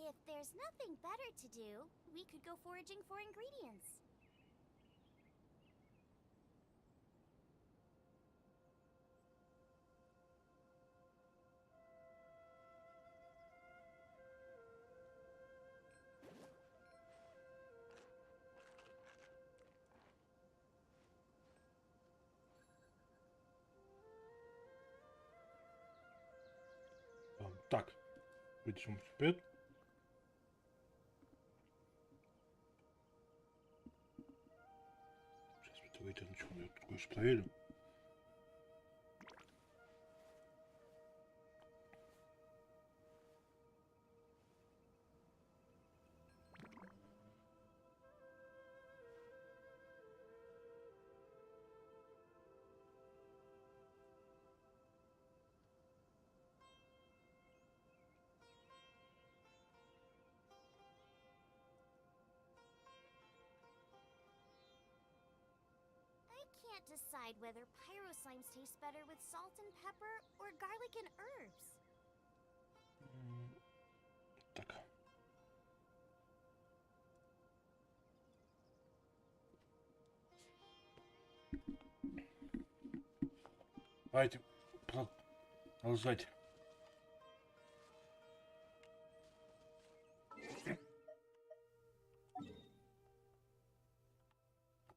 If there's nothing better to do, we could go foraging for ingredients. Так, идем вперед. Сейчас мы выйдем, ничего, я кое-что проверю. I can't decide whether pyro slimes taste better with salt and pepper or garlic and herbs. Так. Давайте продолжать.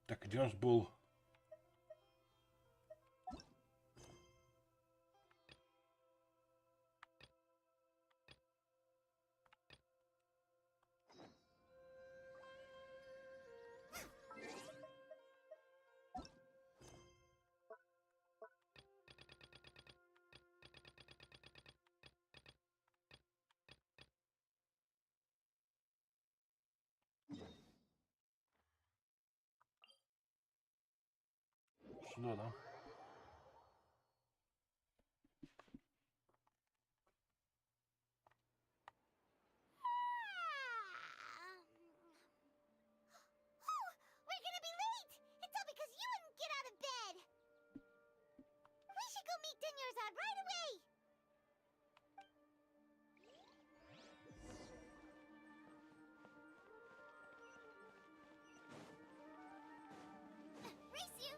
Так, где у нас был? Сюда, да? We're gonna be late! It's all because you wouldn't get out of bed! We should go meet Dinyarzad right away! Race you!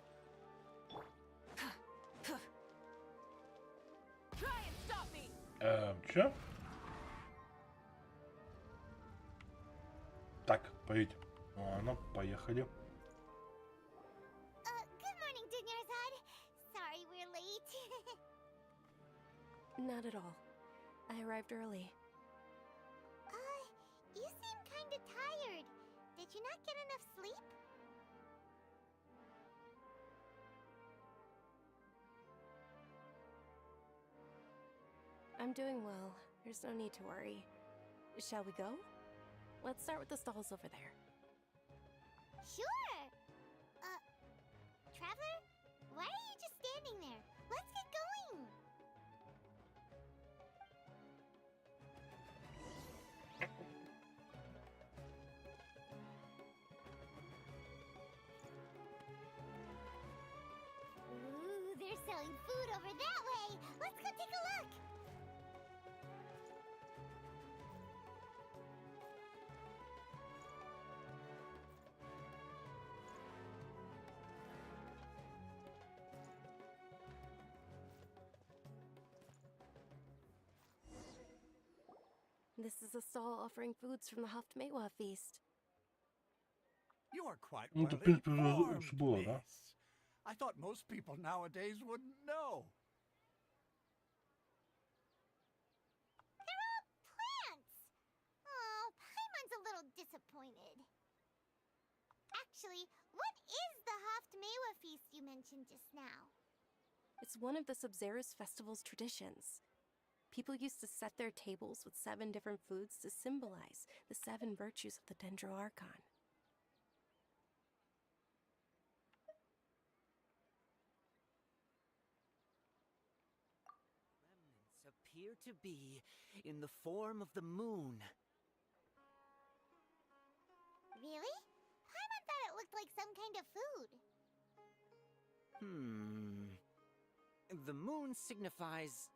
Try and stop me! Чё? Так, поедем. Ладно, поехали. Good morning, Dinyarzad. Sorry we're late. Not at all. I arrived early. You seem kinda tired. Did you not get enough sleep? I'm doing well. There's no need to worry. Shall we go? Let's start with the stalls over there. Sure! Traveler? Why are you just standing there? Let's get going! Ooh, they're selling food over that way! Let's go take a look! This is a stall offering foods from the Haftmewa feast. You are quite Ну, well это, в принципе, informed, уже было, да? miss. I thought most people nowadays wouldn't know. They're all plants! Oh, Paimon's a little disappointed. Actually, what is the Haftmewa feast you mentioned just now? It's one of the Sub-Zerus festival's traditions. People used to set their tables with 7 different foods to symbolize the 7 virtues of the Dendro Archon. Remnants appear to be in the form of the moon. Really? Paimon thought it looked like some kind of food. The moon signifies...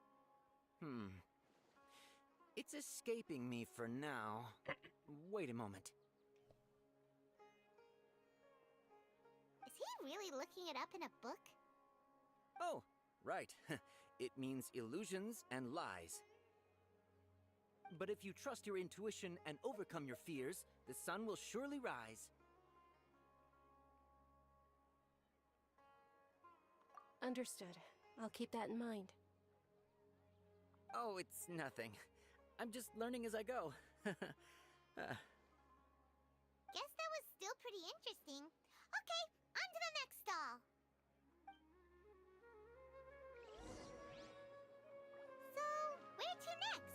It's escaping me for now. Wait a moment. Is he really looking it up in a book? Oh, right. It means illusions and lies. But if you trust your intuition and overcome your fears, the sun will surely rise. Understood. I'll keep that in mind. Oh, it's nothing. I'm just learning as I go. Guess that was still pretty interesting. Okay, on to the next stall. So, where to next?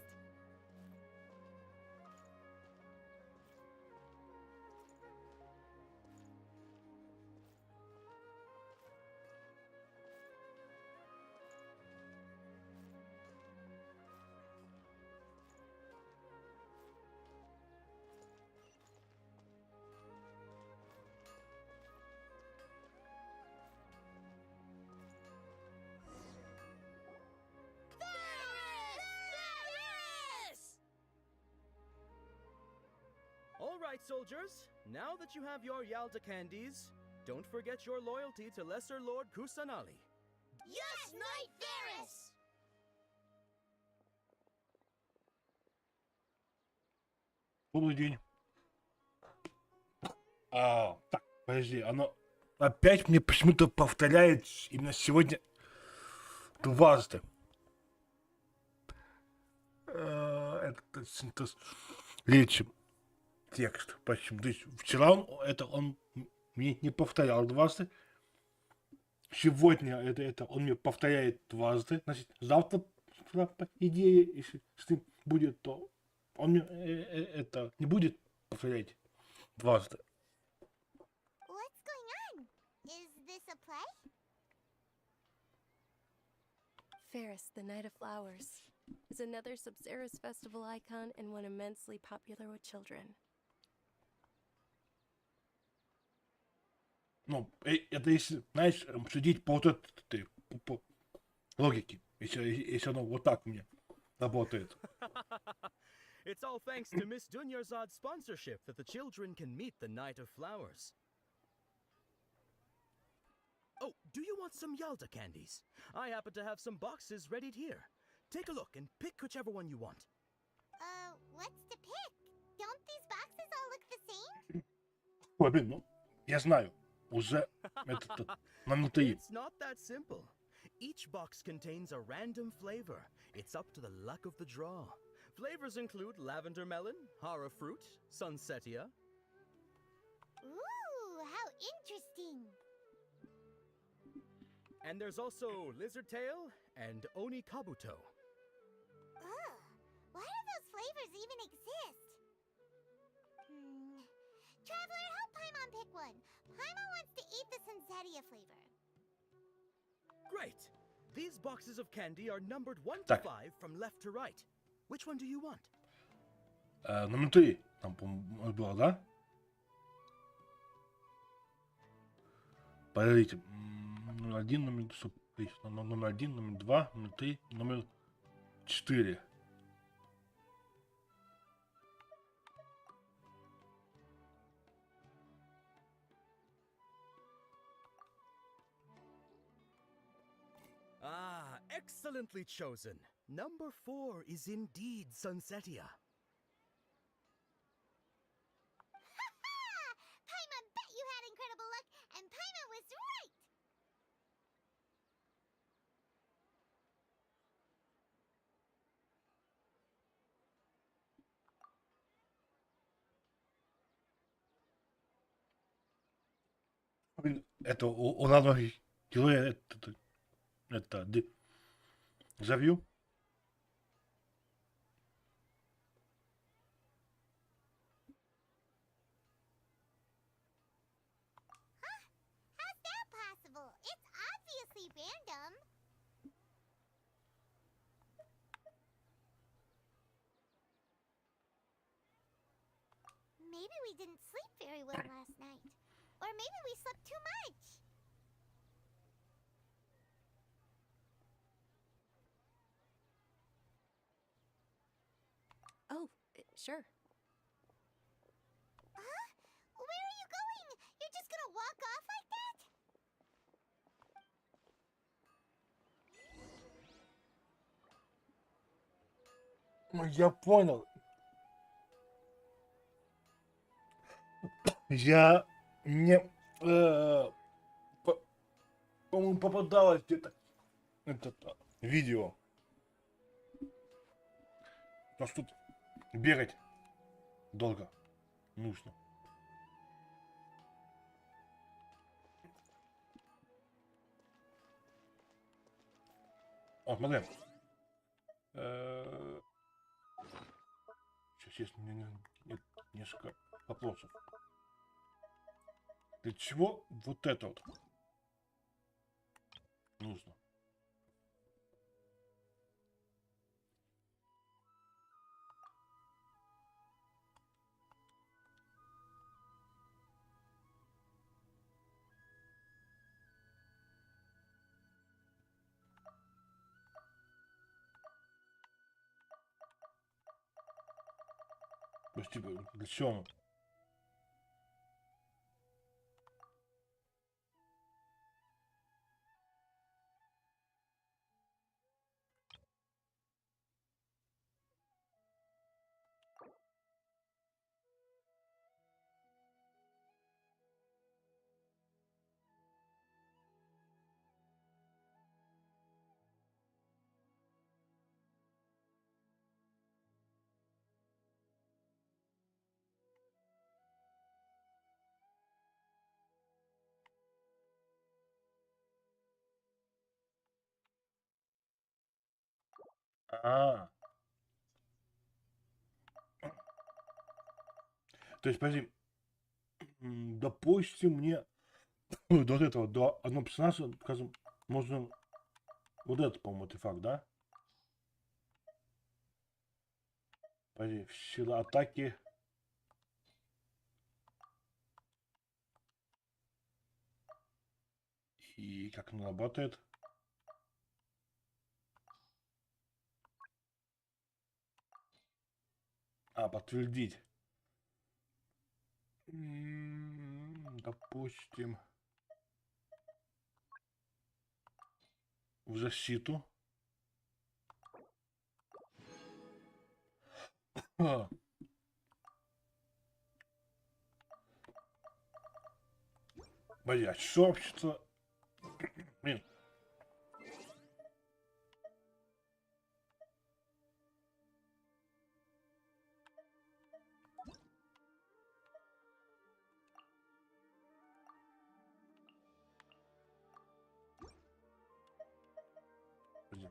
All right, soldiers. Now that you have your Yalda candies, don't forget your loyalty to Lesser Lord Kusanali. Yes, Knight Varys! Добрый день. Так, подожди, оно опять мне почему-то повторяет именно сегодня дважды. Это синтез речи. Текст. Почему? То есть вчера он мне не повторял дважды. Сегодня это он мне повторяет дважды. Значит, завтра, по идее, если будет, то он мне это не будет повторять дважды. What's going on? Is this a play? Ferris, the Night of Flowers, is another Sub-Zera's festival icon and one immensely popular with children. Ну, это если, знаешь, судить по вот этой по логике, если оно вот так у меня работает. It's all thanks to Miss Dunyarzad's sponsorship that the children can meet the Night of Flowers. Oh, do you want some Yalda candies? I happen to have some boxes ready here. Take a look and pick whichever one you want. What's to pick? Don't these boxes all look the same? Ой, блин, ну, я знаю, уже это внутри. It's not that simple. Each box contains a random flavor. It's up to the luck of the draw. Flavors include lavender melon, hara fruit, sunsetia. Ooh, how interesting! And there's also lizard tail and oni kabuto. Ugh, why do those flavors even exist? Traveler, help Paimon pick one. Paimon wants to eat the sunsetia flavor. Great! These boxes of candy are numbered 1 to Так. 5 from left to right. Which one do you want? Номер 3, там, по-моему, было, да? Подождите. Номер 1, номер 1, номер 2, номер 3, номер 4. Ah, excellently chosen. Number 4 is indeed sunsetia. Ha! Paimon bet you had incredible luck, and Paimon was right! Блин, это у главного героя это дежавю. How's that possible? It's obviously random. Maybe we didn't sleep very well last night. Or maybe we slept too much. Sure. Huh? Where are you going? You're just gonna walk off like that? Я понял. Я не... По-моему, попадалось где-то это видео. Потому что тут бегать долго нужно. О, смотри. Сейчас есть у меня несколько вопросов. Для чего вот это вот нужно? То есть, типа, для чего оно? А, то есть, подожди, допустим, мне до вот этого, до одного персонажа, скажем, можно вот этот, по-моему, артефакт, да? Подожди, сила атаки. И как оно работает? А, подтвердить. Допустим, в защиту. А, блядь, сообщество. Блин. Подожди.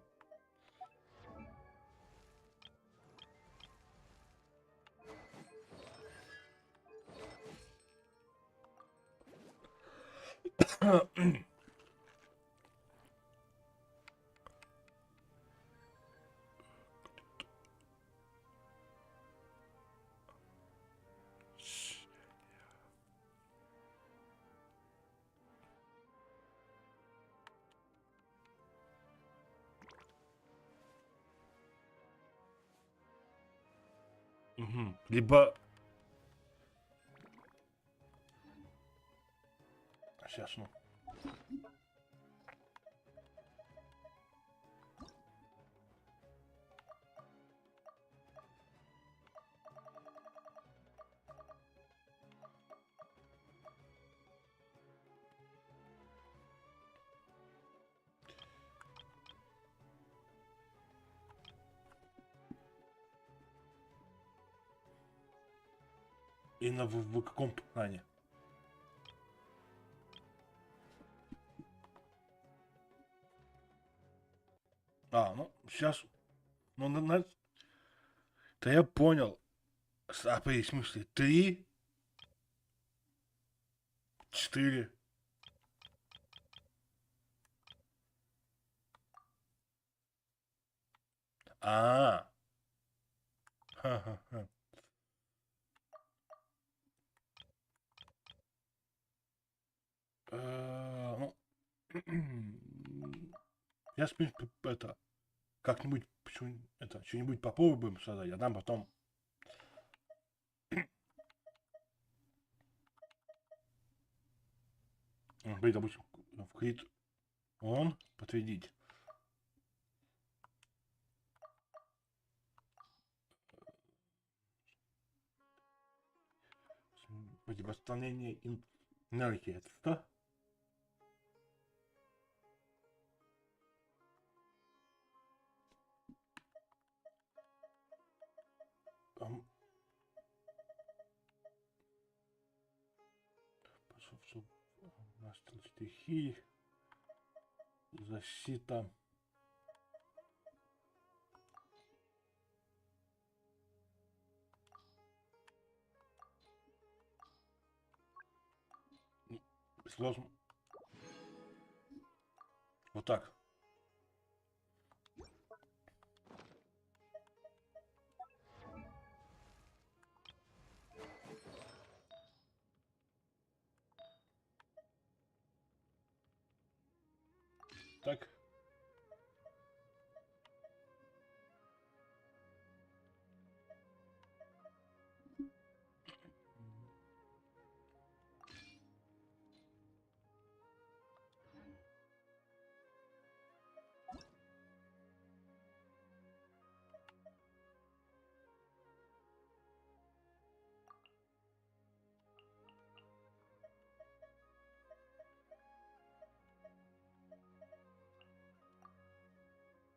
Мгм. Либо... Сейчас, ну. И в каком плане? А, ну, сейчас... Ну, да я понял. А, в смысле, 3, 4. А. Ха-ха-ха. Ну, я, в принципе, это, как-нибудь, это, что-нибудь попробуем создать, а там потом Смотри, допустим, вкрит он, подтвердить. Восстановление энергии. Это что? Мастер стихий. Защита. Сложно. Вот так. Так.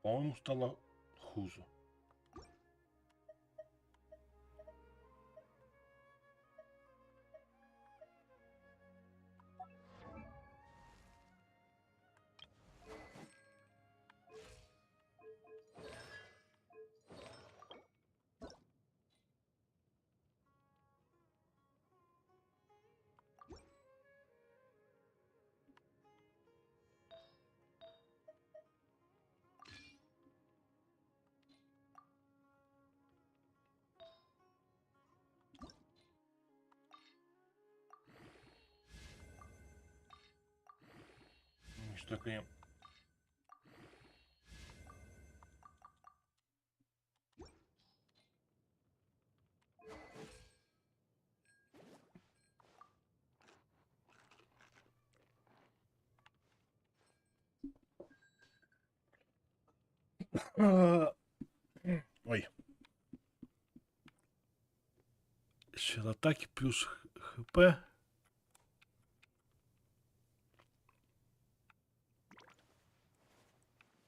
По-моему, стало хуже. Что такое? Ой. Сила атаки плюс хп.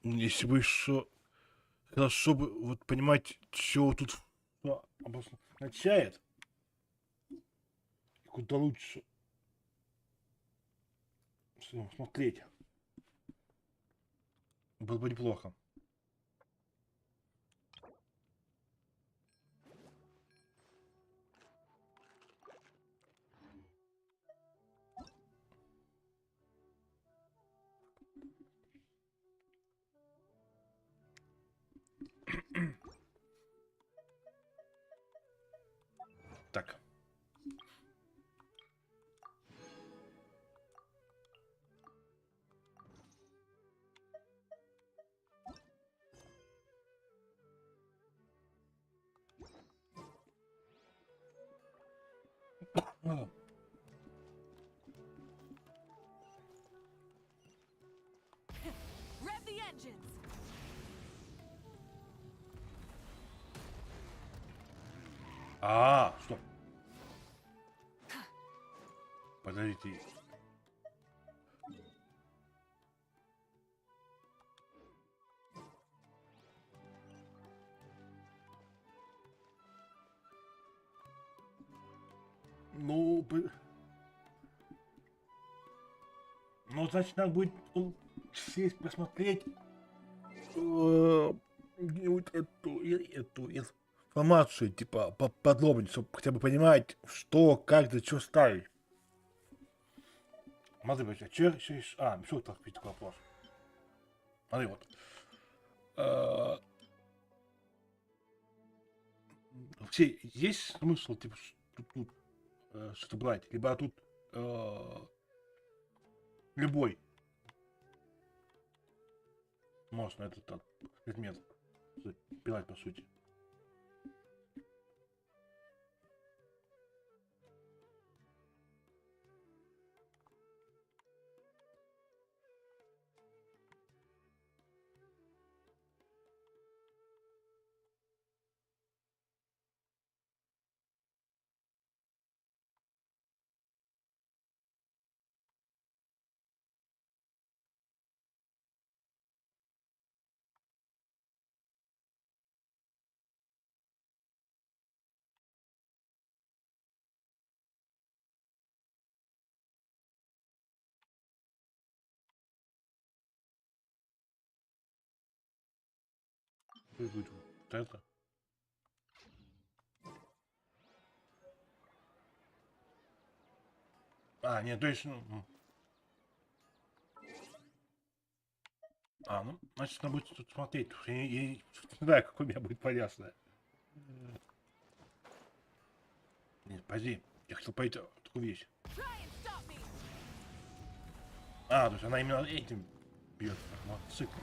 Если бы еще хорошо бы вот понимать, что тут обозначает, и куда лучше смотреть, было бы неплохо. Так. Rev the engines! Стоп. Подождите. Ну, значит, надо будет сесть, посмотреть эту информацию, типа, подробнее, чтобы хотя бы понимать, что, как, да что ставить. Смотри, братья, все так, такой вопрос. Смотри, вот. Вообще, есть смысл, типа, тут что-то брать, либо тут любой можно этот предмет пилать, по сути. Вот это. А, нет, то есть... ну, значит, надо будет тут смотреть. Я не знаю, как у меня будет повязано. Нет, подожди. Я хотел пойти такую вещь. То есть она именно этим бьет. Мотоцикл.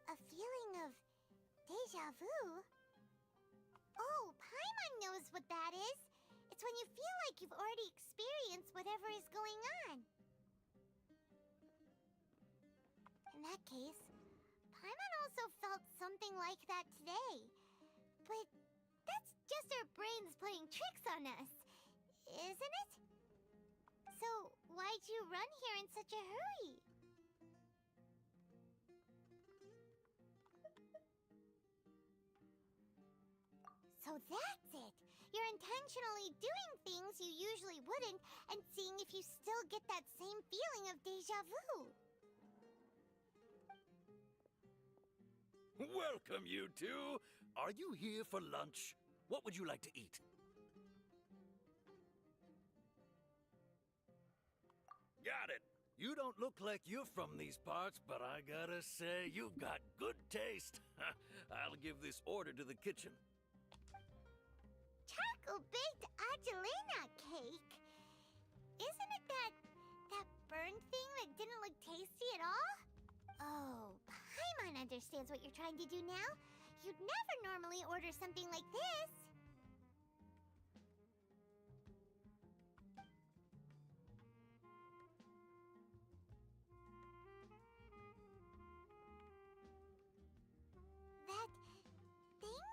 A feeling of deja vu? Oh, Paimon knows what that is. It's when you feel like you've already experienced whatever is going on. In that case, Paimon also felt something like that today. But that's just our brains playing tricks on us, isn't it? So, why'd you run here in such a hurry? So that's it! You're intentionally doing things you usually wouldn't and seeing if you still get that same feeling of deja vu. Welcome, you two. Are you here for lunch? What would you like to eat? Got it. You don't look like you're from these parts, but I gotta say, you've got good taste. I'll give this order to the kitchen. Charcoal-baked Angelina cake? Isn't it that burned thing that didn't look tasty at all? Oh, Paimon understands what you're trying to do now. You'd never normally order something like this. That thing?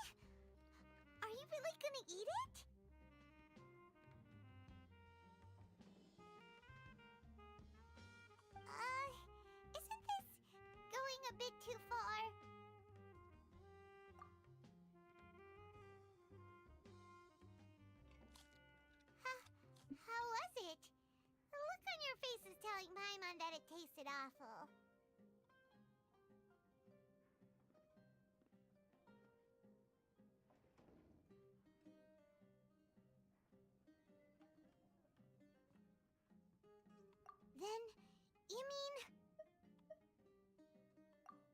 Are you really gonna eat it? Isn't this going a bit too far? How was it? The look on your face is telling Paimon that it tasted awful. Then, you mean...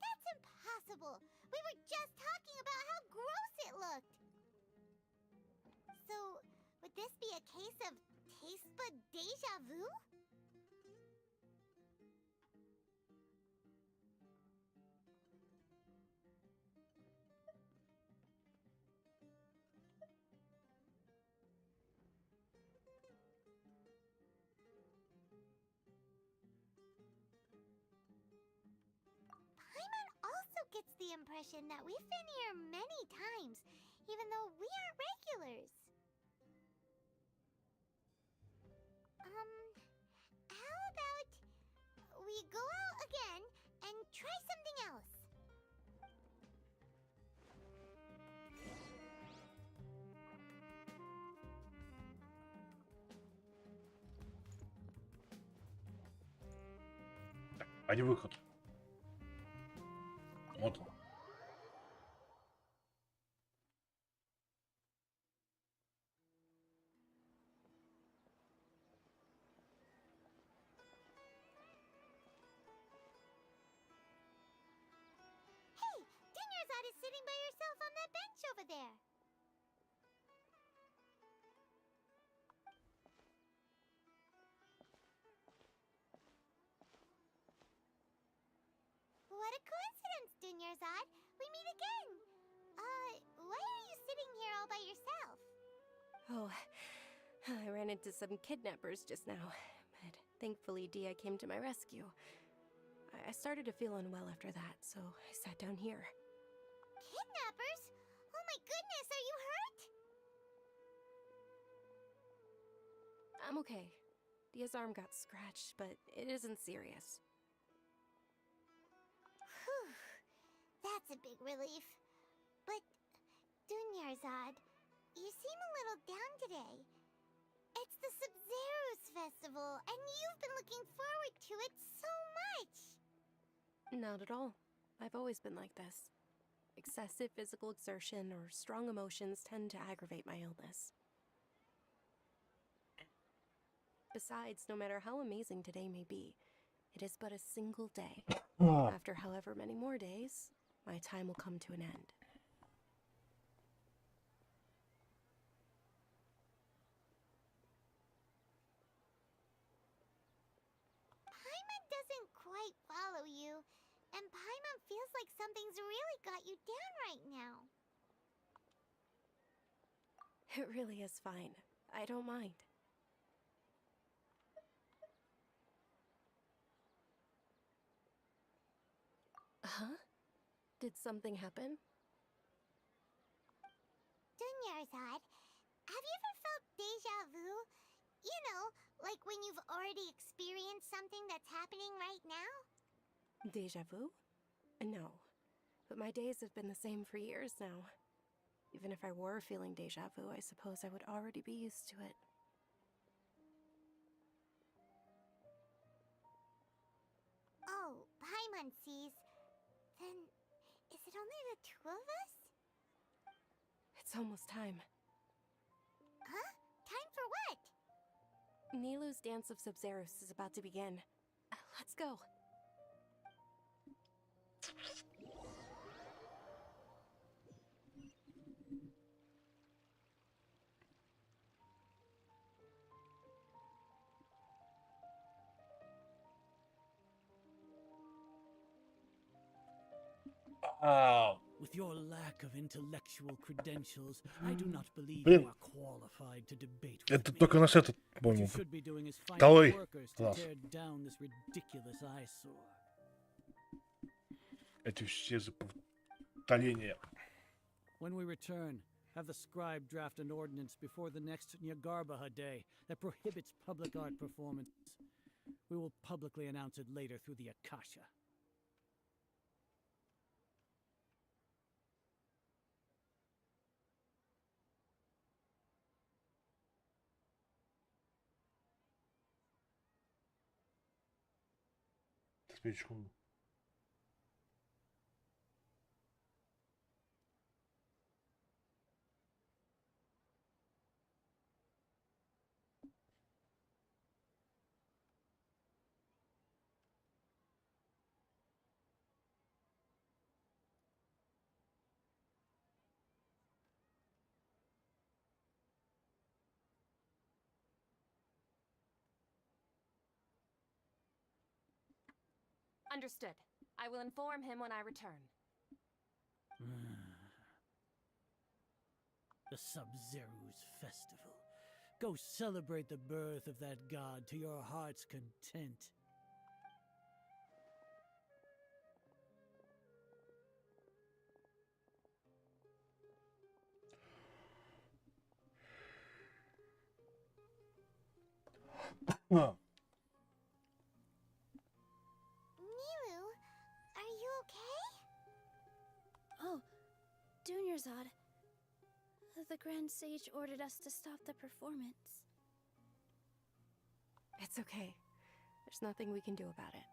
That's impossible! We were just talking about how gross it looked! So, would this be a case of taste bud deja vu? Paimon also gets the impression that we've been here many times, even though we aren't regulars. How about we go out again and try something else? А не выход. Вот он. Hey, Dinnerzad is sitting by herself on that bench over there. What a coincidence, Dinnerzad. We meet again. Why are you sitting here all by yourself? Oh, I ran into some kidnappers just now, but thankfully Dia came to my rescue. I started to feel unwell after that, so I sat down here. Kidnappers? Oh my goodness, are you hurt? I'm okay. Dia's arm got scratched, but it isn't serious. Whew, that's a big relief. But, Dunyarzad, you seem a little down today. It's the Sub-Zero's festival, and you've been looking forward to it so much. Not at all. I've always been like this. Excessive physical exertion or strong emotions tend to aggravate my illness. Besides, no matter how amazing today may be, it is but a single day. After however many more days, my time will come to an end. Paimon doesn't quite follow you, and Paimon feels like something's really got you down right now. It really is fine. I don't mind. Huh? Did something happen? Dunyarzad, have you ever felt deja vu? You know, like when you've already experienced something that's happening right now? Deja vu? No. But my days have been the same for years now. Even if I were feeling deja vu, I suppose I would already be used to it. Oh, Paimon sees. Then, is it only the two of us? It's almost time. Huh? Time for what? Nilou's Dance of Sub-Zeros is about to begin. Let's go. With your lack of intellectual credentials, I do not believe Блин. you are qualified to debate with Это me. только наш этот, What you по-моему. should be doing is finding Второй workers to класс. tear down this ridiculous eyesore. Эти все за повторения. When we return, have the scribe draft an ordinance before the next Nyagarbaha day that prohibits public art performances. We will publicly announce it later through the Akasha. Теперь секунду. Understood. I will inform him when I return. The Sub-Zero's festival. Go celebrate the birth of that god to your heart's content. А, Nilou, are you okay? Oh, Dunyarzad. The Grand Sage ordered us to stop the performance. It's okay. There's nothing we can do about it.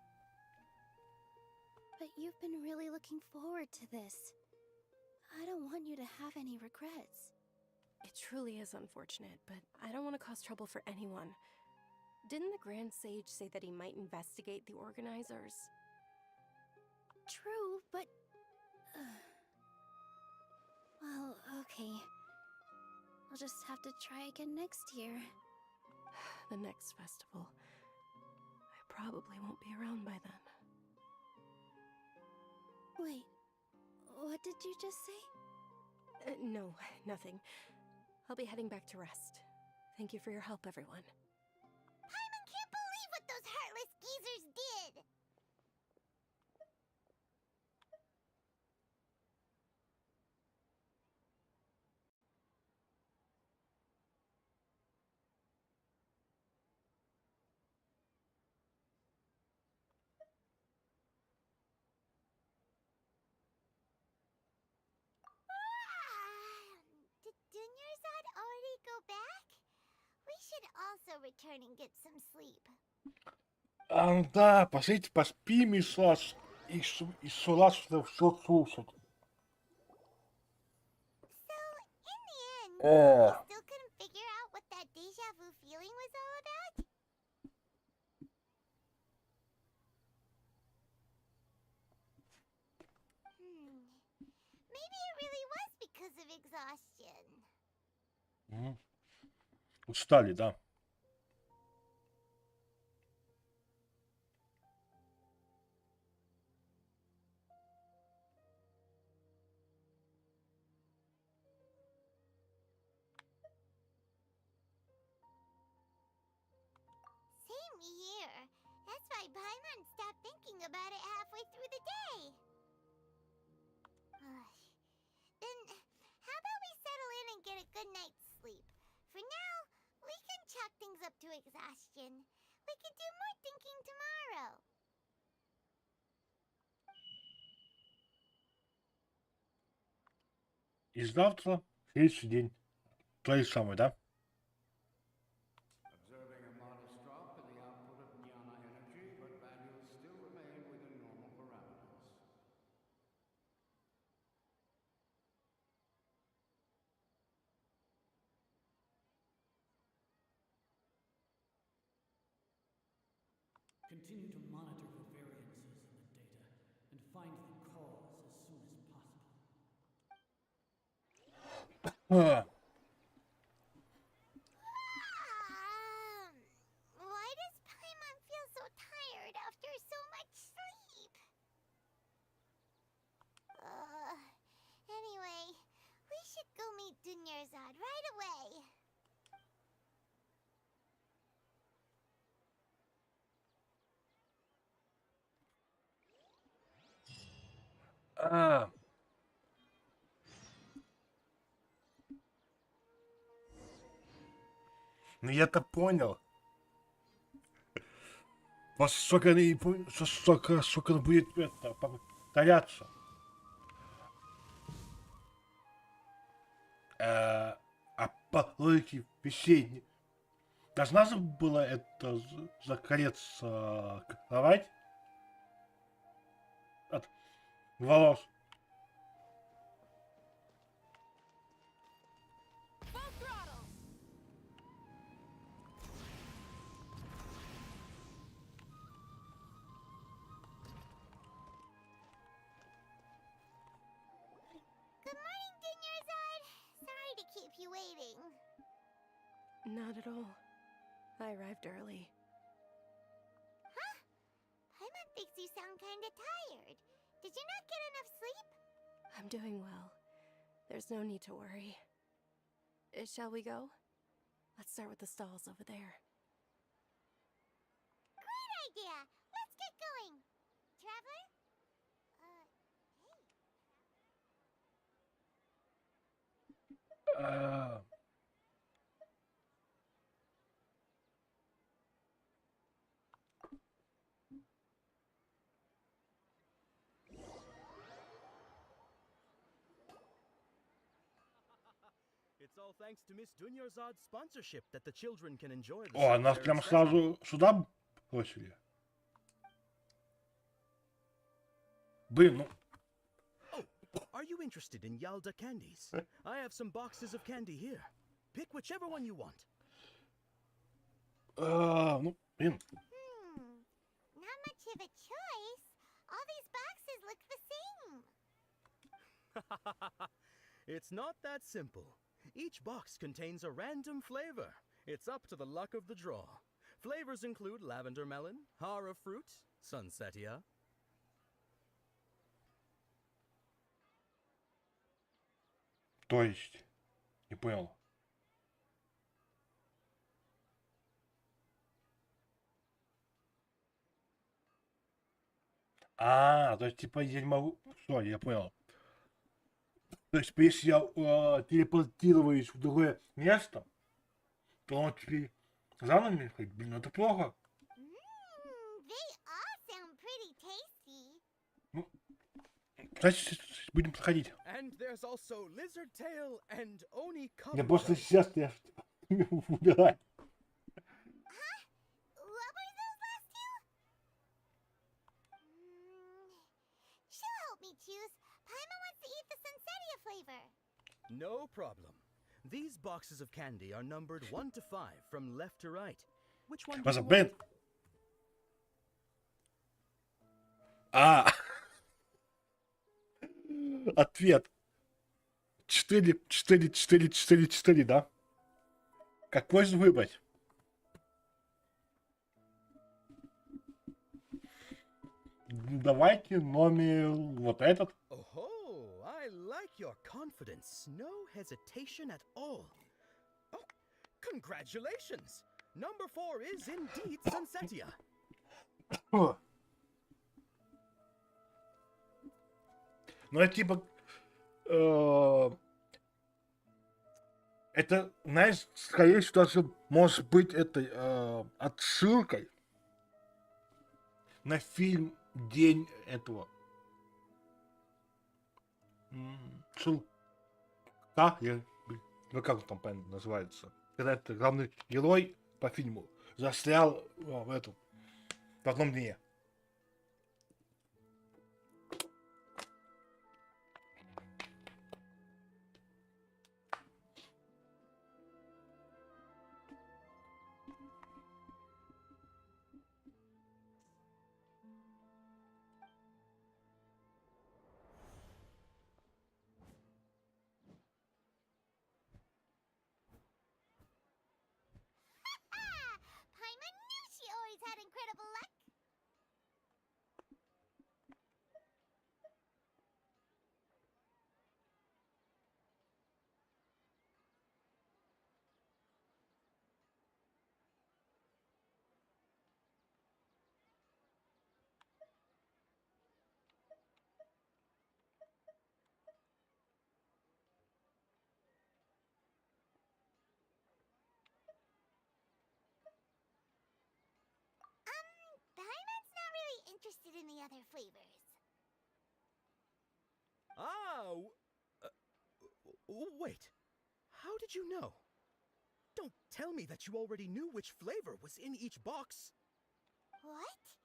But you've been really looking forward to this. I don't want you to have any regrets. It truly is unfortunate, but I don't want to cause trouble for anyone. Didn't the Grand Sage say that he might investigate the organizers? True, but... well, okay. I'll just have to try again next year. The next festival. I probably won't be around by then. Wait, what did you just say? No, nothing. I'll be heading back to rest. Thank you for your help, everyone. Paimon can't believe what those heartless geezers did! Did Dunyarzad already go back? We should should also return and get some sleep. А, да, пошлите, поспим еще раз все слушать. So, in the end, О, you still couldn't figure out what that deja vu feeling was all about? Maybe it really was because of exhaustion. устали, да. Same here. That's why Paimon stopped thinking about it halfway through the day. Then, how about we settle in and get a good night's sleep? For now, we can chalk things up to exhaustion. We can do more thinking tomorrow. И завтра следующий день. То же самое, да? Observing a modest drop in the output of jnana energy, but values still remain within normal parameters. Continue to monitor for variances in the data and find the cause as soon as possible. А, Why does Paimon feel so tired after so much sleep? Anyway, we should go meet Dunyarzad right away. а. Ну я-то понял. Сколько он будет это, повторяться. А по логике вещей должна же была это закореться кровать от волос. Full throttle! Good morning, Dunyarzad. Sorry to keep you waiting. Not at all. I arrived early. Huh? Paimon thinks you sound kinda tired. Did you not get enough sleep? I'm doing well. There's no need to worry. Shall we go? Let's start with the stalls over there. Great idea! Let's get going! Traveler? А, It's all thanks to Miss Dunyarzad's sponsorship that the children can enjoy the О, нас solitary прям session. сразу сюда бросили. Блин, ну, Are you interested in Yalda candies? I have some boxes of candy here. Pick whichever one you want. ну, блин. Not much of a choice. All these boxes look the same. It's not that simple. Each box contains a random flavor. It's up to the luck of the draw. Flavors include lavender melon, hara fruit, sunsetia. То есть, не понял. То есть, типа, я не могу... Что, я понял. То есть, если я телепортируюсь в другое место, то он теперь заново мне ходит. Блин, это плохо. They all sound pretty tasty. Ну, значит, будем проходить. And there's also lizard tail and oni Я cup. просто сейчас я выбираю. flavor. No problem. These boxes of candy are numbered 1 to 5 from left to right. Which one do Was you a bit. want? А. Ответ. 4, 4, 4, 4, 4, да? Какой же выбрать? Давайте номер вот этот. Oh, I like your confidence. No hesitation at all. Oh, congratulations! Number 4 is indeed Sunsetia. Ну, это типа... это, знаешь, скорее всего, даже может быть это отсылкой на фильм «День этого». Шелка, ну как он там правильно называется? Когда это главный герой по фильму застрял в этом, в одном дне. Paimon knew she always had incredible luck. Paimon's not really interested in the other flavors. Ah, wait. How did you know? Don't tell me that you already knew which flavor was in each box. What?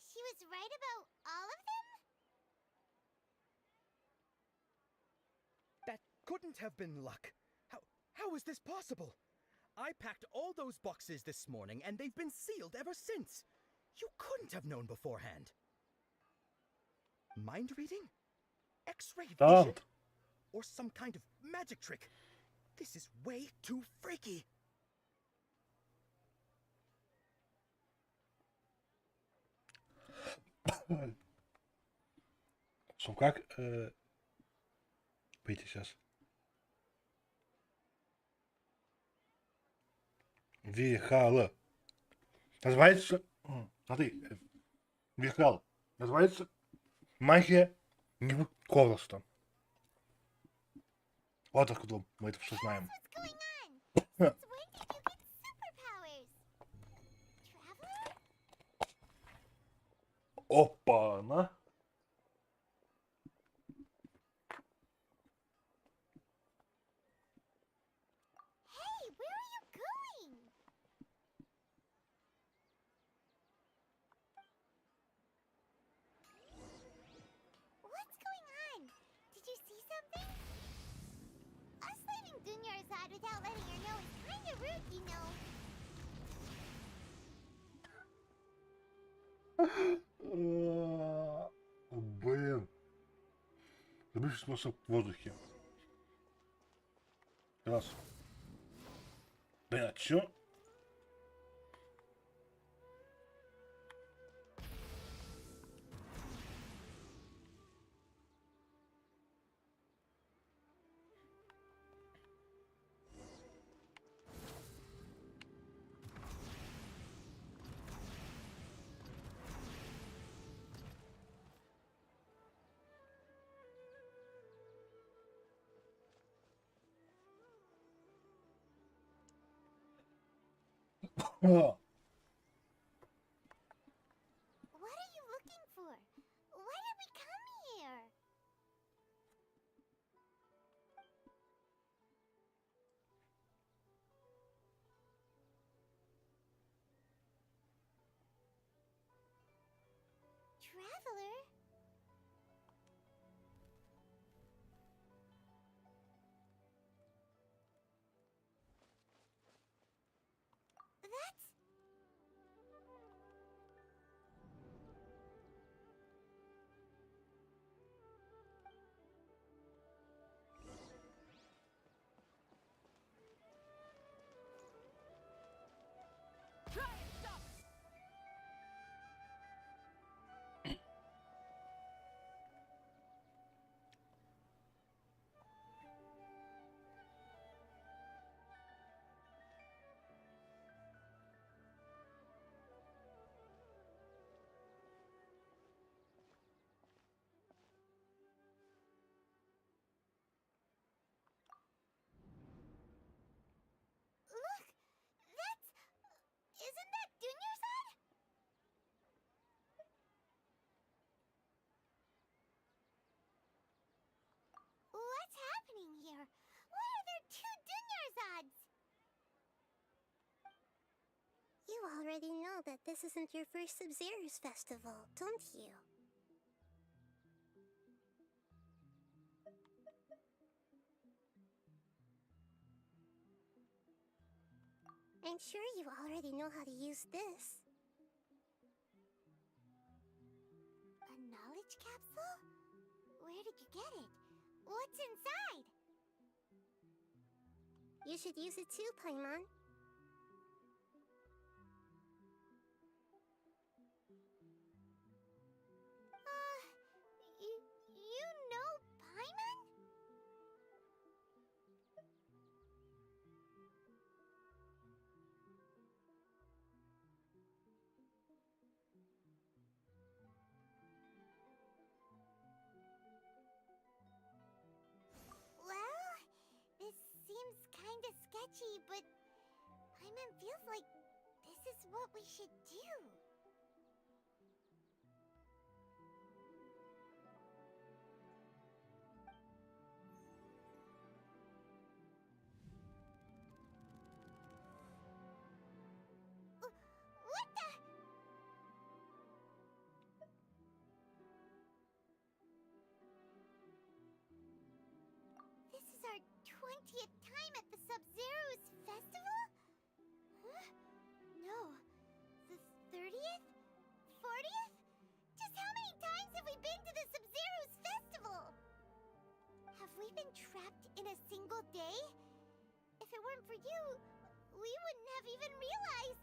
She was right about all of them? That couldn't have been luck. How is this possible? I packed all those boxes this morning and they've been sealed ever since. You couldn't have known beforehand. Mind reading? X-ray vision? Or some kind of magic trick? This is way too freaky. Что, как? Пойти сейчас. Вихала. Называется... Смотри. Вихал. Называется магия невколоста. Вот откуда мы это все знаем. Опа-на. Without letting her know is kind of rude, you know. Блин. Забывший способ в воздухе. Раз. Блин, а чё? What are you looking for? Why did we come here? Traveler? already know that this isn't your first Sub-Zero's festival, don't you? I'm sure you already know how to use this. A knowledge capsule? Where did you get it? What's inside? You should use it too, Paimon. You know Paimon? Well, this seems kinda sketchy, but Paimon feels like this is what we should do. What the? This is our 20th time at the Sub-Zero's festival? Huh? No. The 30th? 40th? Just how many times have we been to the Sub-Zero's festival? Have we been trapped in a single day? If it weren't for you, we wouldn't have even realized.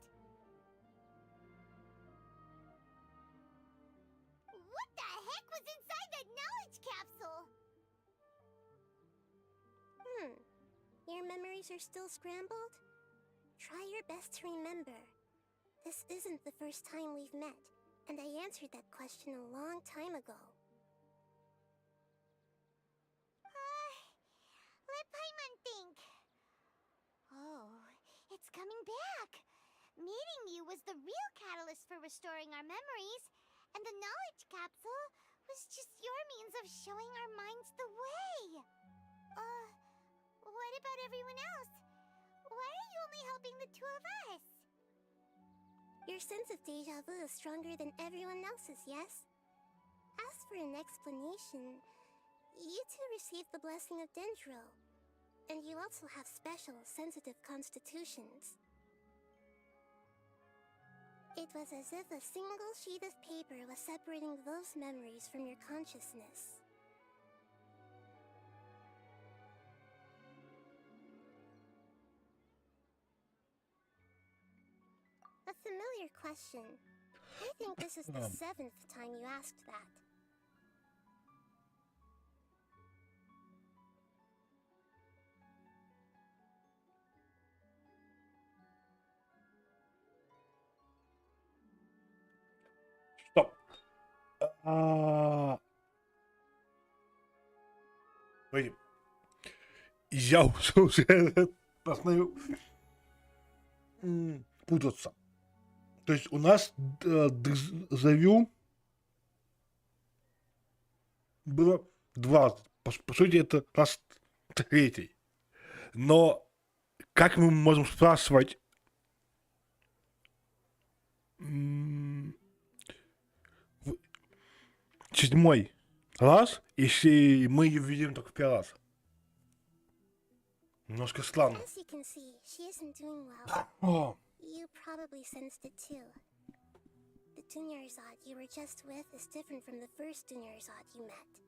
What the heck was inside that knowledge capsule? Your memories are still scrambled? Try your best to remember. This isn't the first time we've met, and I answered that question a long time ago. Let Paimon think. Oh, it's coming back. Meeting you was the real catalyst for restoring our memories, and the knowledge capsule was just your means of showing our minds the way. What about everyone else? Why are you only helping the two of us? Your sense of deja vu is stronger than everyone else's, yes? As for an explanation, you two received the blessing of Dendro, and you also have special, sensitive constitutions. It was as if a single sheet of paper was separating those memories from your consciousness. A familiar question. I think this is the 7th time you asked that. Стоп. Погоди. Я уже познаю путаться. То есть у нас дежавю было 2. По сути, это раз 3. Но как мы можем спрашивать 7 раз, если мы ее видим только в 1 раз? Немножко странно. As you can see, she isn't doing well. You probably sensed it too. The Dunyarzad you were just with is different from the first Dunyarzad you met.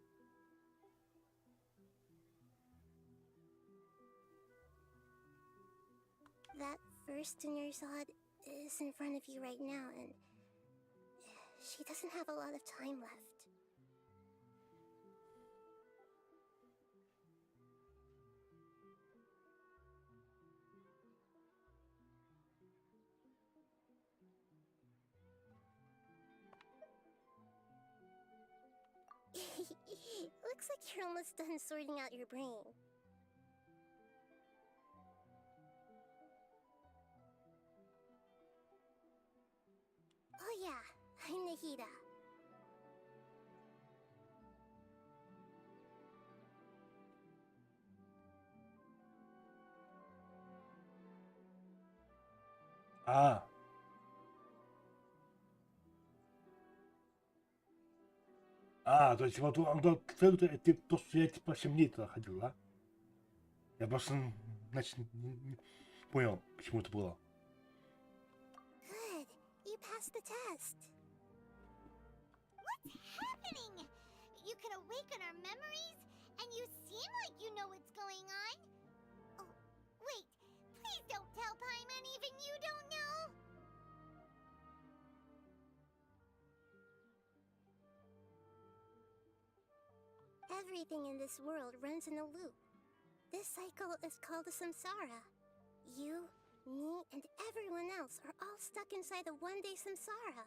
That first Dunyarzad is in front of you right now, and she doesn't have a lot of time left. Looks like you're almost done sorting out your brain. Oh yeah, I'm Nahida. А, то есть вот он это то, что я типа 7 дней туда ходил, да? Я просто, значит, не понял, почему это было. Good. You passed the test. What's happening? You can awaken our memories, and you seem like you know what's going on. Oh, wait. Please don't tell Paimon even you don't know. Everything in this world runs in a loop. This cycle is called a samsara. You, me, and everyone else are all stuck inside a one-day samsara.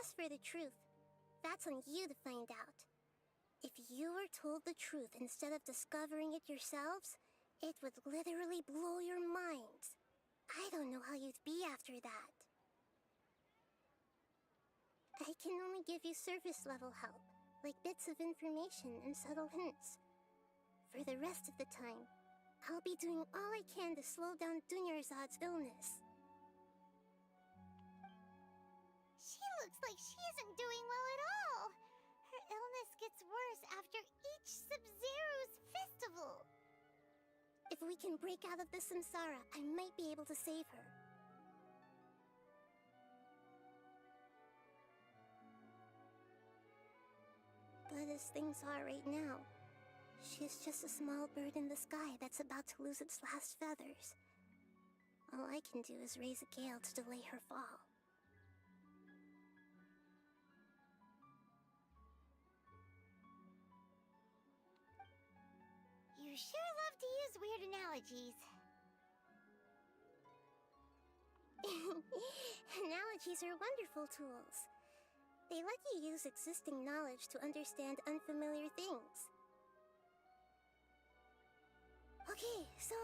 As for the truth, that's on you to find out. If you were told the truth instead of discovering it yourselves, it would literally blow your minds. I don't know how you'd be after that. I can only give you surface-level help, like bits of information and subtle hints. For the rest of the time, I'll be doing all I can to slow down Dunyarzad's illness. She looks like she isn't doing well at all. Her illness gets worse after each Sub-Zero's festival. If we can break out of the samsara, I might be able to save her. But as things are right now, she's just a small bird in the sky that's about to lose its last feathers. All I can do is raise a gale to delay her fall. You sure love to use weird analogies. Analogies are wonderful tools. They let you use existing knowledge to understand unfamiliar things. Okay, so,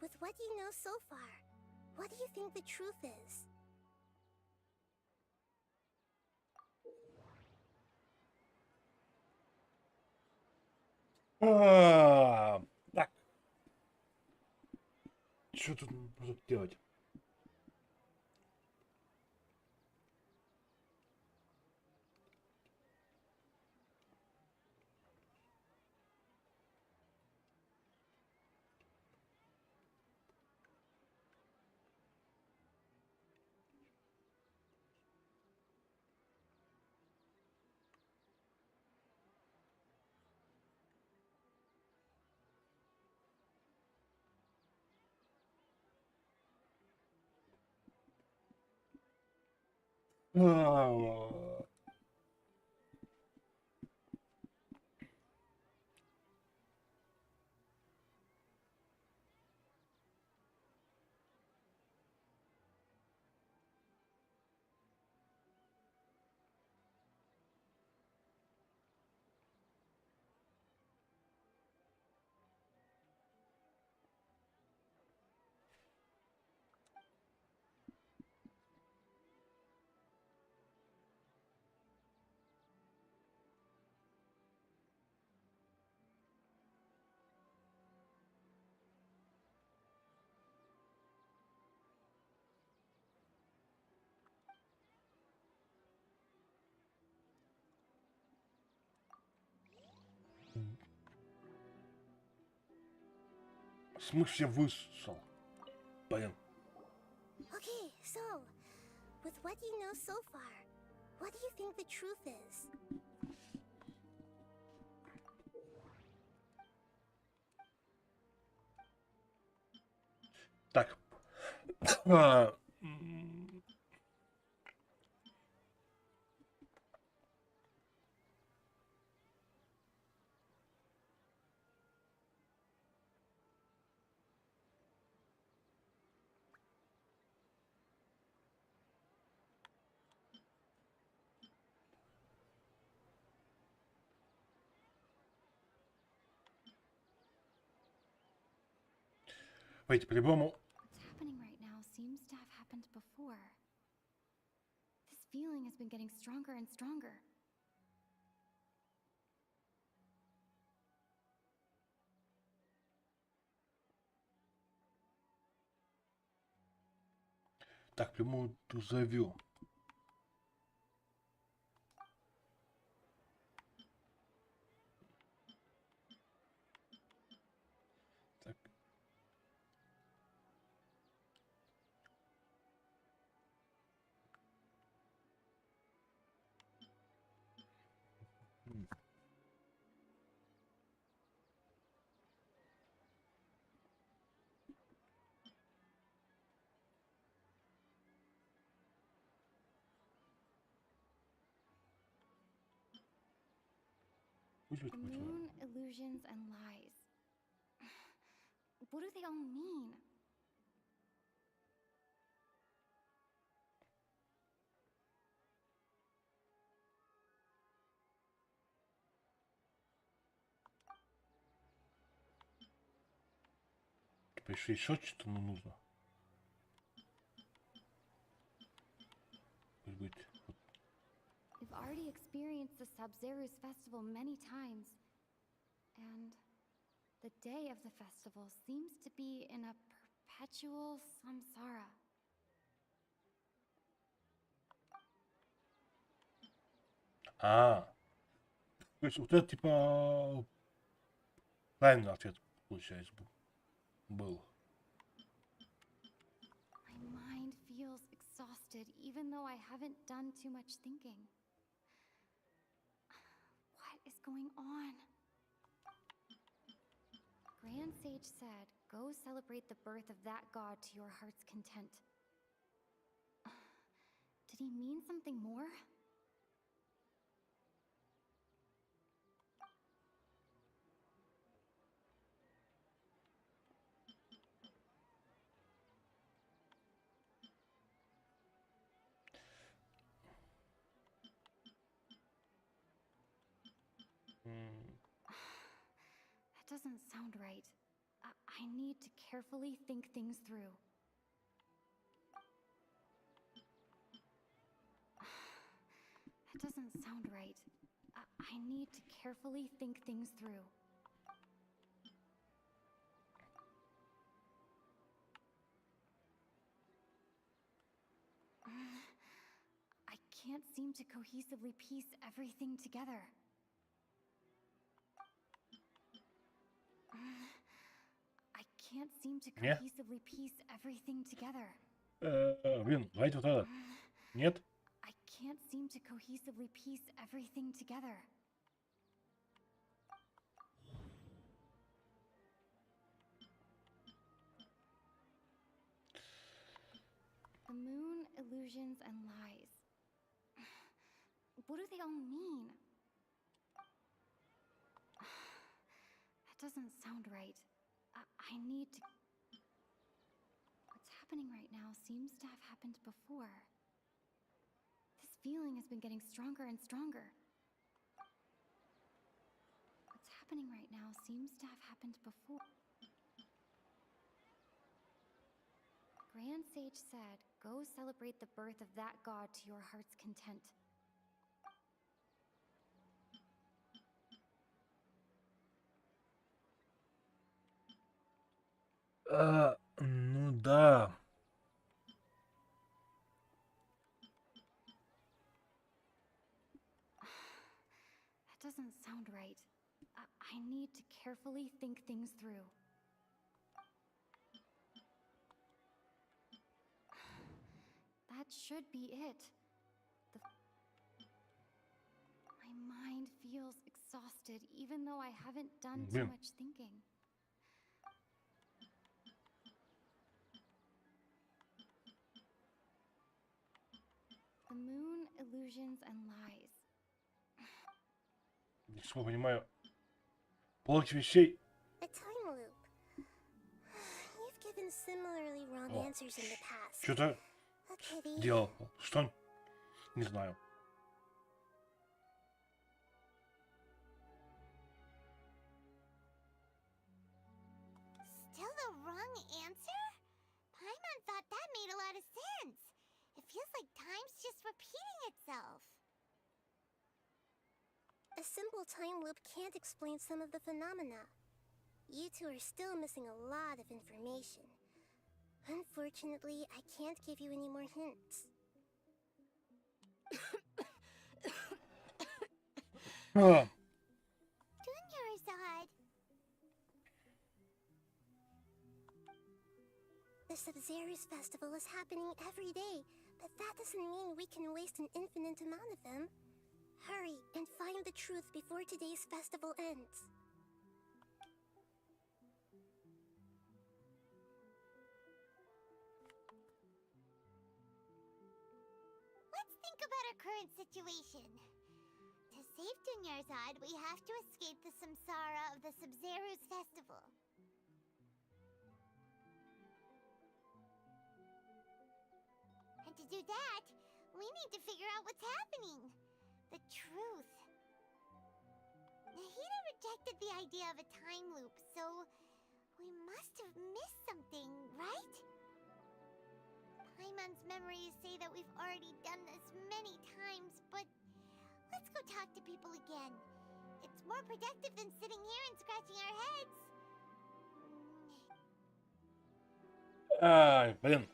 with what you know so far, what do you think the truth is? Так, что тут нужно делать? В смысле высосал? Блин. Okay, so, with what you know so far, what do you think the truth is? Так. Wait, по-любому. What's happening right now seems to have happened before. This feeling has been getting stronger and stronger. Так, по-любому ту завел. Пусть The moon, illusions, and lies. What do they all mean? Типа еще что-то нужно. Пусть будет. We've already experienced the Sabzeruz festival many times. And the day of the festival seems to be in a perpetual samsara. А, то есть вот это типа правильный ответ получается был. My mind feels exhausted even though I haven't done too much thinking. What is going on? Grand Sage said, go celebrate the birth of that god to your heart's content. Did he mean something more? That doesn't sound right. I need to carefully think things through. That doesn't sound right. I need to carefully think things through. I can't seem to cohesively piece everything together. I can't seem to Yeah. cohesively piece everything together. Блин, давайте вот это. Нет? I can't seem to cohesively piece everything together. The moon, illusions, and lies. What do they all mean? That doesn't sound right. I need to... What's happening right now seems to have happened before. This feeling has been getting stronger and stronger. What's happening right now seems to have happened before. Grand Sage said, go celebrate the birth of that god to your heart's content. Ну да. That doesn't sound right. I need to carefully think things through. That should be it. My mind feels exhausted even though I haven't done too Блин. much thinking. The moon, illusions, and lies. Если я понимаю, полок вещей. A time loop. You've given similarly wrong О, answers in the past. что-то A pity. делал. Что? Не знаю. Still the wrong answer? Paimon thought that made a lot of sense. It feels like time's just repeating itself. A simple time loop can't explain some of the phenomena. You two are still missing a lot of information. Unfortunately, I can't give you any more hints. А, Dunyarzad. The Sabzeruz festival is happening every day, but that doesn't mean we can waste an infinite amount of them. Hurry and find the truth before today's festival ends. Let's think about our current situation. To save Dunyarzad, we have to escape the samsara of the Sub-Zeru's festival. And to do that, we need to figure out what's happening. The truth. Nahida rejected the idea of a time loop, so we must have missed something, right? Paimon's memories say that we've already done this many times, but let's go talk to people again. It's more productive than sitting here and scratching our heads. Ай, блин.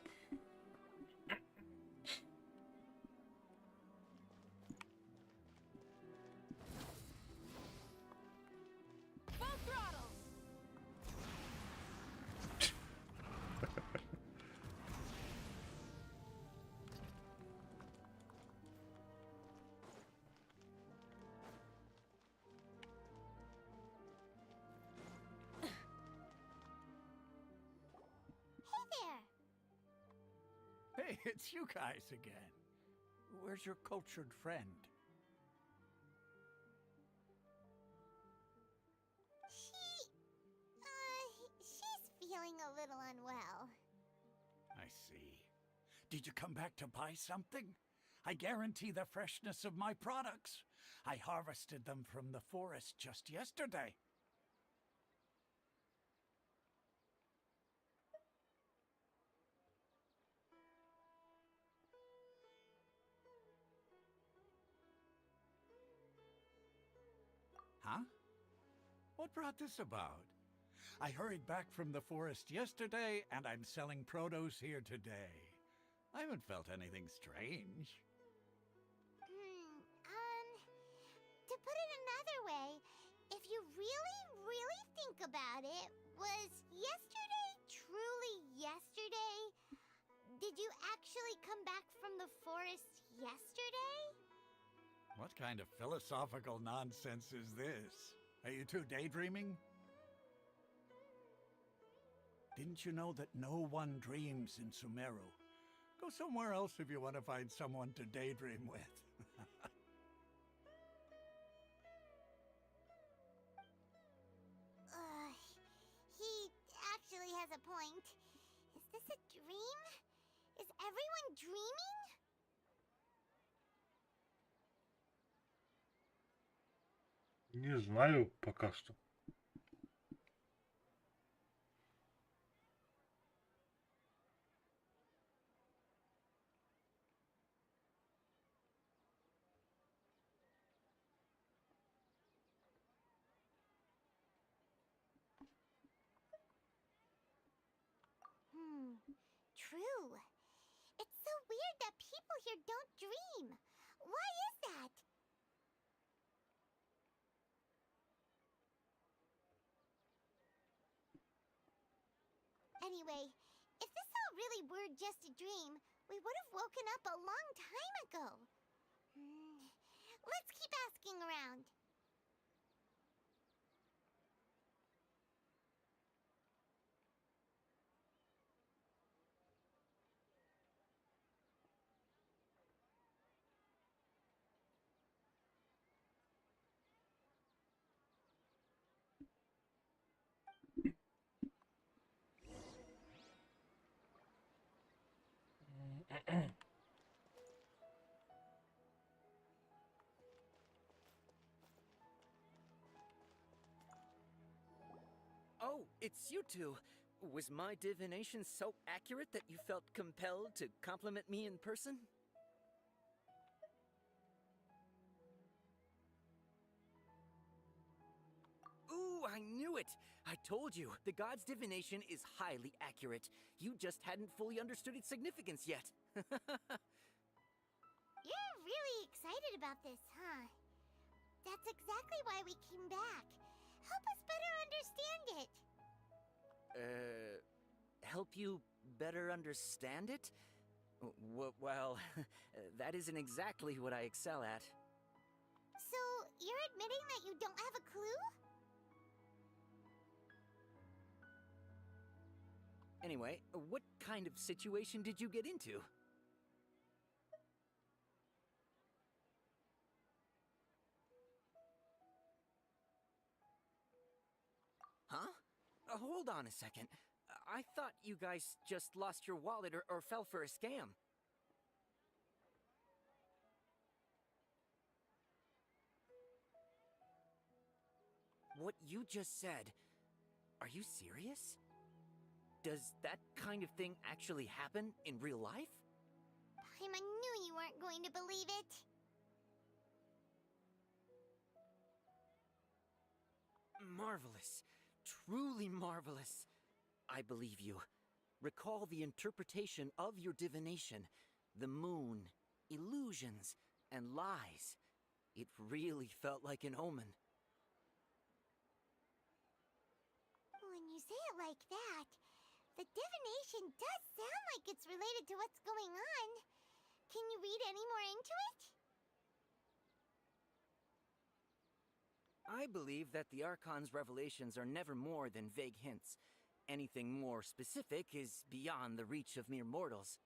Full throttle! Hey there! Hey, it's you guys again. Where's your cultured friend? She's feeling a little unwell. I see. Did you come back to buy something? I guarantee the freshness of my products. I harvested them from the forest just yesterday. Huh? What brought this about? I hurried back from the forest yesterday, and I'm selling produce here today. I haven't felt anything strange. To put it another way, if you really, really think about it, was yesterday truly yesterday? Did you actually come back from the forest yesterday? What kind of philosophical nonsense is this? Are you two daydreaming? Didn't you know that no one dreams in Sumeru? Go somewhere else if you want to find someone to daydream with. He actually has a point. Is this a dream? Is everyone dreaming? Не знаю пока что. True. It's so weird that people here don't dream. Why is that? Anyway, if this all really were just a dream, we would have woken up a long time ago. Let's keep asking around. Oh, it's you two. Was my divination so accurate that you felt compelled to compliment me in person? Ooh, I knew it! I told you, the god's divination is highly accurate. You just hadn't fully understood its significance yet. You're really excited about this, huh? That's exactly why we came back. Help us better understand it. Help you better understand it? Well, that isn't exactly what I excel at. So, you're admitting that you don't have a clue? Anyway, what kind of situation did you get into? hold on a second. I thought you guys just lost your wallet or fell for a scam. What you just said, are you serious? Does that kind of thing actually happen in real life? Paimon knew you weren't going to believe it. Marvelous. Truly marvelous. I believe you. Recall the interpretation of your divination. The moon, illusions, and lies. It really felt like an omen. When you say it like that, the divination does sound like it's related to what's going on. Can you read any more into it? I believe that the Archon's revelations are never more than vague hints. Anything more specific is beyond the reach of mere mortals.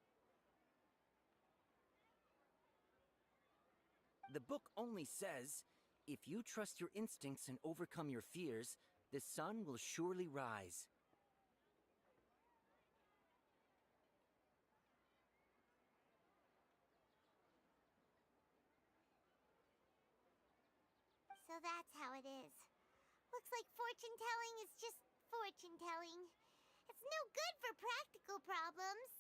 The book only says, if you trust your instincts and overcome your fears, the sun will surely rise. So that's how it is. Looks like fortune telling is just fortune telling. It's no good for practical problems.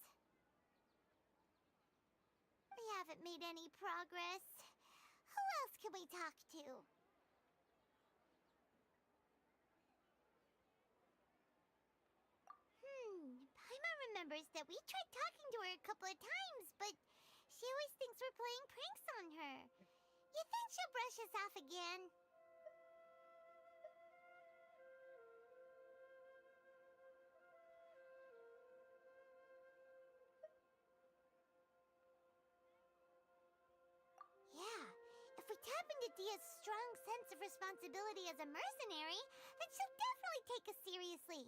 We haven't made any progress. Who else can we talk to? Paimon remembers that we tried talking to her a couple of times, but she always thinks we're playing pranks on her. You think she'll brush us off again? Yeah, if we tap into Dia's strong sense of responsibility as a mercenary, then she'll definitely take us seriously.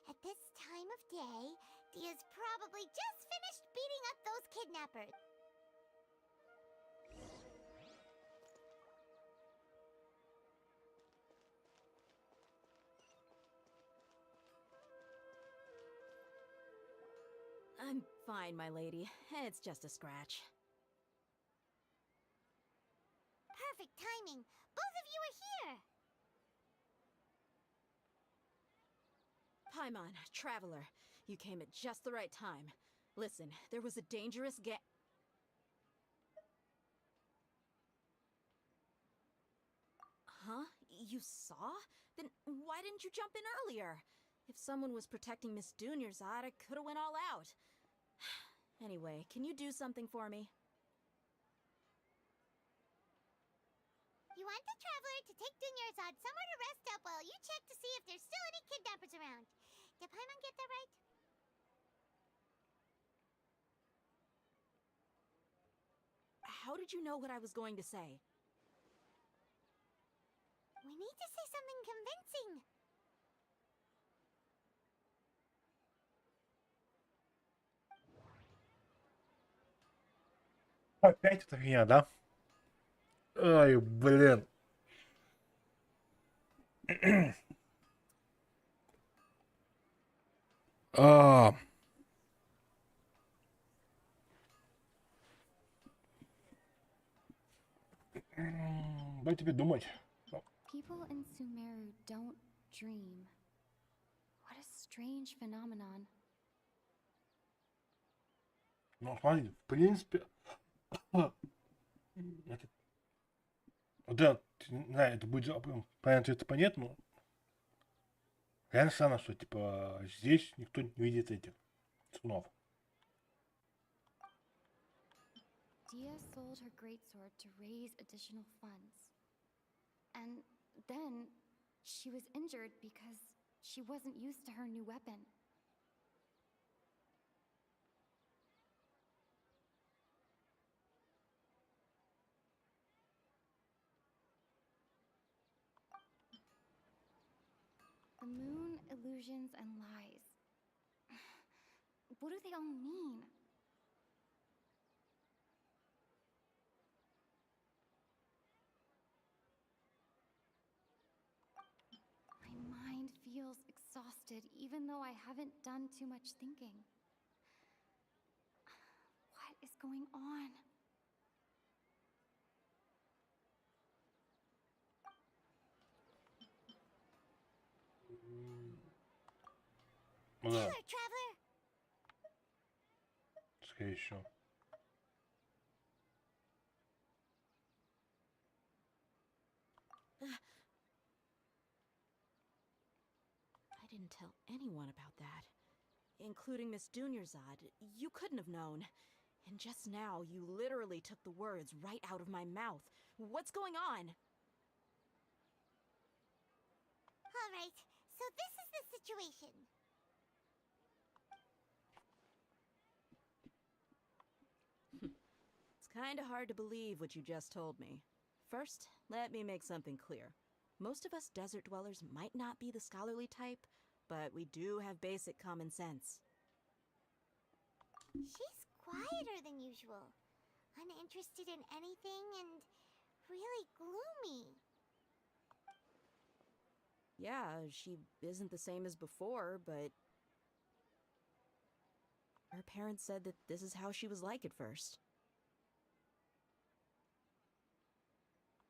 At this time of day, Dia's probably just finished beating up those kidnappers. I'm fine, my lady. It's just a scratch. Perfect timing. Both of you are here. Paimon, traveler, you came at just the right time. Listen, there was a dangerous Huh? You saw? Then why didn't you jump in earlier? If someone was protecting Miss Dunyarzad, I could have went all out. Anyway, can you do something for me? You want the traveler to take Dunyarzad somewhere to rest up while you check to see if there's still any kidnappers around. Did Paimon get that right? How did you know what I was going to say? We need to say something convincing. Опять эта фигня, да? Ай, блин. А, дай тебе думать. People in Sumeru don't dream. What a strange phenomenon. Ну, смотри, в принципе, это, да, не знаю, это будет, понятно, это понятно, но реально странно, что, типа, здесь никто не видит этих снов. Dia sold her greatsword to raise additional funds. And then she was injured because she wasn't used to her new weapon. The moon, illusions, and lies. What do they all mean? I distracted even though I haven't done too much thinking. What is going on? Ну да, Hello, traveler. скорее всего. I didn't tell anyone about that. Including Miss Dunyarzad. You couldn't have known. And just now, you literally took the words right out of my mouth. What's going on? All right, so this is the situation. It's kinda hard to believe what you just told me. First, let me make something clear. Most of us desert dwellers might not be the scholarly type, but we do have basic common sense. She's quieter than usual, uninterested in anything, and really gloomy. Yeah, she isn't the same as before, but her parents said that this is how she was like at first.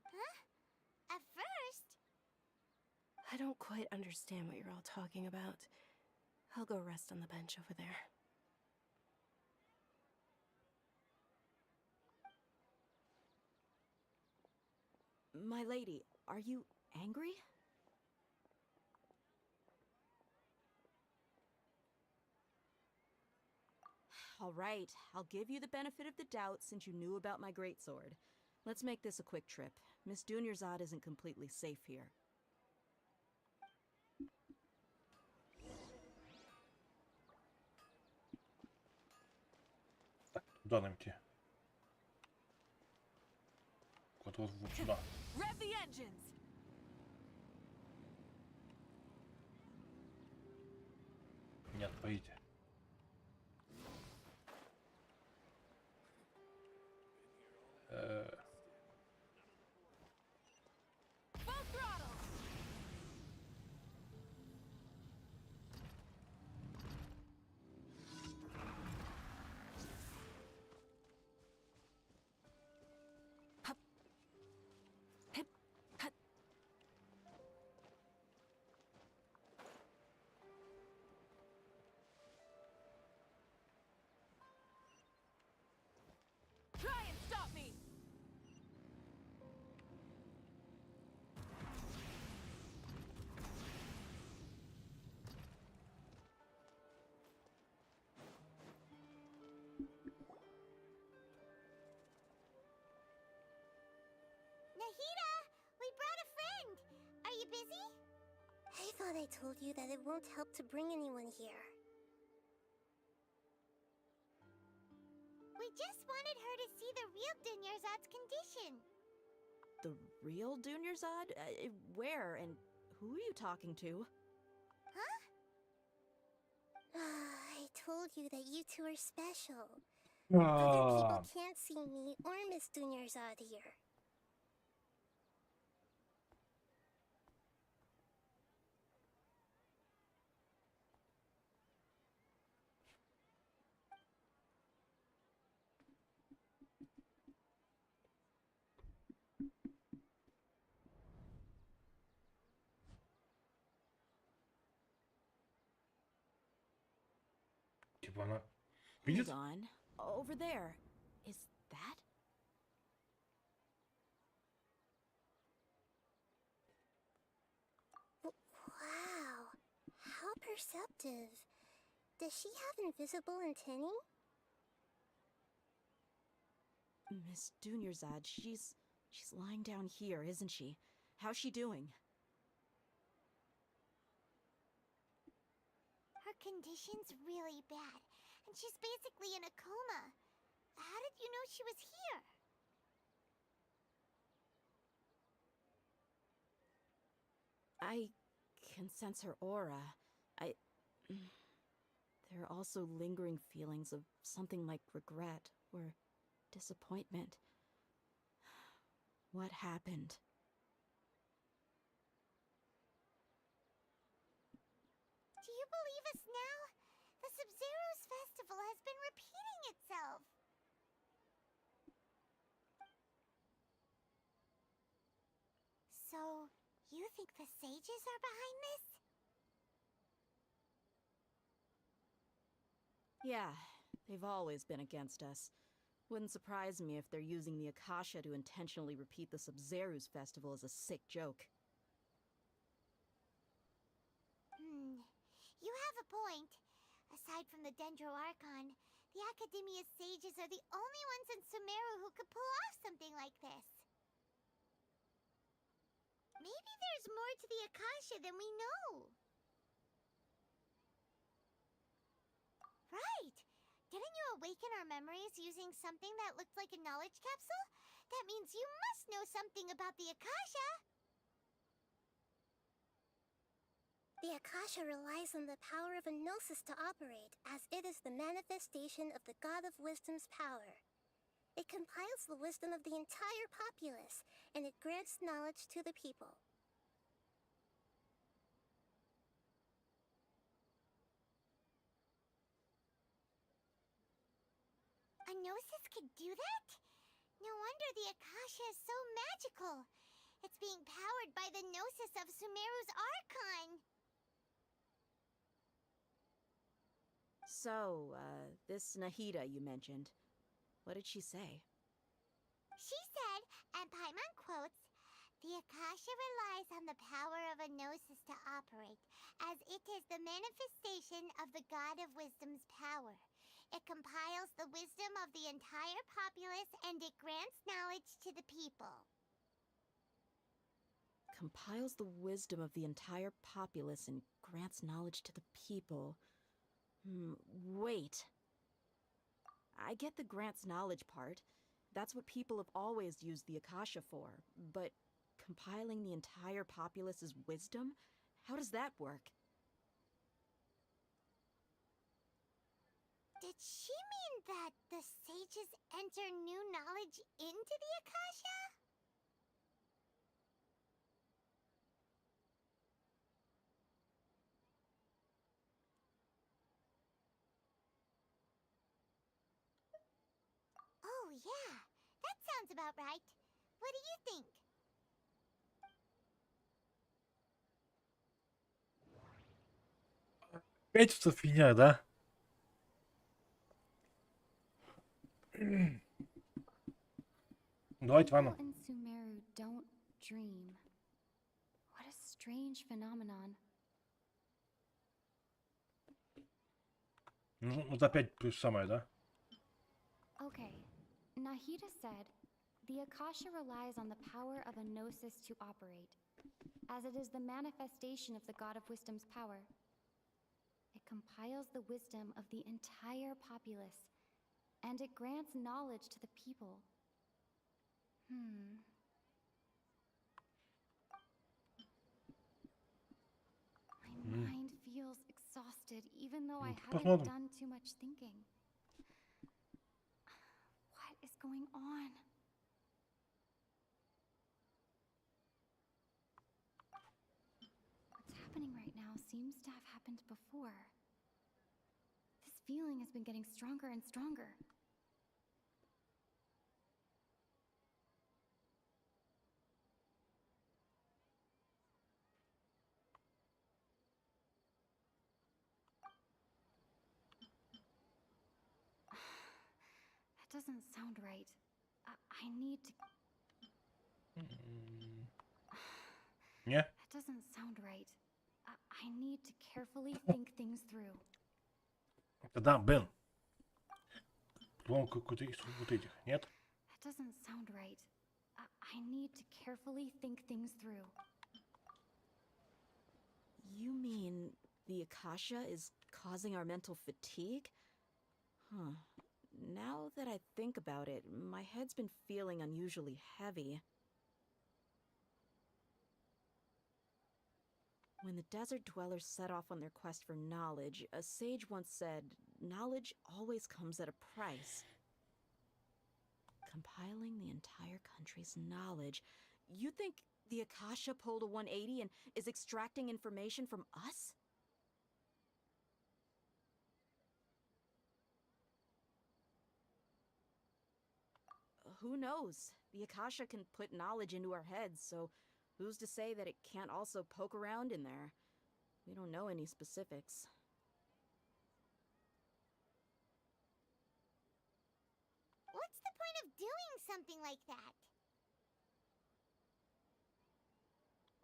Huh? At first? I don't quite understand what you're all talking about. I'll go rest on the bench over there. My lady, are you angry? All right, I'll give you the benefit of the doubt since you knew about my greatsword. Let's make this a quick trip. Miss Dunyarzad isn't completely safe here. Куда нам идти? Вот сюда. Rev the engines! Нет, поедете. Full throttle! Hup. Hip. Hut. Try and stop me! Nahida, we brought a friend. Are you busy? I thought I told you that it won't help to bring anyone here. We just wanted her to see the real Dunyarzad's condition. The real Dunyarzad? Where and who are you talking to? Huh? I told you that you two are special. Other people can't see me or Miss Dunyarzad here. Типа она Hold видит? on. Over there. Is that? Wow, how perceptive. Does she have invisible antennae? Miss Dunyarzad, she's lying down here, isn't she? How's she doing? Her condition's really bad, and she's basically in a coma. How did you know she was here? I can sense her aura. There are also lingering feelings of something like regret or disappointment. What happened? Do you believe us now? The Sub-Zero's festival has been repeating itself. So, you think the sages are behind this? Yeah, they've always been against us. Wouldn't surprise me if they're using the Akasha to intentionally repeat the Sub-Zero's festival as a sick joke. You have a point. Aside from the Dendro Archon, the Academia's sages are the only ones in Sumeru who could pull off something like this. Maybe there's more to the Akasha than we know. Right! Didn't you awaken our memories using something that looked like a knowledge capsule? That means you must know something about the Akasha! The Akasha relies on the power of a gnosis to operate, as it is the manifestation of the God of Wisdom's power. It compiles the wisdom of the entire populace, and it grants knowledge to the people. A gnosis could do that? No wonder the Akasha is so magical. It's being powered by the gnosis of Sumeru's Archon. So, this Nahida you mentioned, what did she say? She said, and Paimon quotes, "The Akasha relies on the power of a gnosis to operate, as it is the manifestation of the God of Wisdom's power. It compiles the wisdom of the entire populace, and it grants knowledge to the people." Compiles the wisdom of the entire populace and grants knowledge to the people. Wait. I get the grants knowledge part. That's what people have always used the Akasha for. But compiling the entire populace's wisdom? How does that work? Did she mean that the sages enter new knowledge into the Akasha? Oh yeah, that sounds about right. What do you think? Опять что фигня, да? Давайте People ванну. in Sumeru don't dream. What a strange phenomenon. Ну, вот опять то же самое, да? Okay, Nahida said, the Akasha relies on the power of a gnosis to operate, as it is the manifestation of the God of Wisdom's power. It compiles the wisdom of the entire populace, and it grants knowledge to the people. My mind feels exhausted, even though I haven't Посмотрим. done too much thinking. What is going on? What's happening right now seems to have happened before. This feeling has been getting stronger and stronger. That doesn't sound right. I need to... Не? That doesn't sound right. I need to carefully think things through. Да, Бен. По-моему, какой-то из вот этих, нет? That doesn't sound right. I need to carefully think things through. You mean the Akasha is causing our mental fatigue? Huh. Now that I think about it, my head's been feeling unusually heavy. When the desert dwellers set off on their quest for knowledge, a sage once said, knowledge always comes at a price. Compiling the entire country's knowledge. You think the Akasha pulled a 180 and is extracting information from us? who knows? The Akasha can put knowledge into our heads, so who's to say that it can't also poke around in there? We don't know any specifics. What's the point of doing something like that?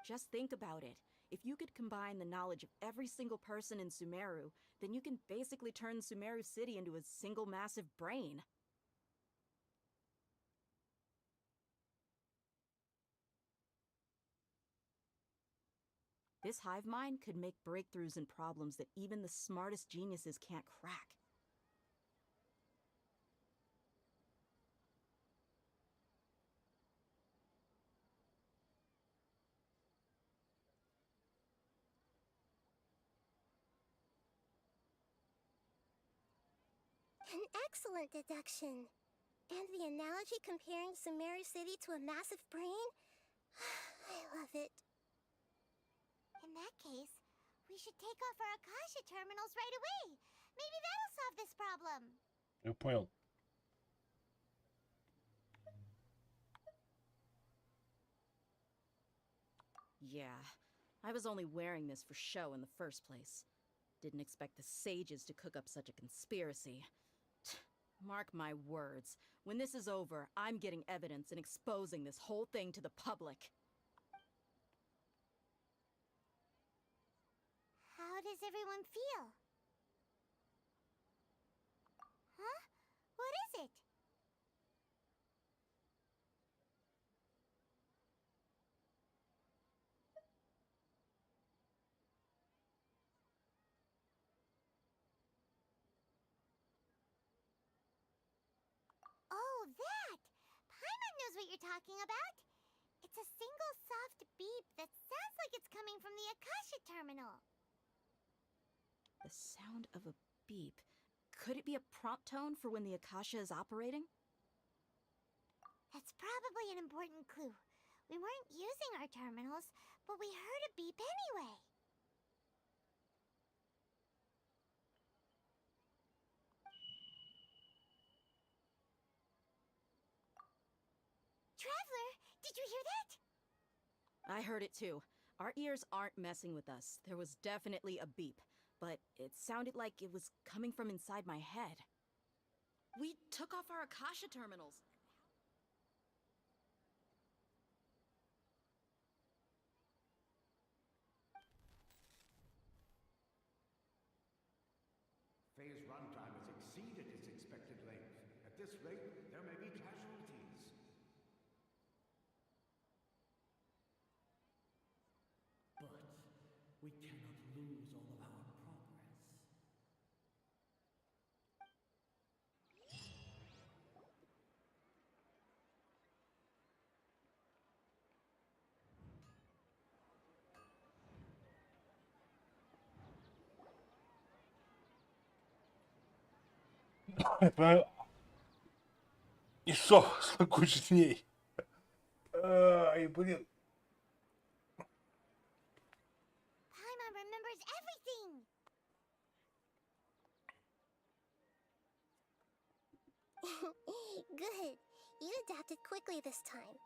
Just think about it. If you could combine the knowledge of every single person in Sumeru, then you can basically turn Sumeru City into a single massive brain. This hive mind could make breakthroughs in problems that even the smartest geniuses can't crack. An excellent deduction. And the analogy comparing Sumeru City to a massive brain? I love it. In that case, we should take off our Akasha terminals right away. Maybe that'll solve this problem. Я понял. Yeah, I was only wearing this for show in the first place. Didn't expect the sages to cook up such a conspiracy. Mark my words, when this is over, I'm getting evidence and exposing this whole thing to the public. How does everyone feel? Huh? What is it? Oh, that! Paimon knows what you're talking about. It's a single soft beep that sounds like it's coming from the Akasha terminal. The sound of a beep. Could it be a prompt tone for when the Akasha is operating? That's probably an important clue. We weren't using our terminals, but we heard a beep anyway. Traveler, did you hear that? I heard it too. Our ears aren't messing with us. There was definitely a beep, but it sounded like it was coming from inside my head. We took off our Akasha terminals. Phase runtime has exceeded its expected length. At this rate, there may be casualties. But we cannot lose all of our progress. Я понимаю. И куча дней. Ай, блин. Paimon remembers everything. Good. You adapted quickly this time.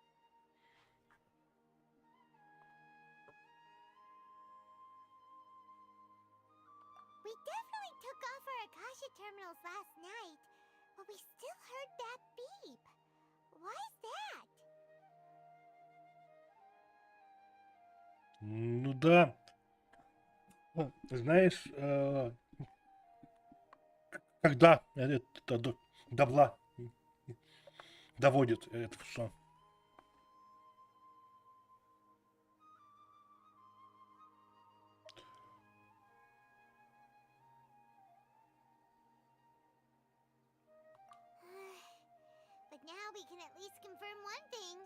We definitely took off our Akasha terminals last night, but we still heard that beep. Why is that? Ну да. Знаешь, когда это до добла доводит это все. But now we can at least confirm one thing.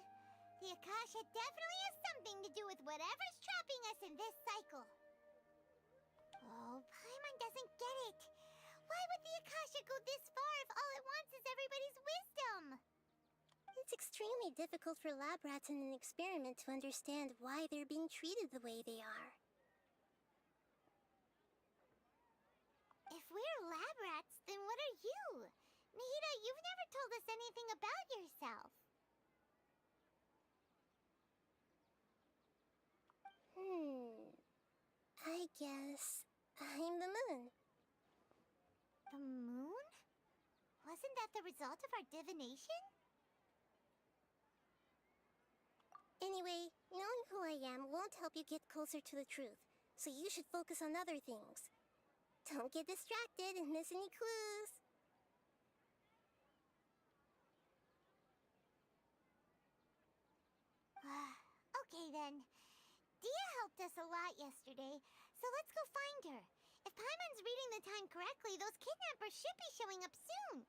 The Akasha definitely has something to do with whatever's trapping us in this cycle. Oh, Paimon doesn't get it. Why would the Akasha go this far if all it wants is everybody's wisdom? It's extremely difficult for lab rats in an experiment to understand why they're being treated the way they are. If we're lab rats, then what are you? Nahida, you've never told us anything about yourself. I guess I'm the moon. The moon? Wasn't that the result of our divination? Anyway, knowing who I am won't help you get closer to the truth, so you should focus on other things. Don't get distracted and miss any clues. Okay then. Dia helped us a lot yesterday, so let's go find her. If Paimon's reading the time correctly, those kidnappers should be showing up soon.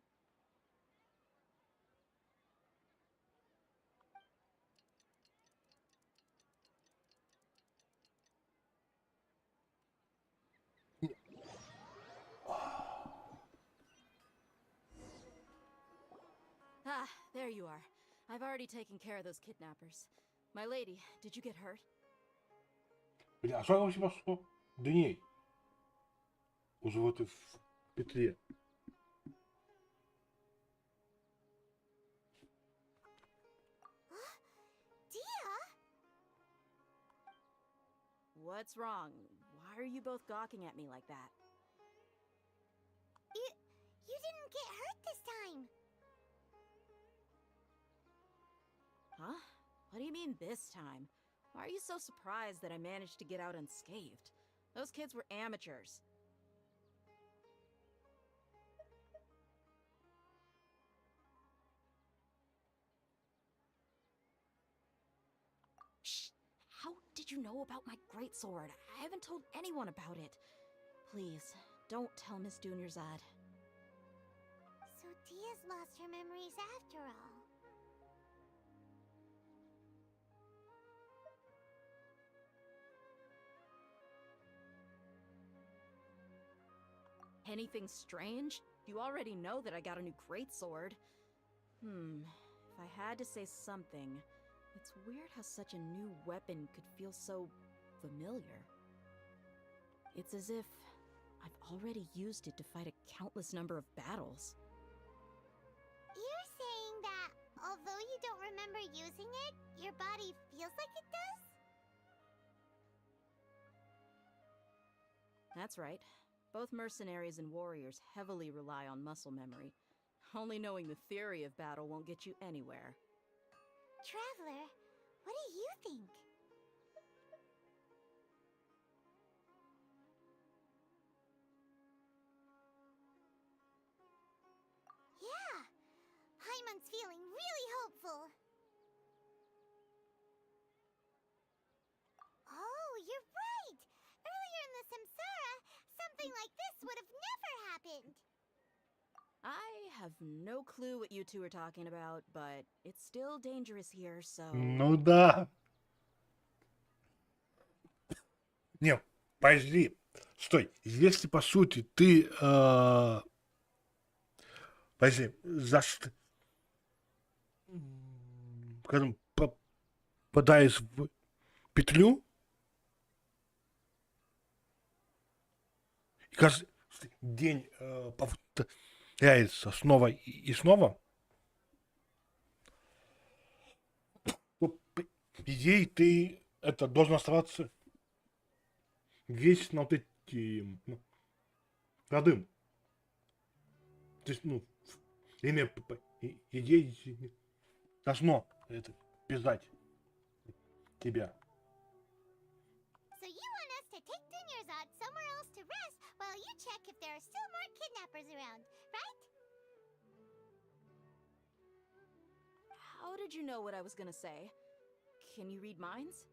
Ah, there you are. I've already taken care of those kidnappers. My lady, did you get hurt? Бля, а что вообще пошло? Да ней. Уже вот и в петле. Dia? What's wrong? Why are you both gawking at me like that? You didn't get hurt this time. Huh? What do you mean this time? Why are you so surprised that I managed to get out unscathed? Those kids were amateurs. Shh! How did you know about my greatsword? I haven't told anyone about it. Please, don't tell Miss Dunyarzad. So Dia's lost her memories after all. Anything strange? You already know that I got a new greatsword. If I had to say something, it's weird how such a new weapon could feel so familiar. It's as if I've already used it to fight a countless number of battles. You're saying that although you don't remember using it, your body feels like it does? That's right. Both mercenaries and warriors heavily rely on muscle memory. Only knowing the theory of battle won't get you anywhere. Traveler, what do you think? Yeah, Paimon's feeling really hopeful. Oh, you're right! Earlier in the Samsara, something like this would have never happened. I have no clue what you two are talking about, but it's still dangerous here, so... Ну да. Не, подожди. Стой. Если по сути ты... подожди, скажем, попадаешь в петлю, и каждый день повторяется снова и снова, то, по идее, ты это должен оставаться весь на вот эти роды. То есть, время, по идее, должно это пиздать тебя. So you want us to take Dunyarzad somewhere else to rest while you check if there are still more kidnappers around, right? How did you know what I was gonna say? Can you read minds?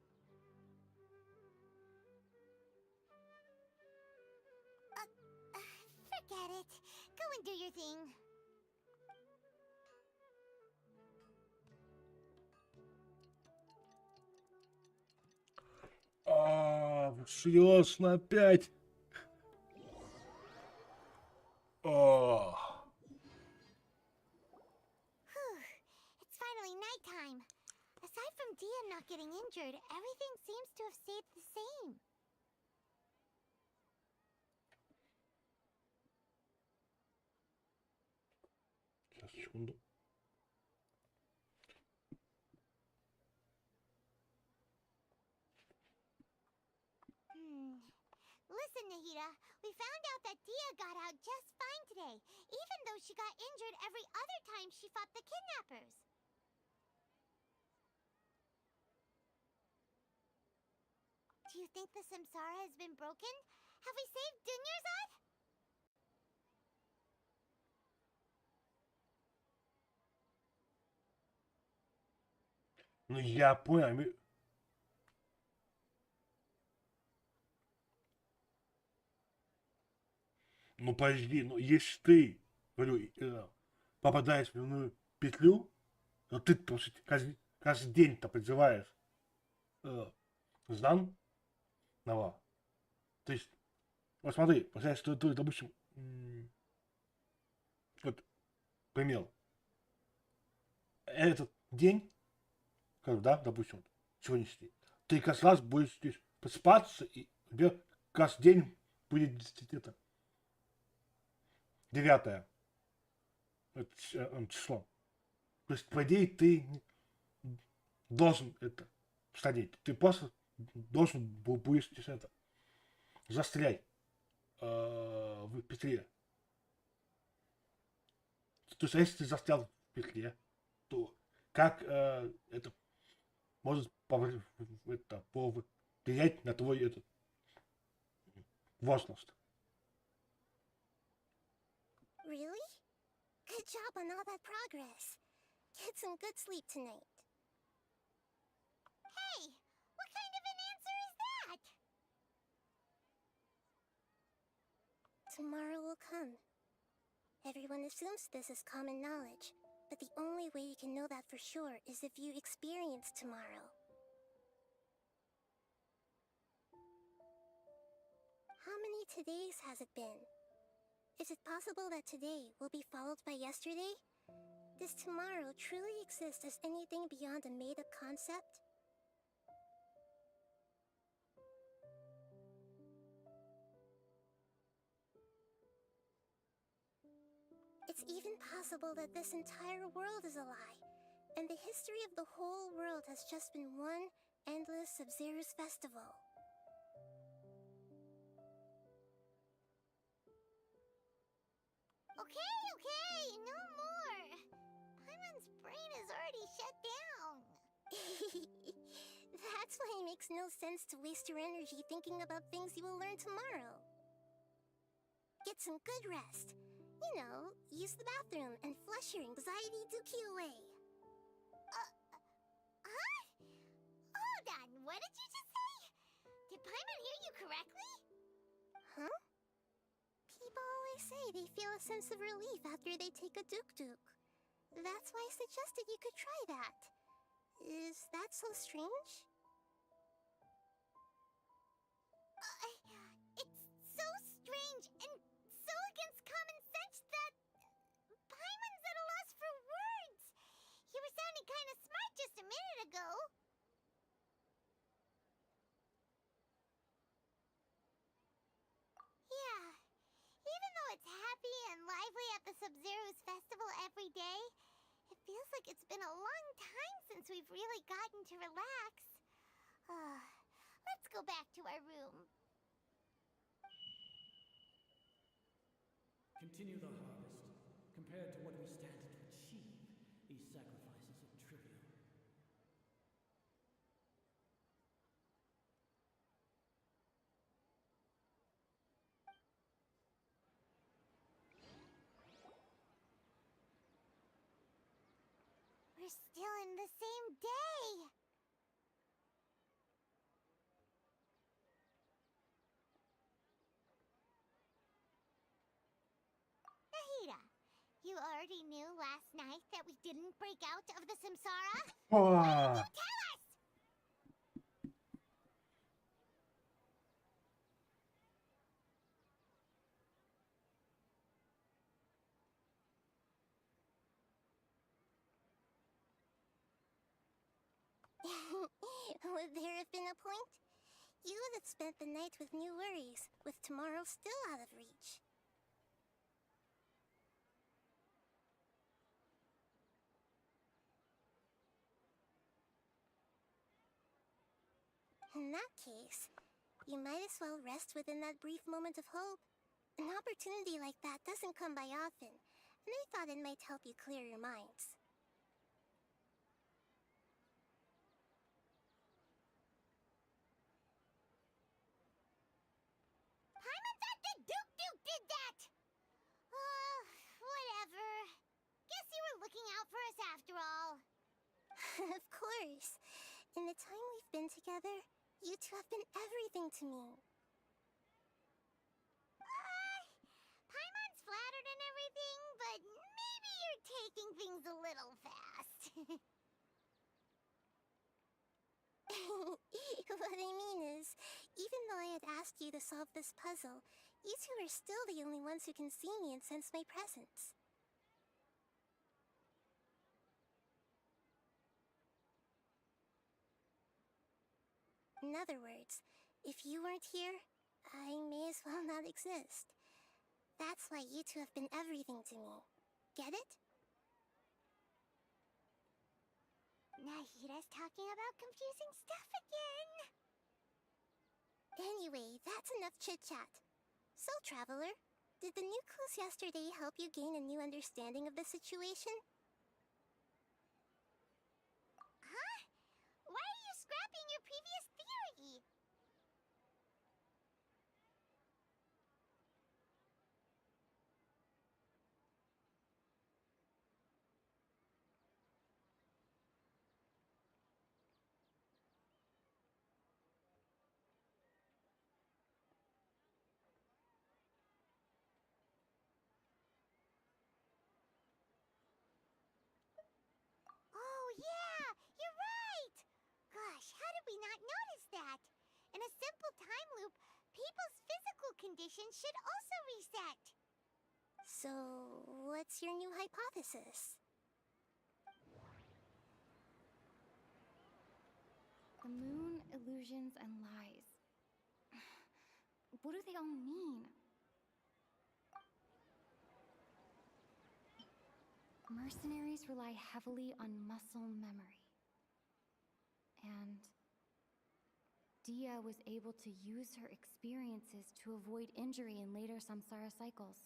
Forget it. Go and do your thing. Серьезно опять? It's finally nighttime. Aside from Dia not getting injured, everything seems to have stayed the same. Сейчас, секунду. Listen, Nahida, we found out that Dia got out just fine today, even though she got injured every other time she fought the kidnappers. Do you think the Samsara has been broken? Have we saved Dunyarzad? Ну, я понял. Ну, подожди, ну, если ты, говорю, попадаешь в иную петлю, но ты, по сути, каждый день-то призываешь заново. То есть, вот смотри, получается, что ты, допустим, вот, пример, этот день, как, да, допустим, вот, сегодняшний, ты каждый раз будешь здесь просыпаться, и у тебя каждый день будет это, 9 число. То есть, по идее, ты должен это сходить. Ты просто должен будешь это застрять в петле. То есть, если ты застрял в петле, то как это может повлиять на твой этот возраст? Really? Good job on all that progress. Get some good sleep tonight. Hey, what kind of an answer is that? Tomorrow will come. Everyone assumes this is common knowledge, but the only way you can know that for sure is if you experience tomorrow. How many todays has it been? Is it possible that today will be followed by yesterday? Does tomorrow truly exist as anything beyond a made-up concept? It's even possible that this entire world is a lie, and the history of the whole world has just been one endless Sub-Zero's festival. Okay, no more. Paimon's brain is already shut down. That's why it makes no sense to waste your energy thinking about things you will learn tomorrow. Get some good rest. You know, use the bathroom and flush your anxiety dookie away. Huh? Hold on, what did you just say? Did Paimon hear you correctly? Huh? People always say they feel a sense of relief after they take a duk-duk. That's why I suggested you could try that. Is that so strange? It's so strange and so against common sense that Paimon's at a loss for words. You were sounding kind of smart just a minute ago. Yeah, even though it's happy and lively at the Sub-Zero's festival every day, it feels like it's been a long time since we've really gotten to relax. Let's go back to our room. Continue the harvest. Compared to what we stand to achieve, these sacrifices are trivial. We're still in the same day. Nahida, you already knew last night that we didn't break out of the Samsara? Why didn't you tell us? Would there have been a point? You would have spent the night with new worries, with tomorrow still out of reach. In that case, you might as well rest within that brief moment of hope. An opportunity like that doesn't come by often, and I thought it might help you clear your minds. Paimon thought the Duke did that! Whatever. Guess you were looking out for us after all. Of course. In the time we've been together, you two have been everything to me. Paimon's flattered and everything, but maybe you're taking things a little fast. What I mean is, even though I had asked you to solve this puzzle, you two are still the only ones who can see me and sense my presence. In other words, if you weren't here, I may as well not exist. That's why you two have been everything to me. Get it? Nahida's talking about confusing stuff again. Anyway, that's enough chit-chat. So, Traveler, did the new clues yesterday help you gain a new understanding of the situation? Huh? Why are you scrapping your previous theory? Oh, yeah! You're right! Gosh, how did we not notice that? In a simple time loop, people's physical conditions should also reset. So, what's your new hypothesis? The moon, illusions, and lies. What do they all mean? Mercenaries rely heavily on muscle memory. And Dia was able to use her experiences to avoid injury in later samsara cycles.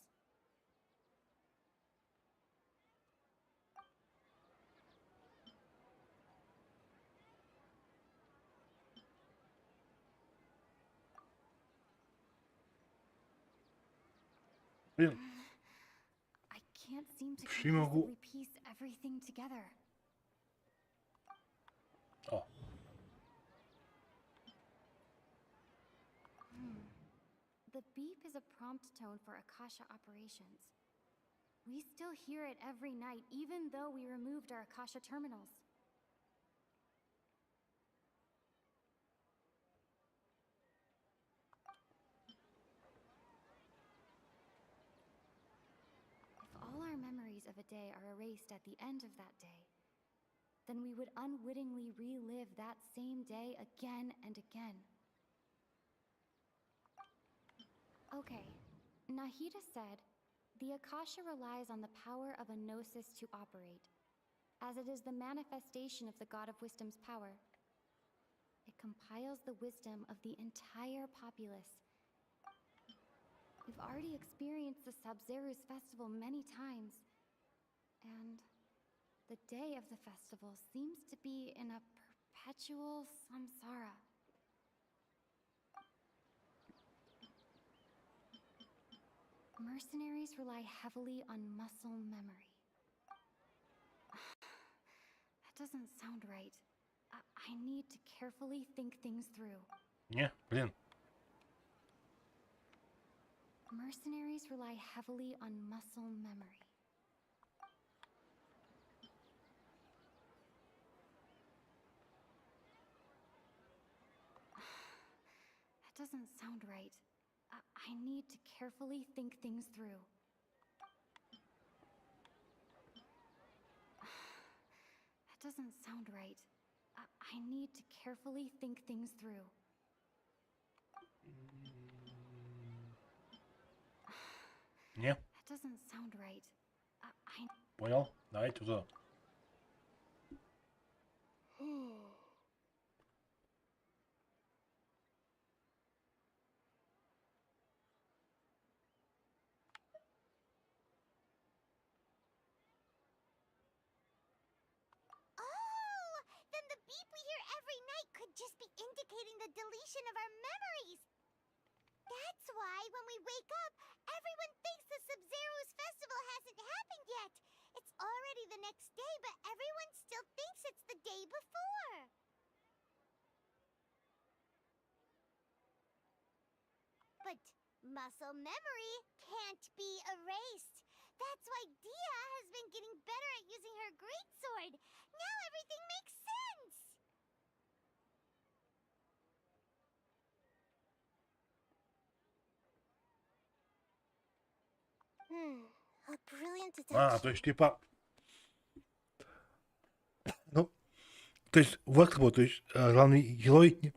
Блин, I can't seem to не могу. cohesively piece everything together. О, The beep is a prompt tone for Akasha operations. We still hear it every night, even though we removed our Akasha terminals. If all our memories of a day are erased at the end of that day, then we would unwittingly relive that same day again and again. Okay, Nahida said, the Akasha relies on the power of a gnosis to operate, as it is the manifestation of the God of Wisdom's power. It compiles the wisdom of the entire populace. We've already experienced the Sub-Zeru's festival many times, and the day of the festival seems to be in a perpetual samsara. Mercenaries rely heavily on muscle memory. That doesn't sound right. I need to carefully think things through. не, блин. Mercenaries rely heavily on muscle memory. That doesn't sound right. I need to carefully think things through. That doesn't sound right. I need to carefully think things through. Не, That doesn't sound right. понял. Давай туда. then the beep we hear every night could just be indicating the deletion of our memories. That's why when we wake up, everyone thinks the Sub-Zero's festival hasn't happened yet. It's already the next day, but everyone still thinks it's the day before. But muscle memory can't be erased. That's why Dia has been getting better at using her greatsword. Now everything makes sense. A brilliant А, deduction. то есть, типа, ну, то есть, вот как бы, то есть, главный герой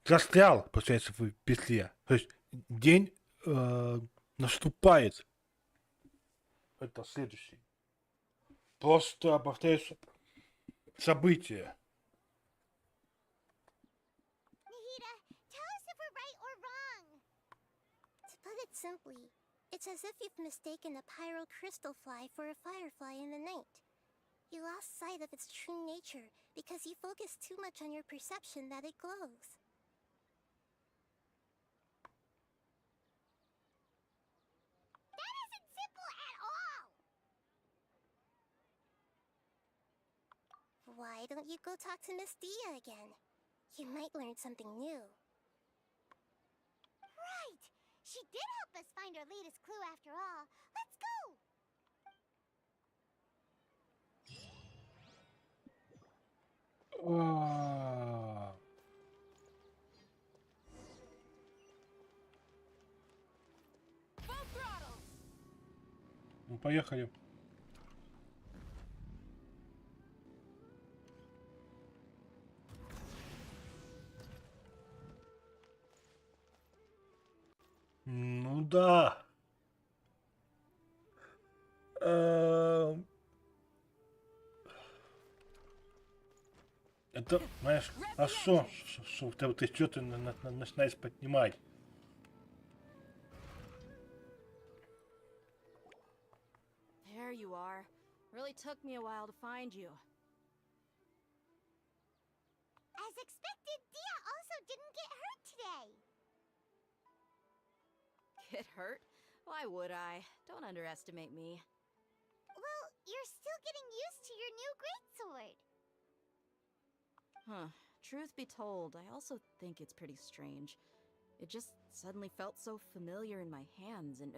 застрял, получается, в петле. То есть, день наступает. Это следующий. Просто повторяются события. Nahida, tell us if we're right or wrong. To put it simply, it's as if you've mistaken a pyro crystal fly for a firefly in the night. You lost sight of its true nature because you focused too much on your perception that it glows. That isn't simple at all. Why don't you go talk to Miss Dia again? You might learn something new. Right. She did help us find our latest clue after all. Let's go. Full throttle! Ну, поехали. Ну да. Это, знаешь, а что ты что-то начинаешь поднимать? There you are. Really took me a while to find you. As expected, Dia also didn't get hurt today. Get hurt? Why would I? Don't underestimate me. Well, you're still getting used to your new greatsword. Huh. Truth be told, I also think it's pretty strange. It just suddenly felt so familiar in my hands, and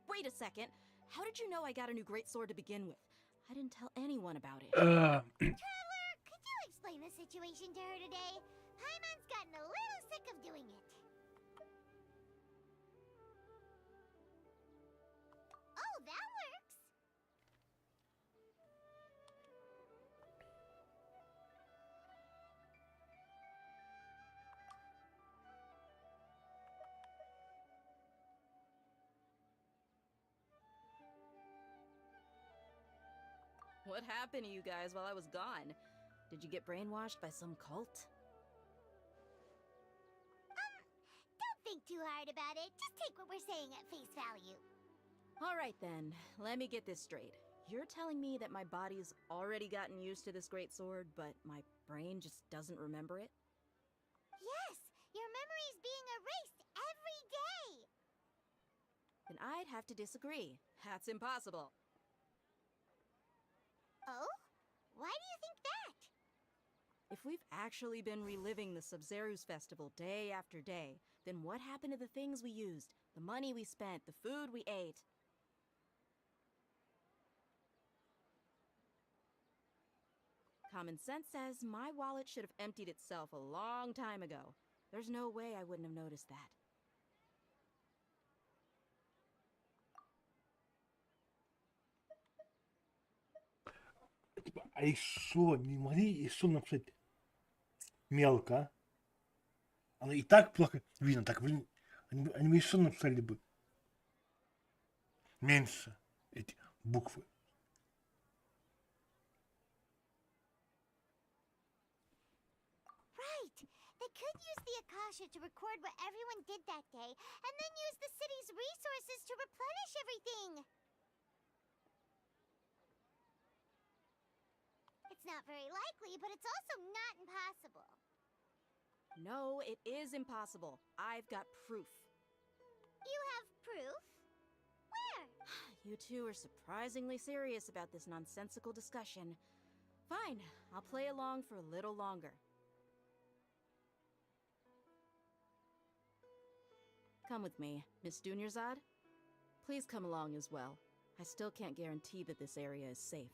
wait a second! How did you know I got a new greatsword to begin with? I didn't tell anyone about it. Traveler, could you explain the situation to her today? Paimon's gotten a little sick of doing it. Oh, that works. What happened to you guys while I was gone? Did you get brainwashed by some cult? Don't think too hard about it. Just take what we're saying at face value. Alright then, let me get this straight. You're telling me that my body's already gotten used to this greatsword, but my brain just doesn't remember it? Yes, your memory's being erased every day. Then I'd have to disagree. That's impossible. Oh? Why do you think that? If we've actually been reliving the Sub-Zero's festival day after day, then what happened to the things we used, the money we spent, the food we ate? Common sense says my wallet should have emptied itself a long time ago. There's no way I wouldn't have noticed that. А еще не могли еще написать мелко, а? Оно и так плохо видно, так блин, они бы еще написали бы меньше эти буквы. Right. They could use the Akasha to record what everyone did that day, and then use the city's resources to replenish everything. If it's not very likely, but it's also not impossible. No, it is impossible. I've got proof. You have proof? Where? You two are surprisingly serious about this nonsensical discussion. Fine, I'll play along for a little longer. Come with me, Miss Dunyarzad. Please come along as well. I still can't guarantee that this area is safe.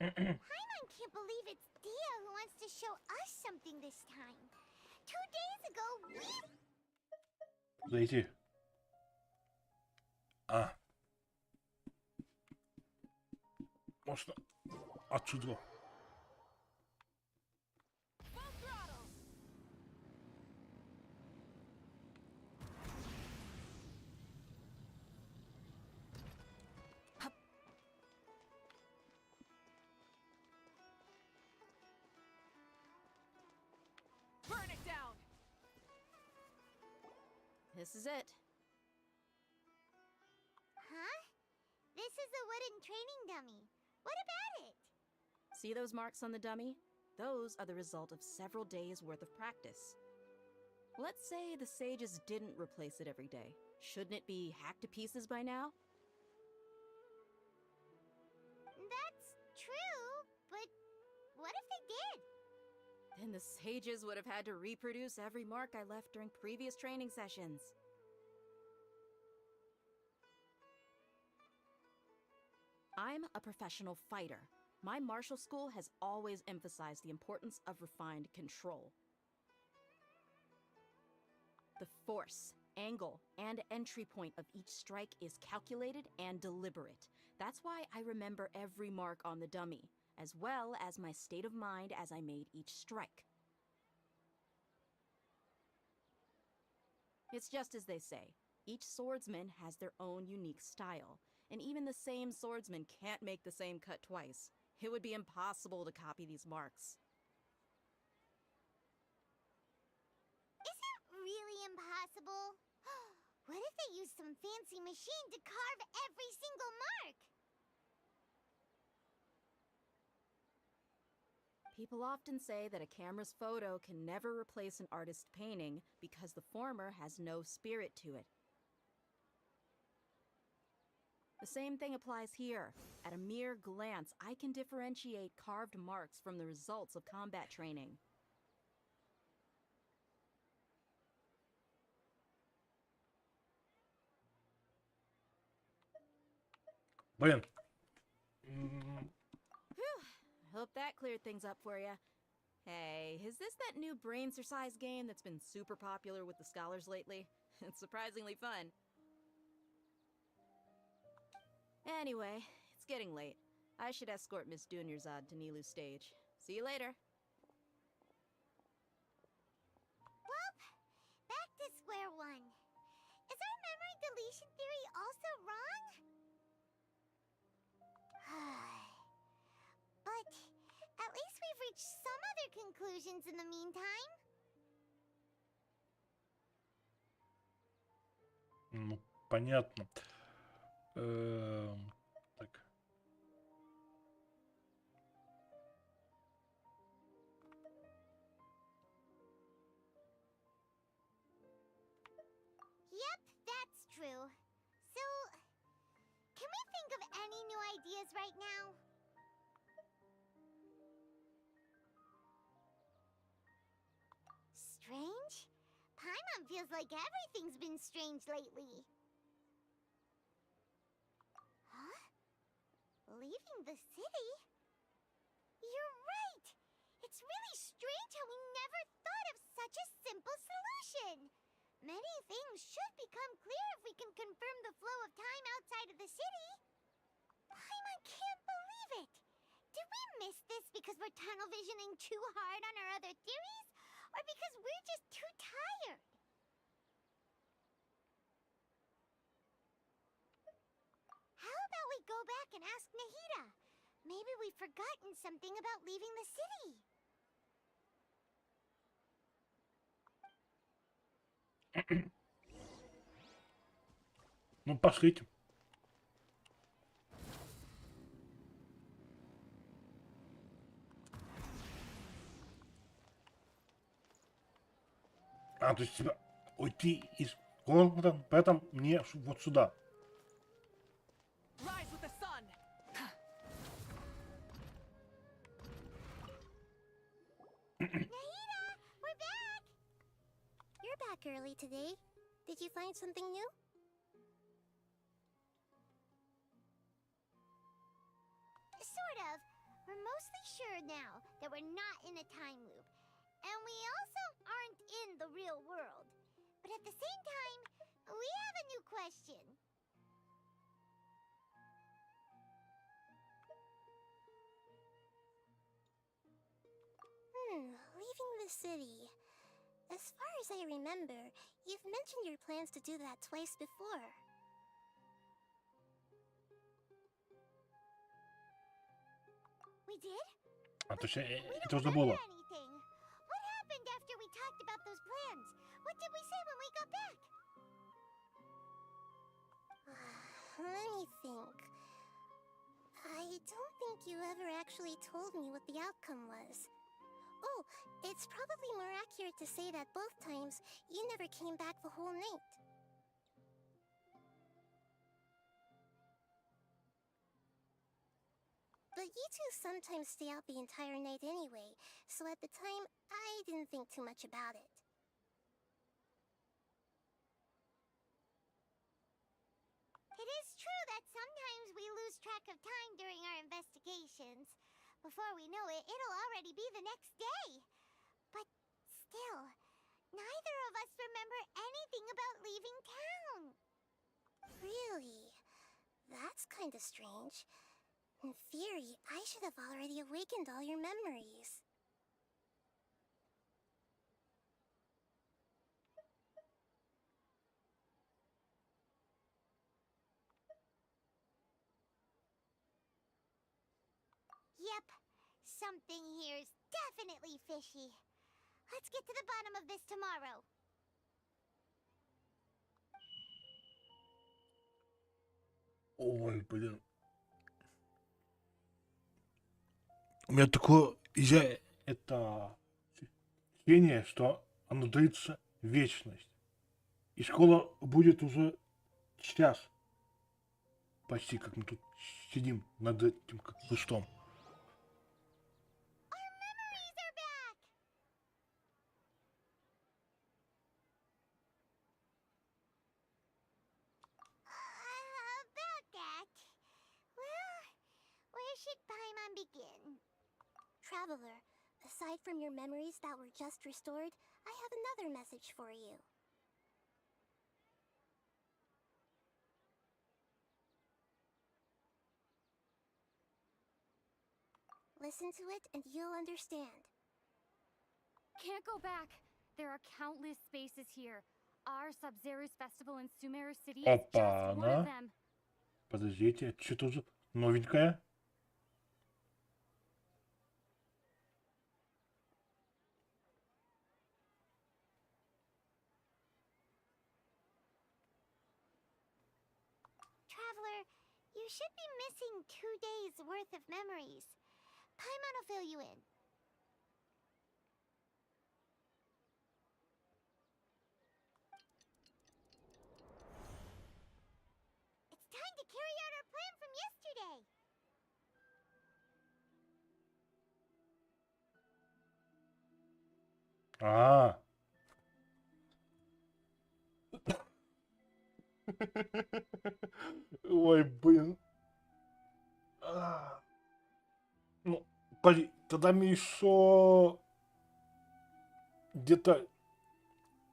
Paimon can't believe it's Dia who wants to show us something this time. 2 days ago, we... Зайти. А. Можно отсюда. Burn it down! This is it. Huh? This is a wooden training dummy. What about it? See those marks on the dummy? Those are the result of several days' worth of practice. Let's say the sages didn't replace it every day. Shouldn't it be hacked to pieces by now? That's true, but what if they did? Then the sages would have had to reproduce every mark I left during previous training sessions. I'm a professional fighter. My martial school has always emphasized the importance of refined control. The force, angle, and entry point of each strike is calculated and deliberate. That's why I remember every mark on the dummy, as well as my state of mind as I made each strike. It's just as they say, each swordsman has their own unique style, and even the same swordsman can't make the same cut twice. It would be impossible to copy these marks. Is it really impossible? What if they use some fancy machine to carve every single mark? People often say that a camera's photo can never replace an artist's painting because the former has no spirit to it. The same thing applies here. At a mere glance, I can differentiate carved marks from the results of combat training. Блин. Whew. Hope that cleared things up for you. Hey, is this that new brain exercise game that's been super popular with the scholars lately? It's surprisingly fun. Anyway, it's getting late. I should escort Miss Dunyarzad to Nilu's stage. See you later. Well, back to square one. Is our memory deletion theory also wrong? But at least we've reached some other conclusions in the meantime. Ну, понятно. Так. Yep, that's true. So, can we think of any new ideas right now? Strange? Paimon feels like everything's been strange lately. Huh? Leaving the city? You're right! It's really strange how we never thought of such a simple solution! Many things should become clear if we can confirm the flow of time outside of the city. Paimon can't believe it! Did we miss this because we're tunnel visioning too hard on our other theories? Or because we're just too tired? How about we go back and ask Nahida? Maybe we've forgotten something about leaving the city. Ну, пошлите. А, то есть тебя уйти из города, поэтому мне вот сюда. Rise with the sun. Nahida, we're back! You're back early today. Did you find something new? Sort of. We're mostly sure now that we're not in a time loop. And we also aren't in the real world. But at the same time, we have a new question. Leaving the city. As far as I remember, you've mentioned your plans to do that twice before. We did? А, то есть We это don't уже remember было. anything. What happened after we talked about those plans? What did we say when we got back? Let me think. I don't think you ever actually told me what the outcome was. Oh, it's probably more accurate to say that both times you never came back the whole night. But you two sometimes stay out the entire night anyway, so at the time, I didn't think too much about it. It is true that sometimes we lose track of time during our investigations. Before we know it, it'll already be the next day. But still, neither of us remember anything about leaving town. Really? That's kinda strange. In theory, I should have already awakened all your memories. Yep, something here's definitely fishy. Let's get to the bottom of this tomorrow. Ой, блин. У меня такое это ощущение, что оно длится вечность. И скоро будет уже час. Почти как мы тут сидим над этим как листом. Our memories are back! About that. Well, where should Paimon begin? Traveler, aside from your memories that were just restored, I have another message for you. Listen to it and you'll understand. Can't go back. There are countless spaces here. Our Sub-Zero's festival in Sumeru City is just one of Опа-на. them. Подождите, это что тоже новенькое? Traveler, you should be missing 2 days worth of memories. Paimon will fill you in. It's time to carry out our plan from yesterday. А. Ой, блин. Ну, подожди, тогда мне еще где-то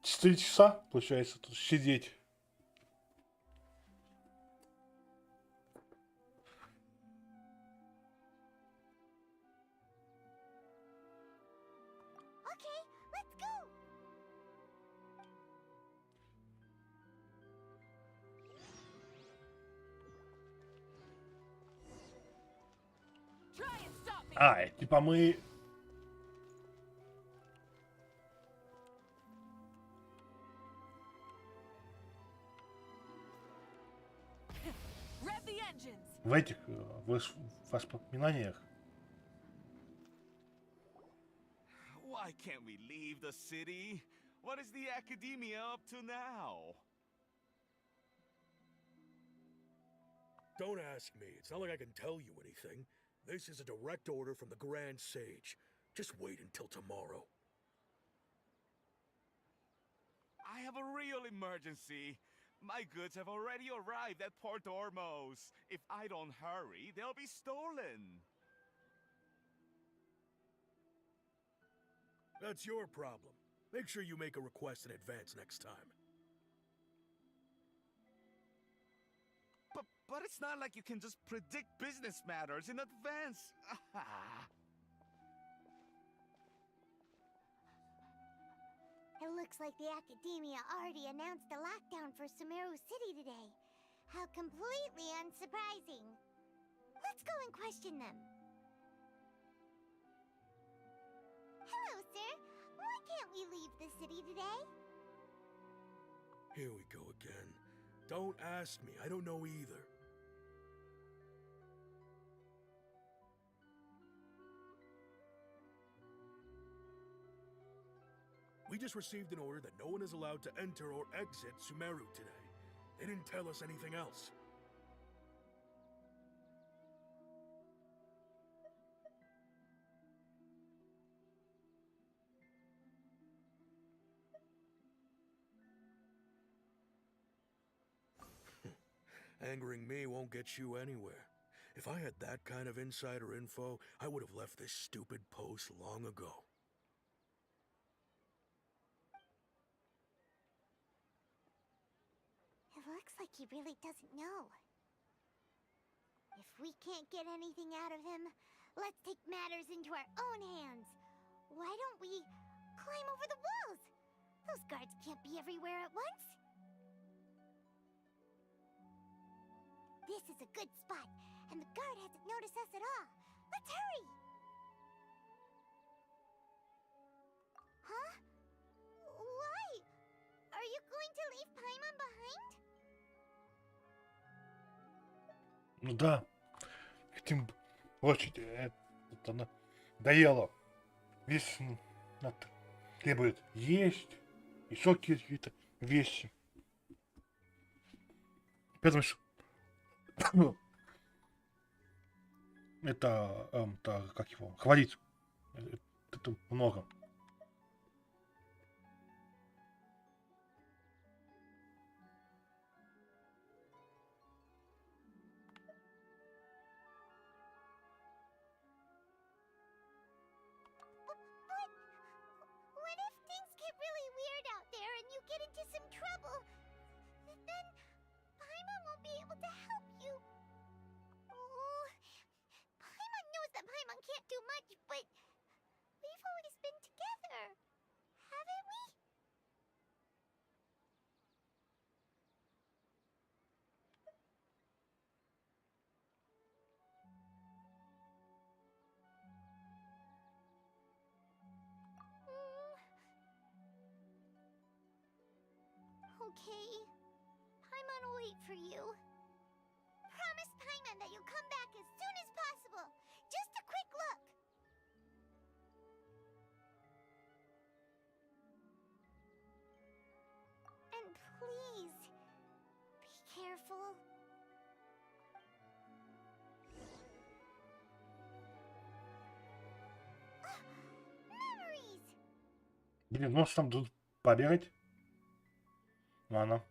4 часа, получается, тут сидеть. Okay, let's go. Try and stop me. А, типа мы... Rev the engines. В этих воспоминаниях. Why can't we leave the city? What is the Academia up to now? Don't ask me. It's not like I can tell you anything. This is a direct order from the Grand Sage. Just wait until tomorrow. I have a real emergency. My goods have already arrived at Port Ormos. If I don't hurry, they'll be stolen. That's your problem. Make sure you make a request in advance next time. But it's not like you can just predict business matters in advance. It looks like the Academia already announced a lockdown for Sumeru City today. How completely unsurprising. Let's go and question them. Hello, sir. Why can't we leave the city today? Here we go again. Don't ask me. I don't know either. We just received an order that no one is allowed to enter or exit Sumeru today. They didn't tell us anything else. Angering me won't get you anywhere. If I had that kind of insider info, I would have left this stupid post long ago. It looks like he really doesn't know. If we can't get anything out of him, let's take matters into our own hands. Why don't we climb over the walls? Those guards can't be everywhere at once. This is a good spot, and the guard hasn't noticed us at all. Let's hurry! Huh? Why? Are you going to leave Paimon behind? Ну да. Этим площадь, это надоело. Весь требует есть, еще какие-то вещи. Поэтому это как его, хвалить. Это много. What if things get really weird out there and you get into some trouble? Then Paimon won't be able to help you. Oh, Paimon knows that Paimon can't do much, but we've always been together, haven't we? Okay. Paimon will wait for you. Promise Paimon that you'll come back as soon as possible. Just a quick look. And please, be careful. Ah, memories! Блин, может там тут побегать? Ладно.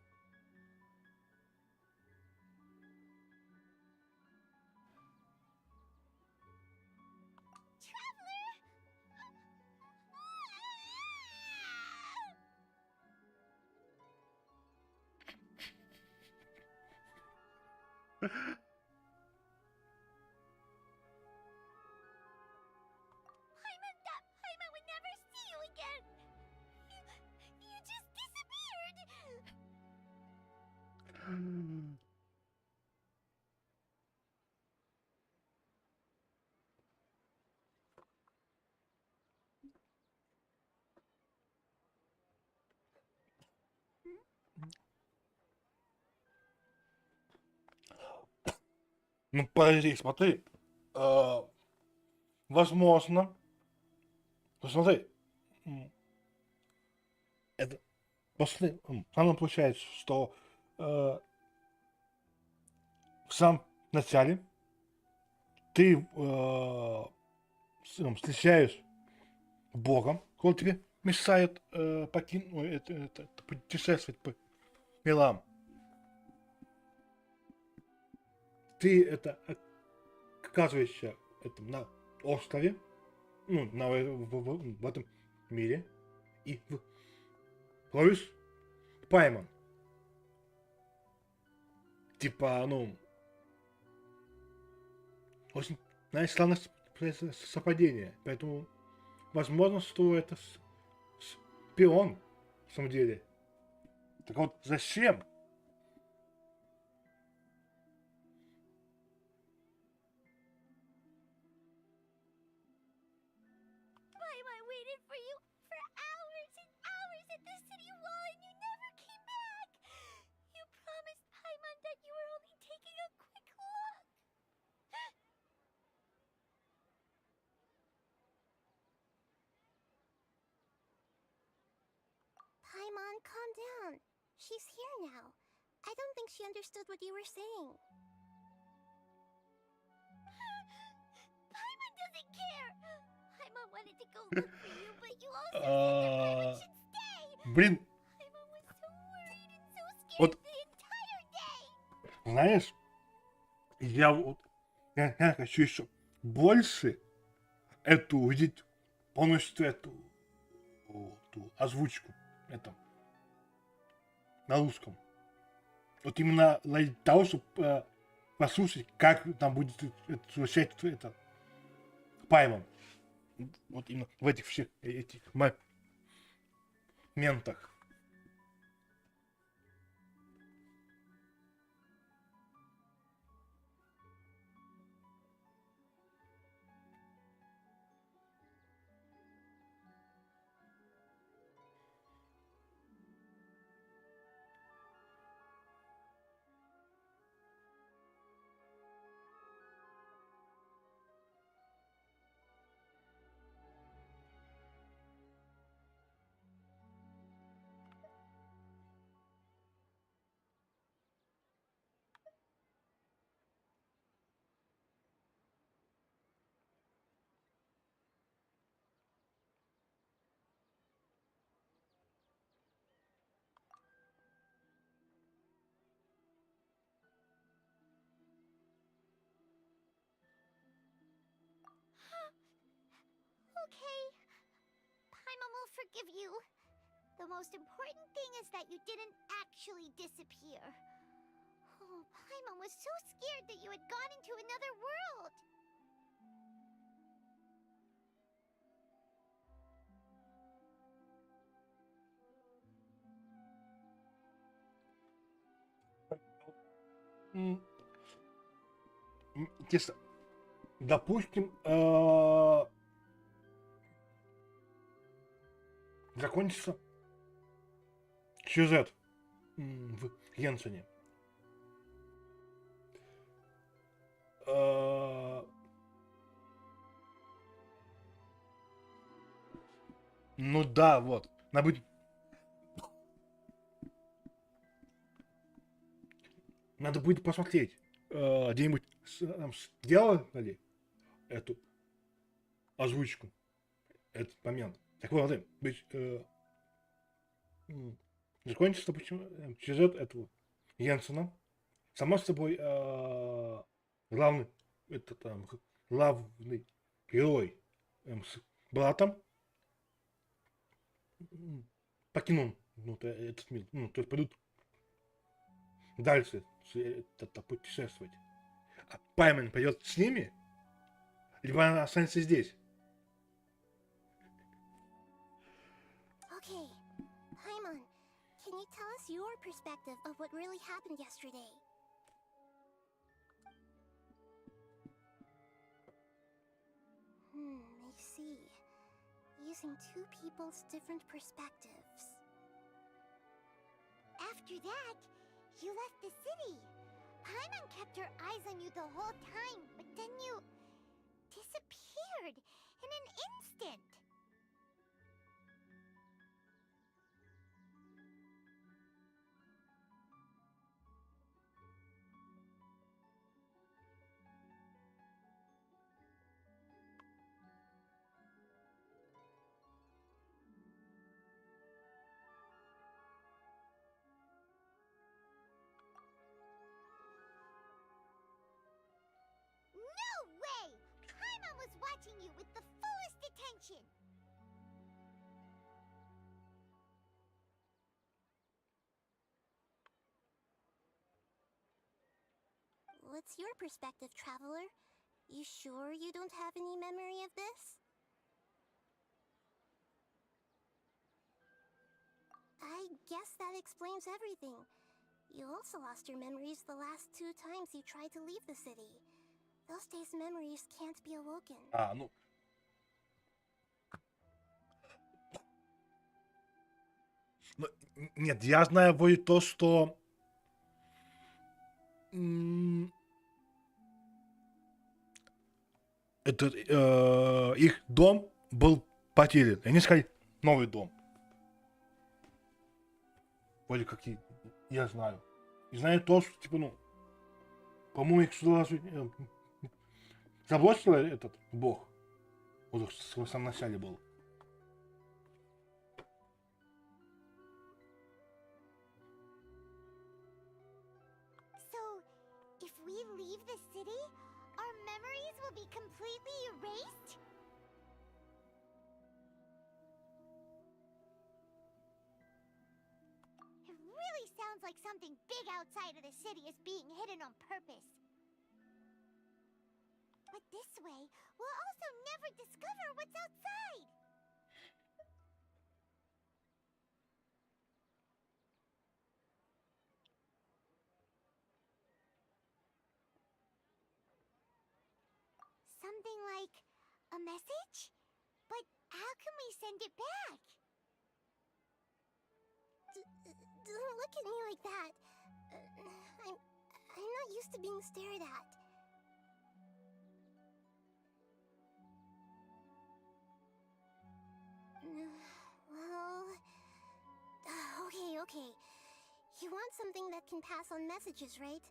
Paimon would never see you again. You just disappeared. Ну, подожди, смотри. Возможно. Посмотри. это после самое получается, что в самом начале ты встречаешь Бога, который тебе мешает путешествовать по мирам. Ты оказываешься на острове, в этом мире, и ловишь пойман. Типа, очень, знаешь, странное совпадение. Поэтому, возможно, что это шпион, в самом деле. Так вот, зачем? I waited for you for hours and hours at the city wall and you never came back. You promised Paimon that you were only taking a quick look. Paimon, calm down. She's here now. I don't think she understood what you were saying. Paimon doesn't care. Paimon wanted to go look for you, but you also said that Paimon should stay. Блин, Paimon was so worried and so scared вот, the entire day. знаешь, я хочу еще больше увидеть полностью эту озвучку на русском. Вот именно для того, чтобы послушать, как там будет звучать Паймон. Вот именно в этих всех моментах. Okay. Paimon will forgive you. The most important thing is that you didn't actually disappear. Oh, Paimon was so scared that you had gone into another world. Честно, допустим, закончится сюжет в Геншине. Ну да, вот. Надо будет посмотреть, где-нибудь сделали эту озвучку, этот момент. Так вот, закончится, почему сюжет этого Йенсена. Само собой, главный герой с братом покинул этот мир. То есть пойдут дальше путешествовать. А Паймон пойдет с ними, либо она останется здесь. Okay, Paimon, can you tell us your perspective of what really happened yesterday? I see. Using two people's different perspectives. After that, you left the city. Paimon kept her eyes on you the whole time, but then you disappeared in an instant. watching you with the fullest attention. What's your perspective, traveler? You sure you don't have any memory of this? I guess that explains everything. You also lost your memories the last 2 times you tried to leave the city. Those days' memories can't be awoken. А, ну... Ну, нет, я знаю будет то, что... Этот, их дом был потерян. И они искали новый дом. Вроде как я знаю. И знаю то, что, типа, ну... По-моему, их сюда забросил этот бог. Вот в самом начале был. So, if we leave the city, our memories will be completely erased? It really sounds like something big outside of the city is being hidden on purpose. But this way, we'll also never discover what's outside! Something like a message? But how can we send it back? Don't look at me like that. I'm not used to being stared at. Well... Okay. You want something that can pass on messages, right?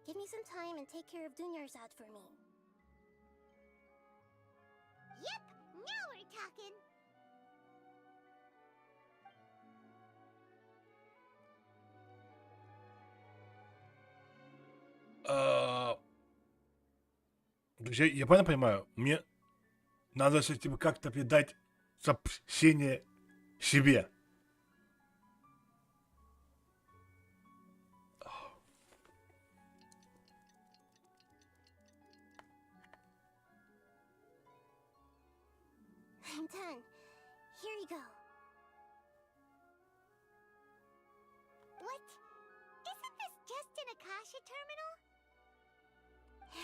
Give me some time and take care of Dunyarzad for me. Yep, now we're talking! Друзья, я правильно понимаю? Мне надо, типа, как-то передать сообщение себе. I'm done. Here you go. What? Isn't this just an Akasha terminal?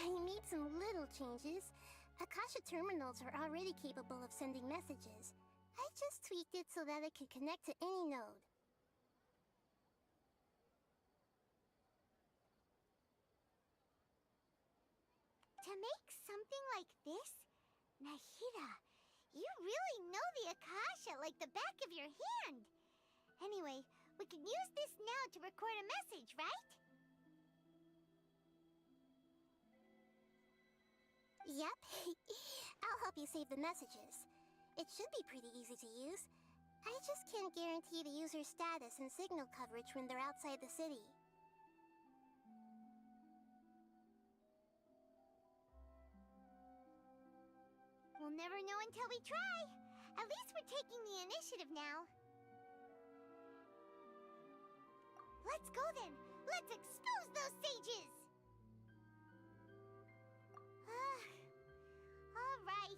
You made some little changes. Akasha terminals are already capable of sending messages. I just tweaked it so that it could connect to any node. To make something like this? Nahida, you really know the Akasha like the back of your hand. Anyway, we can use this now to record a message, right? Yep. I'll help you save the messages. It should be pretty easy to use. I just can't guarantee the user's status and signal coverage when they're outside the city. We'll never know until we try. At least we're taking the initiative now. Let's go then. Let's expose those sages. All right.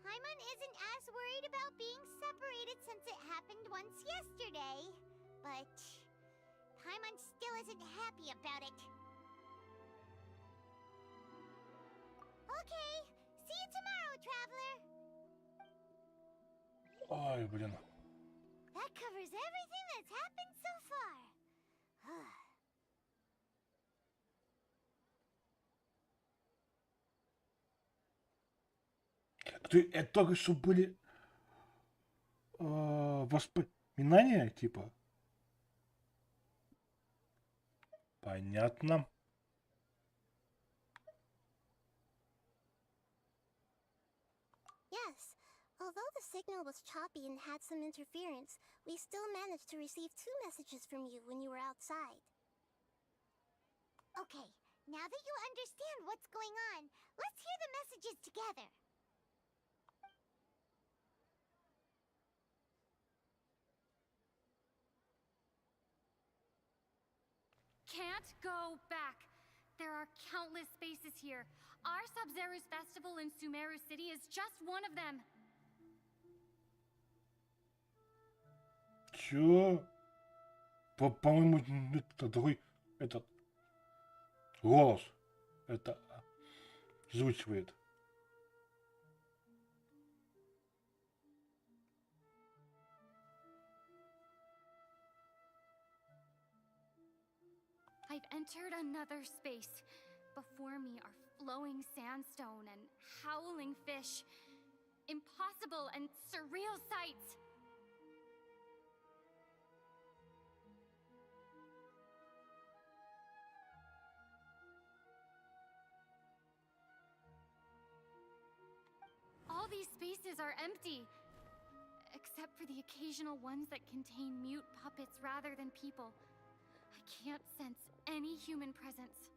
Paimon isn't as worried about being separated since it happened once yesterday. But Paimon still isn't happy about it. Okay. See you tomorrow, traveler. Ой, блин. That covers everything that's happened so far. Это только что были воспоминания, типа? Понятно. Yes. Although the signal was choppy and had some interference, we still managed to receive 2 messages from you when you were outside. Okay, now that you understand what's going on, let's hear the messages together. can't go back. There are countless spaces here. Our Sub-Zero's festival in Sumeru City is just one of them. Чё? По-моему, это другой, этот голос. Это озвучивает. I've entered another space. Before me are flowing sandstone and howling fish. Impossible and surreal sights. All these spaces are empty, except for the occasional ones that contain mute puppets rather than people. I can't sense any human presence.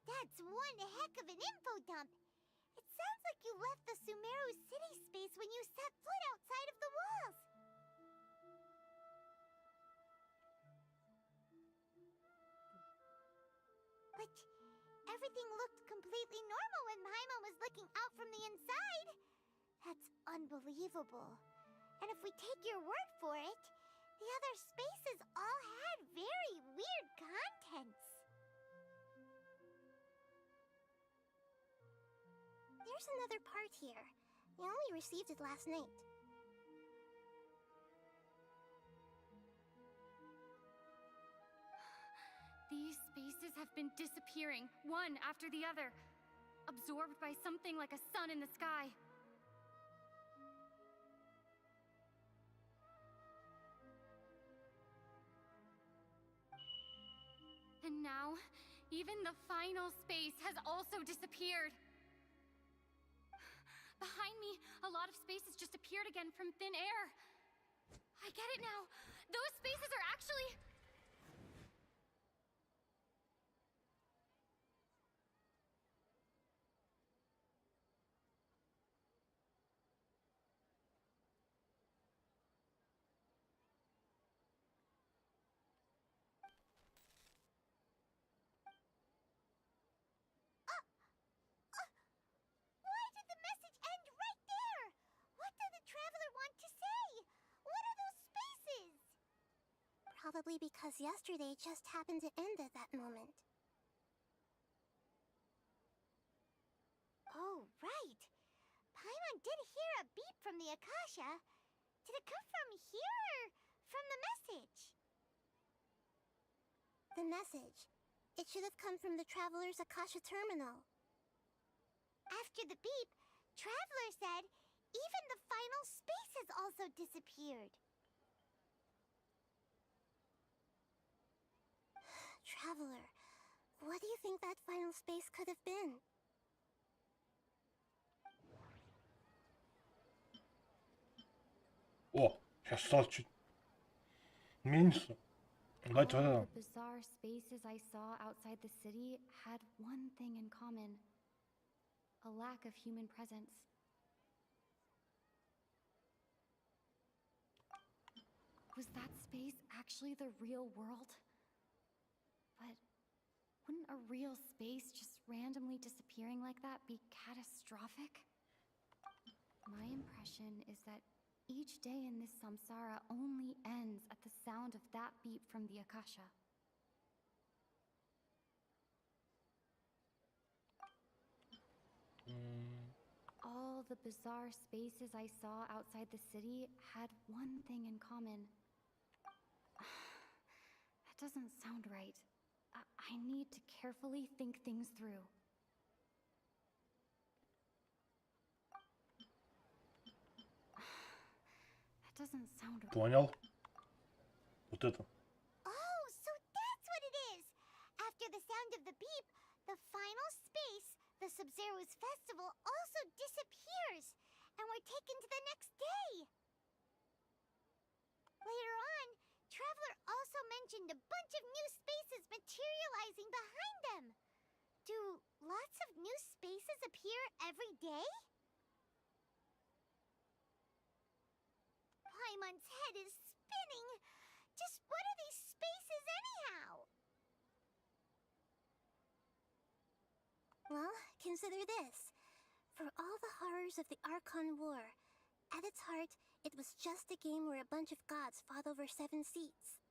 That's one heck of an info dump. It sounds like you left the Sumeru City space when you set foot outside of the walls. But everything looked completely normal when Paimon was looking out from the inside. That's unbelievable. And if we take your word for it, the other spaces all had very weird contents. There's another part here. I only received it last night. These spaces have been disappearing, one after the other, absorbed by something like a sun in the sky. And now, even the final space has also disappeared. Behind me, a lot of spaces just appeared again from thin air. I get it now. Those spaces are actually... Why did the message end right there? What did the traveler want to say? What are those spaces? Probably because yesterday just happened to end at that moment. Oh, right. Paimon did hear a beep from the Akasha. Did it come from here or from the message? The message. It should have come from the Traveler's Akasha terminal. After the beep, Traveler said even the final space has also disappeared. Traveler, what do you think that final space could have been? О, сейчас стало чуть меньше. Давайте вот All это. the bizarre spaces I saw outside the city had one thing in common: a lack of human presence. Was that space actually the real world? But wouldn't a real space just randomly disappearing like that be catastrophic? My impression is that each day in this samsara only ends at the sound of that beep from the Akasha. All the bizarre spaces I saw outside the city had one thing in common. That doesn't sound right. I need to carefully think things through. That doesn't sound right. Понял. Вот это. Oh, so that's what it is! After the sound of the beep, the final space, the Sub-Zero's festival, also disappears, and we're taken to the next day. advertising behind them. Do lots of new spaces appear every day? Paimon's head is spinning. Just what are these spaces anyhow? Well, consider this. For all the horrors of the Archon War, at its heart, it was just a game where a bunch of gods fought over 7 seats.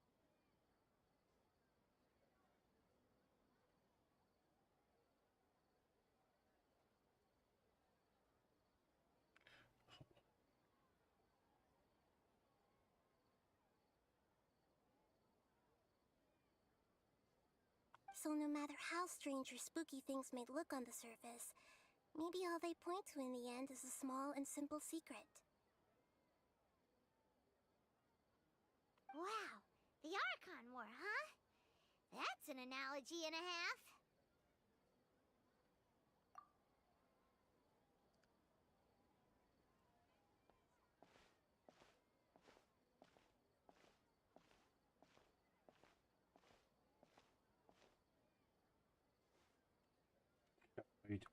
So no matter how strange or spooky things may look on the surface, maybe all they point to in the end is a small and simple secret. Wow, the Archon War, huh? That's an analogy and a half. Видите.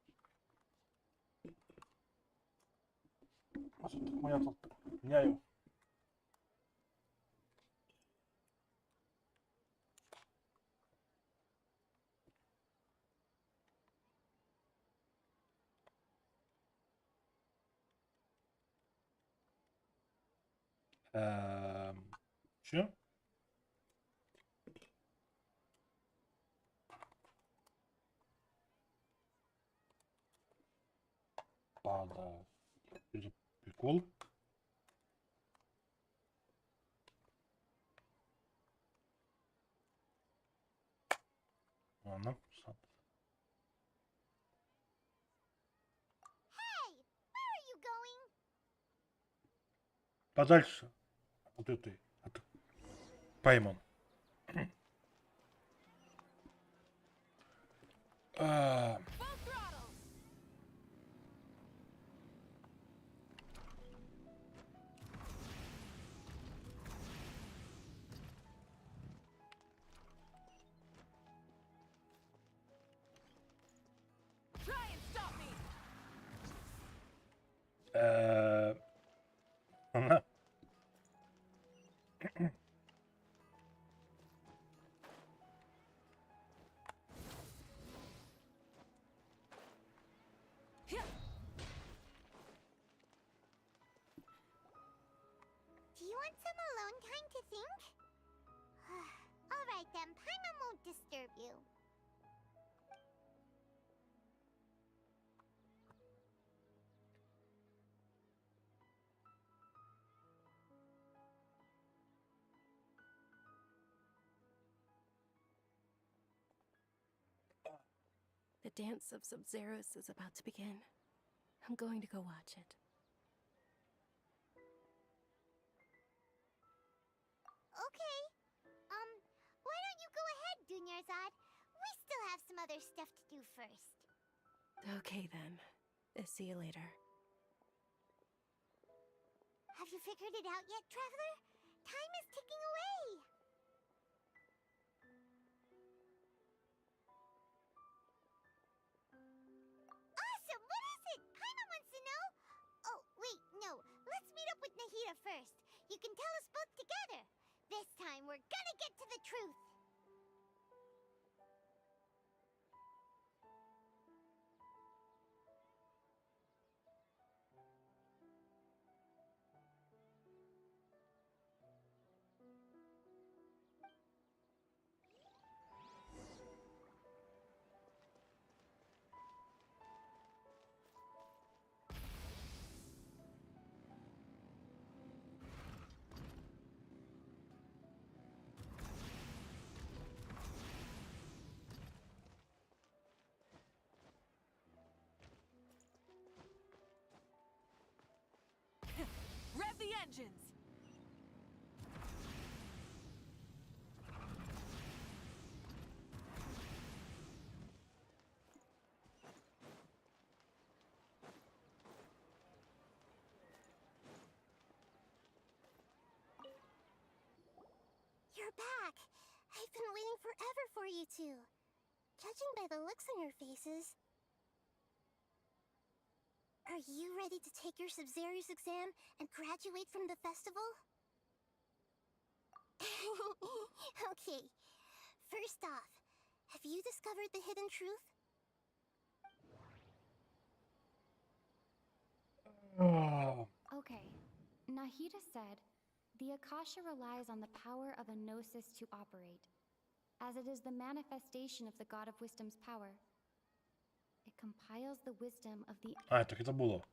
Я тут меняю. Че? Пада. Это прикол. Ладно. Hey, where are you going? Подальше. Вот этой. От Паймон. Try and stop me. Она. Do you want some alone time to think? Alright then, Paimon won't disturb you. The dance of Sub-Zeros is about to begin. I'm going to go watch it. Okay. Why don't you go ahead, Dunyarzad? We still have some other stuff to do first. Okay then. See you later. Have you figured it out yet, Traveler? Time is ticking away. Awesome! What is it? Paimon wants to know. Oh, wait, no. Let's meet up with Nahida first. You can tell us both together. This time, we're gonna get to the truth. Rev the engines! You're back! I've been waiting forever for you two. Judging by the looks on your faces, are you ready to take your Sub-Zerius exam and graduate from the festival? Okay, first off, have you discovered the hidden truth? Okay, Nahida said, the Akasha relies on the power of a gnosis to operate, as it is the manifestation of the God of Wisdom's power. It compiles the wisdom of the... А, так это было.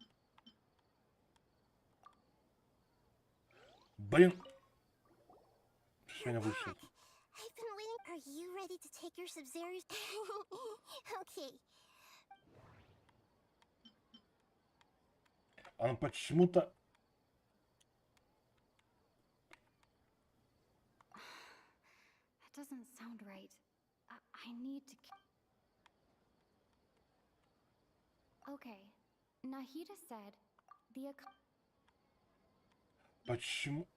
Блин. Сегодня вышел. I've been waiting. Are you ready to take your Sub-Zerius? Okay. Она почему-то... That doesn't sound right. I need to... Okay, Nahida said, the Почему?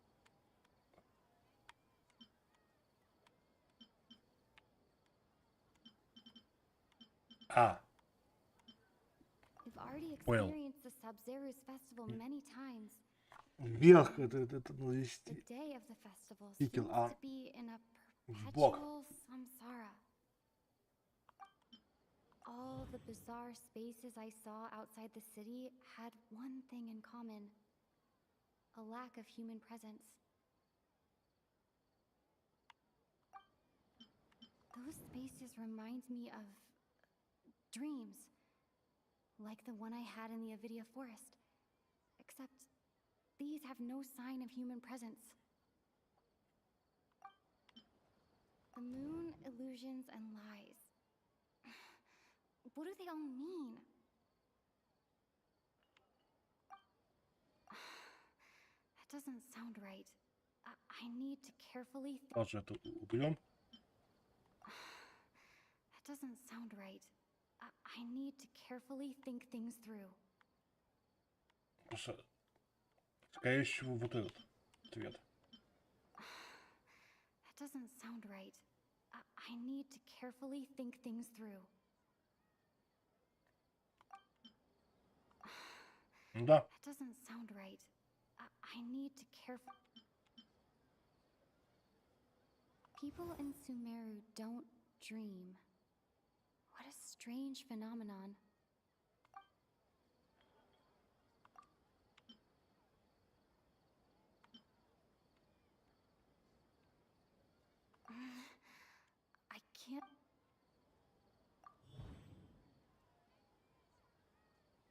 А. We've already Понял. experienced the Sub-Zerius festival many times. Вверх это надо The вести. day of the festival Кикел, seems а to be in a в бок. perpetual samsara. All the bizarre spaces I saw outside the city had one thing in common: a lack of human presence. Those spaces remind me of dreams, like the one I had in the Avidia forest, except these have no sign of human presence. The moon, illusions, and lies. What do they all mean? That doesn't sound right. I need to carefully think. Тоже это уберем. That doesn't sound right. I need to carefully think things through. Просто, скорее всего, вот этот ответ. That doesn't sound right. I need to carefully think things through. Да. That doesn't sound right. I need to carefully... People in Sumeru don't dream. What a strange phenomenon. I can't...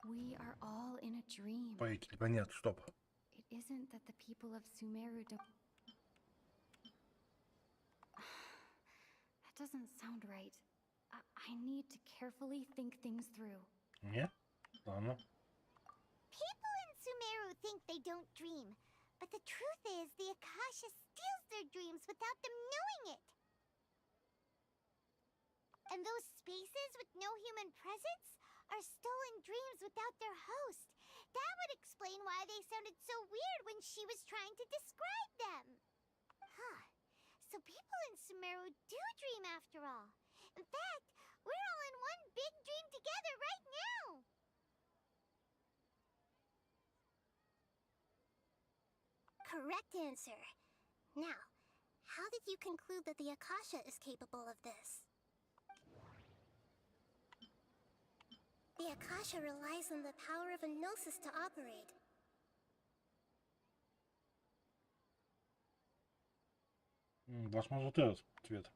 We are all in a dream. Поэтики, понятно, стоп. It isn't that the people of Sumeru don't... That doesn't sound right. I need to carefully think things through. Нет? Ладно. People in Sumeru think they don't dream, but the truth is the Akasha steals their dreams without them knowing it. And those spaces with no human presence are stolen dreams without their host. That would explain why they sounded so weird when she was trying to describe them. Huh. So people in Sumeru do dream after all. In fact, we're all in one big dream together right now. Correct answer. Now, how did you conclude that the Akasha is capable of this? The Akasha relies on the power of a gnosis to operate. Возможно, вот этот ответ.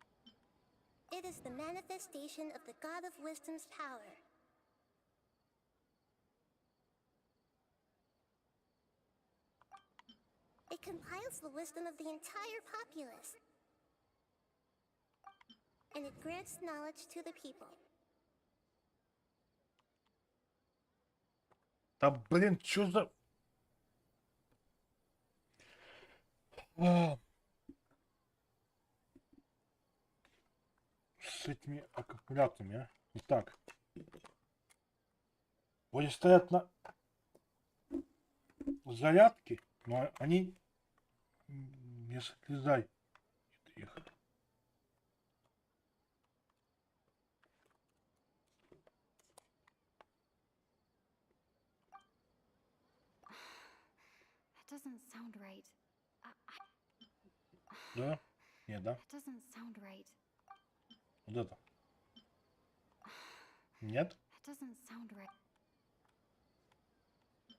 It is the manifestation of the God of Wisdom's power. It compiles the wisdom of the entire populace. And it grants knowledge to the people. Да блин, чё за... С этими аккумуляторами, а? Итак. Вроде стоят на зарядке, но они не слезают их. doesn't sound right. Да? Нет, да? That doesn't sound right. Вот это. Нет? That doesn't sound right.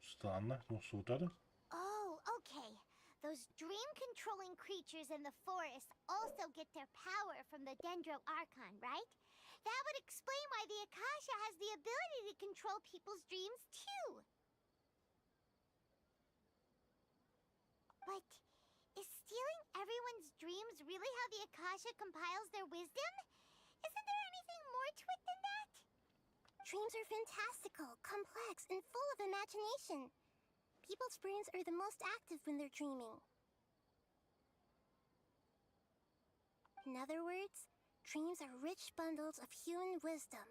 Странно. Ну, вот это. Oh, okay. Those dream-controlling creatures in the forest also get their power from the Dendro Archon, right? That would explain why the Akasha has the ability to control people's dreams, too. But is stealing everyone's dreams really how the Akasha compiles their wisdom? Isn't there anything more to it than that? Dreams are fantastical, complex, and full of imagination. People's brains are the most active when they're dreaming. In other words, dreams are rich bundles of human wisdom.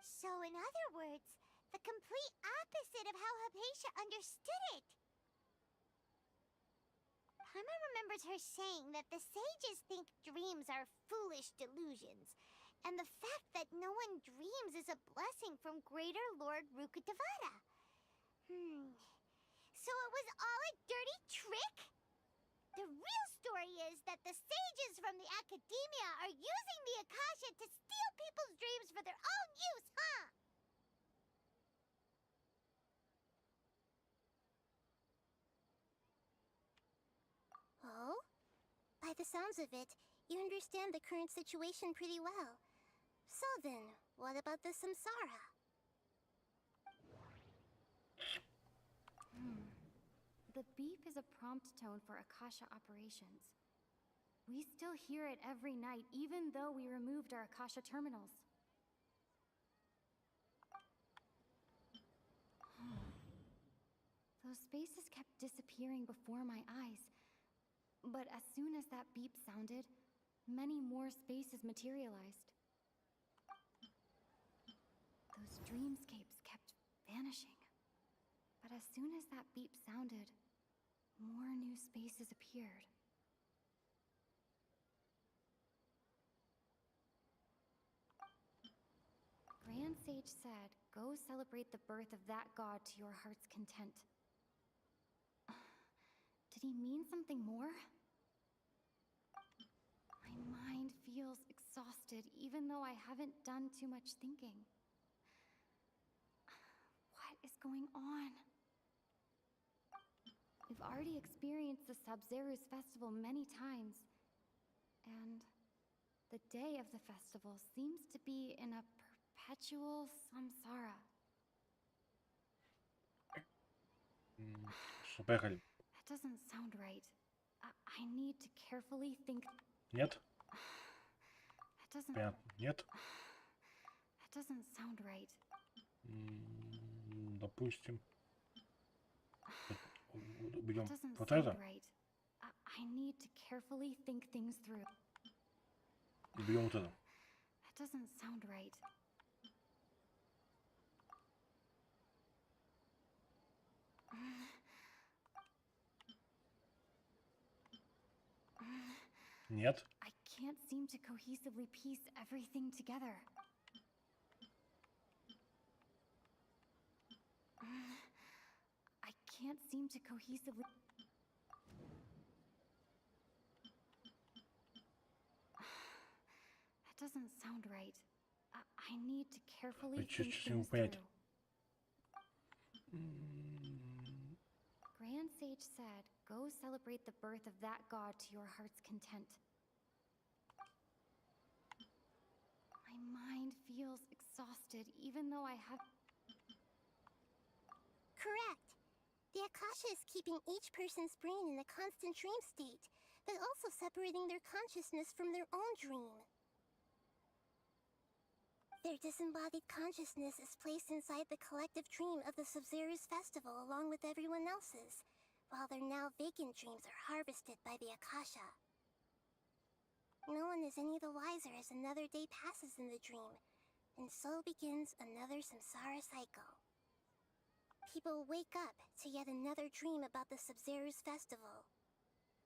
So, in other words, the complete opposite of how Hypatia understood it. Paimon remembers her saying that the sages think dreams are foolish delusions, and the fact that no one dreams is a blessing from Greater Lord Rukkhadevata. So it was all a dirty trick? The real story is that the sages from the academia are using the Akasha to steal people's dreams for their own use, huh? Oh? By the sounds of it, you understand the current situation pretty well. So then, what about the samsara? The beep is a prompt tone for Akasha operations. We still hear it every night, even though we removed our Akasha terminals. Those spaces kept disappearing before my eyes. But as soon as that beep sounded, many more spaces materialized. Those dreamscapes kept vanishing. But as soon as that beep sounded, more new spaces appeared. Grand Sage said, "Go celebrate the birth of that god to your heart's content." Did he mean something more? My mind feels exhausted, even though I haven't done too much thinking. What is going on? We've already experienced the Sub-Zeru's festival many times, and the day of the festival seems to be in a perpetual samsara. Поехали. That doesn't sound right. I need to carefully think. Нет? That doesn't. Понятно. Нет? That doesn't sound right. Допустим. Берем That doesn't вот sound это. right. I need to carefully think things through. И берем вот это. That doesn't sound right. Нет. I can't seem to cohesively piece everything together. I can't seem to cohesively. That doesn't sound right. I need to carefully think things through. Grand Sage said, "Go celebrate the birth of that god to your heart's content." My mind feels exhausted, even though I have. Correct. The Akasha is keeping each person's brain in a constant dream state, but also separating their consciousness from their own dream. Their disembodied consciousness is placed inside the collective dream of the Sub-Zeru's festival along with everyone else's, while their now vacant dreams are harvested by the Akasha. No one is any the wiser as another day passes in the dream, and so begins another samsara cycle. People wake up to yet another dream about the Sub-Zeru's festival.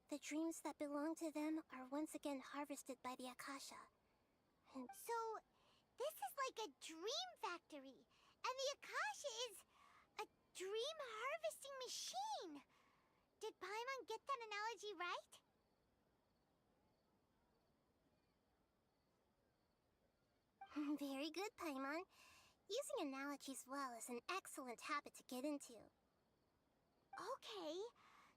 The dreams that belong to them are once again harvested by the Akasha. And so, this is like a dream factory, and the Akasha is a dream harvesting Did Paimon get that analogy right? Very good, Paimon. Using analogies well is an excellent habit to get into. Okay,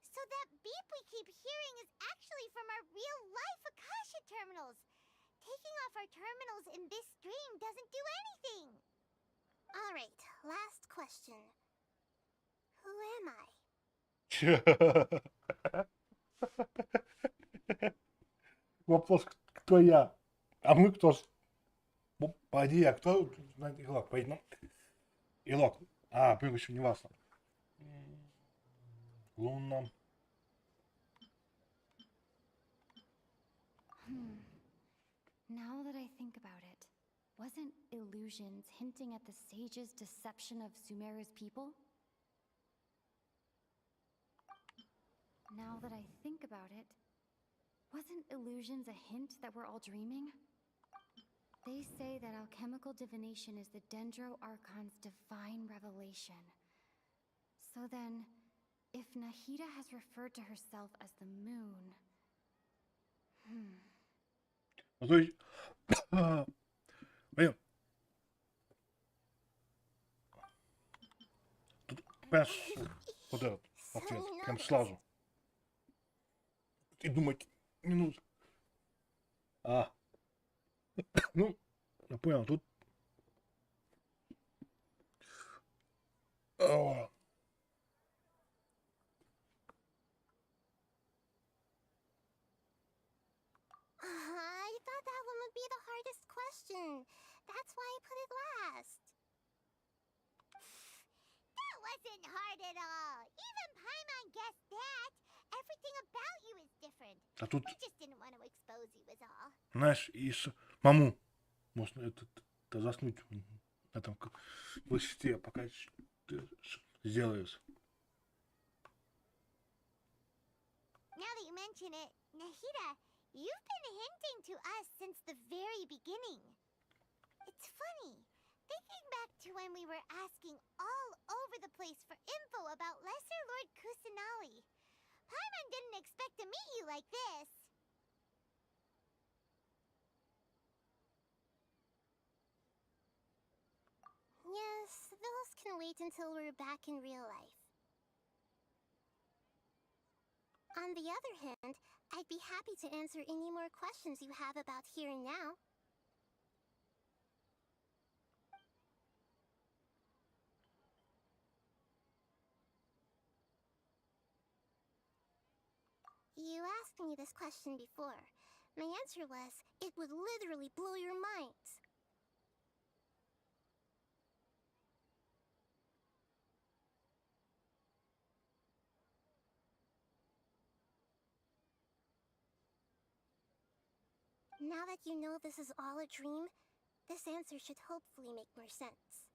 so that beep we keep hearing is actually from our real-life Akasha terminals. Taking off our terminals in this stream doesn't do anything. Alright, last question. Who am I? Вопрос, кто я? А мы кто? Пойди, а кто? Илок, пойди, ну. Илок. А, еще не важно. Луна. Now that I think about it, wasn't illusions hinting at the sage's deception of Sumeru's people? Now that I think about it, wasn't illusions a hint that we're all dreaming? They say that alchemical divination is the Dendro Archon's divine revelation. So then, if Nahida has referred to herself as the moon... Ну, то есть, блин, тут, понимаешь, вот этот ответ, прям сразу. И думать не нужно. Ну, я понял, тут... I thought that one would be the hardest question. That's why I put it last. That wasn't hard at all. Even Paimon guessed that. Everything about you is different. А тут, We just didn't want to expose you was all. знаешь, и самому можно это заснуть на этом высоте, пока ты сделаешь. Now that you mention it, Nahida, you've been hinting to us since the very beginning. It's funny. Thinking back to when we were asking all over the place for info about Lesser Lord Kusanali, Paimon didn't expect to meet you like this. Yes, those can wait until we're back in real life. On the other hand, I'd be happy to answer any more questions you have about here and now. You asked me this question before. My answer was, it would literally blow your minds. Now that you know this is all a dream, this answer should hopefully make more sense.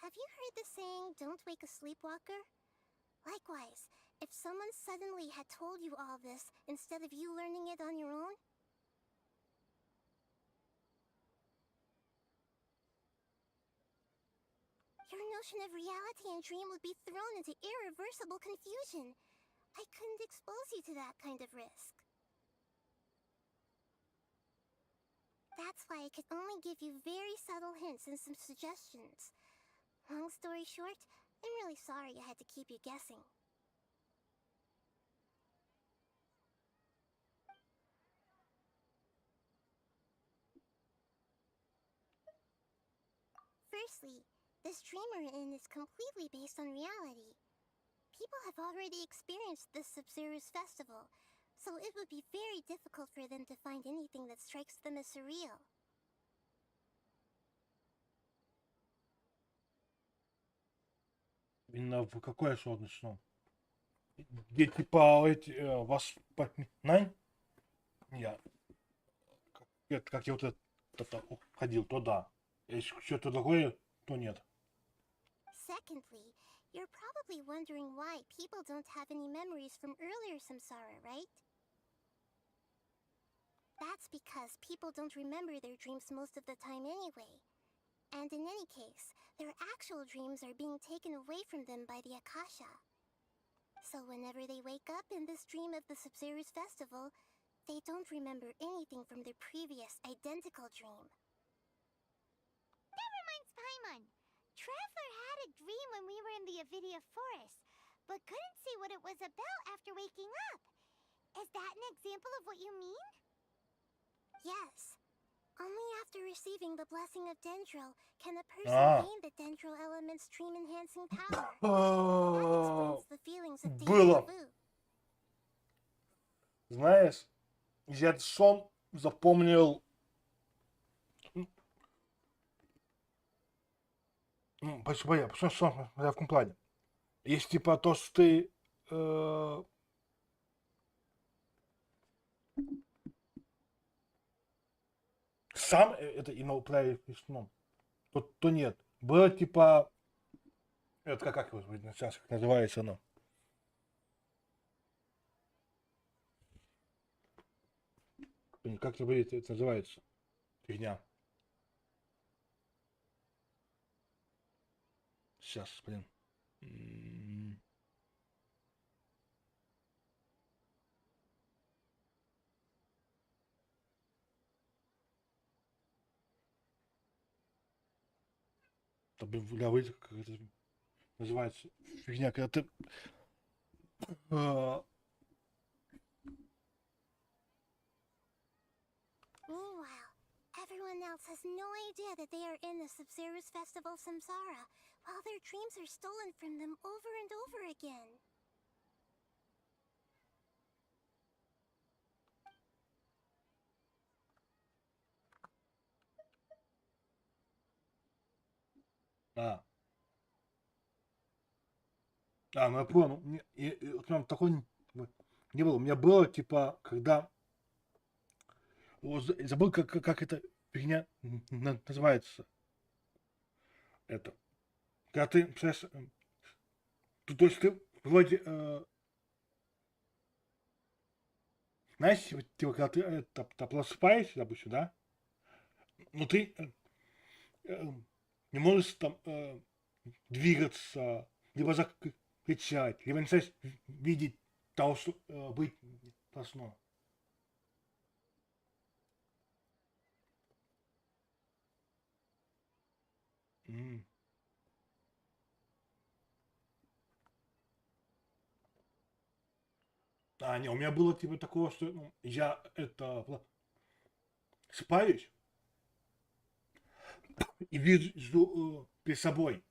Have you heard the saying, don't wake a sleepwalker? Likewise, if someone suddenly had told you all this instead of you learning it on your own, your notion of reality and dream would be thrown into irreversible confusion. I couldn't expose you to that kind of risk. That's why I could only give you very subtle hints and some suggestions. Long story short, I'm really sorry I had to keep you guessing. Firstly, this dream we're in is completely based on reality. People have already experienced this Sub-Zero's festival, so it would be very difficult for them to find anything that strikes them as surreal. Именно в какое солнечно? Где типа эти воспоминания? Как я вот это ходил, то да. Если что-то другое, то нет. Secondly, you're probably wondering why people don't have any memories from earlier samsara, right? That's because people don't remember their dreams most of the time anyway. And in any case, their actual dreams are being taken away from them by the Akasha. So whenever they wake up in this dream of the Sub-Zerus Festival, they don't remember anything from their previous identical dream. That reminds Paimon. Traveler had a dream when we were in the Avidia Forest, but couldn't see what it was about after waking up. Is that an example of what you mean? Yes. Only after receiving the blessing of Dendro can a person gain the Dendro element's dream-enhancing power. That explains the feelings of Было. déjà vu. Знаешь, я этот сон запомнил... Почему сон в каком плане? Есть типа то, что ты... сам это имел управлять сном, то нет. Было типа... Это как его сейчас называется оно? Как это называется? Фигня. Сейчас, блин. Да, блин, как это называется? Фигня, когда ты... Meanwhile, everyone else has no idea that they are in the Sub-Zerus Festival Samsara, while their dreams are stolen from them over and over again. Ну я понял. Прям такой не было. У меня было, типа, когда... Забыл, как эта фигня называется. Это. Когда ты, представляешь, то есть ты вроде... знаешь, типа, когда ты просыпаешься, допустим, да? Но ты не можешь там двигаться, либо закричать, либо начинаешь видеть того, что быть должно. Не, у меня было типа такого, что я спаюсь и вижу перед собой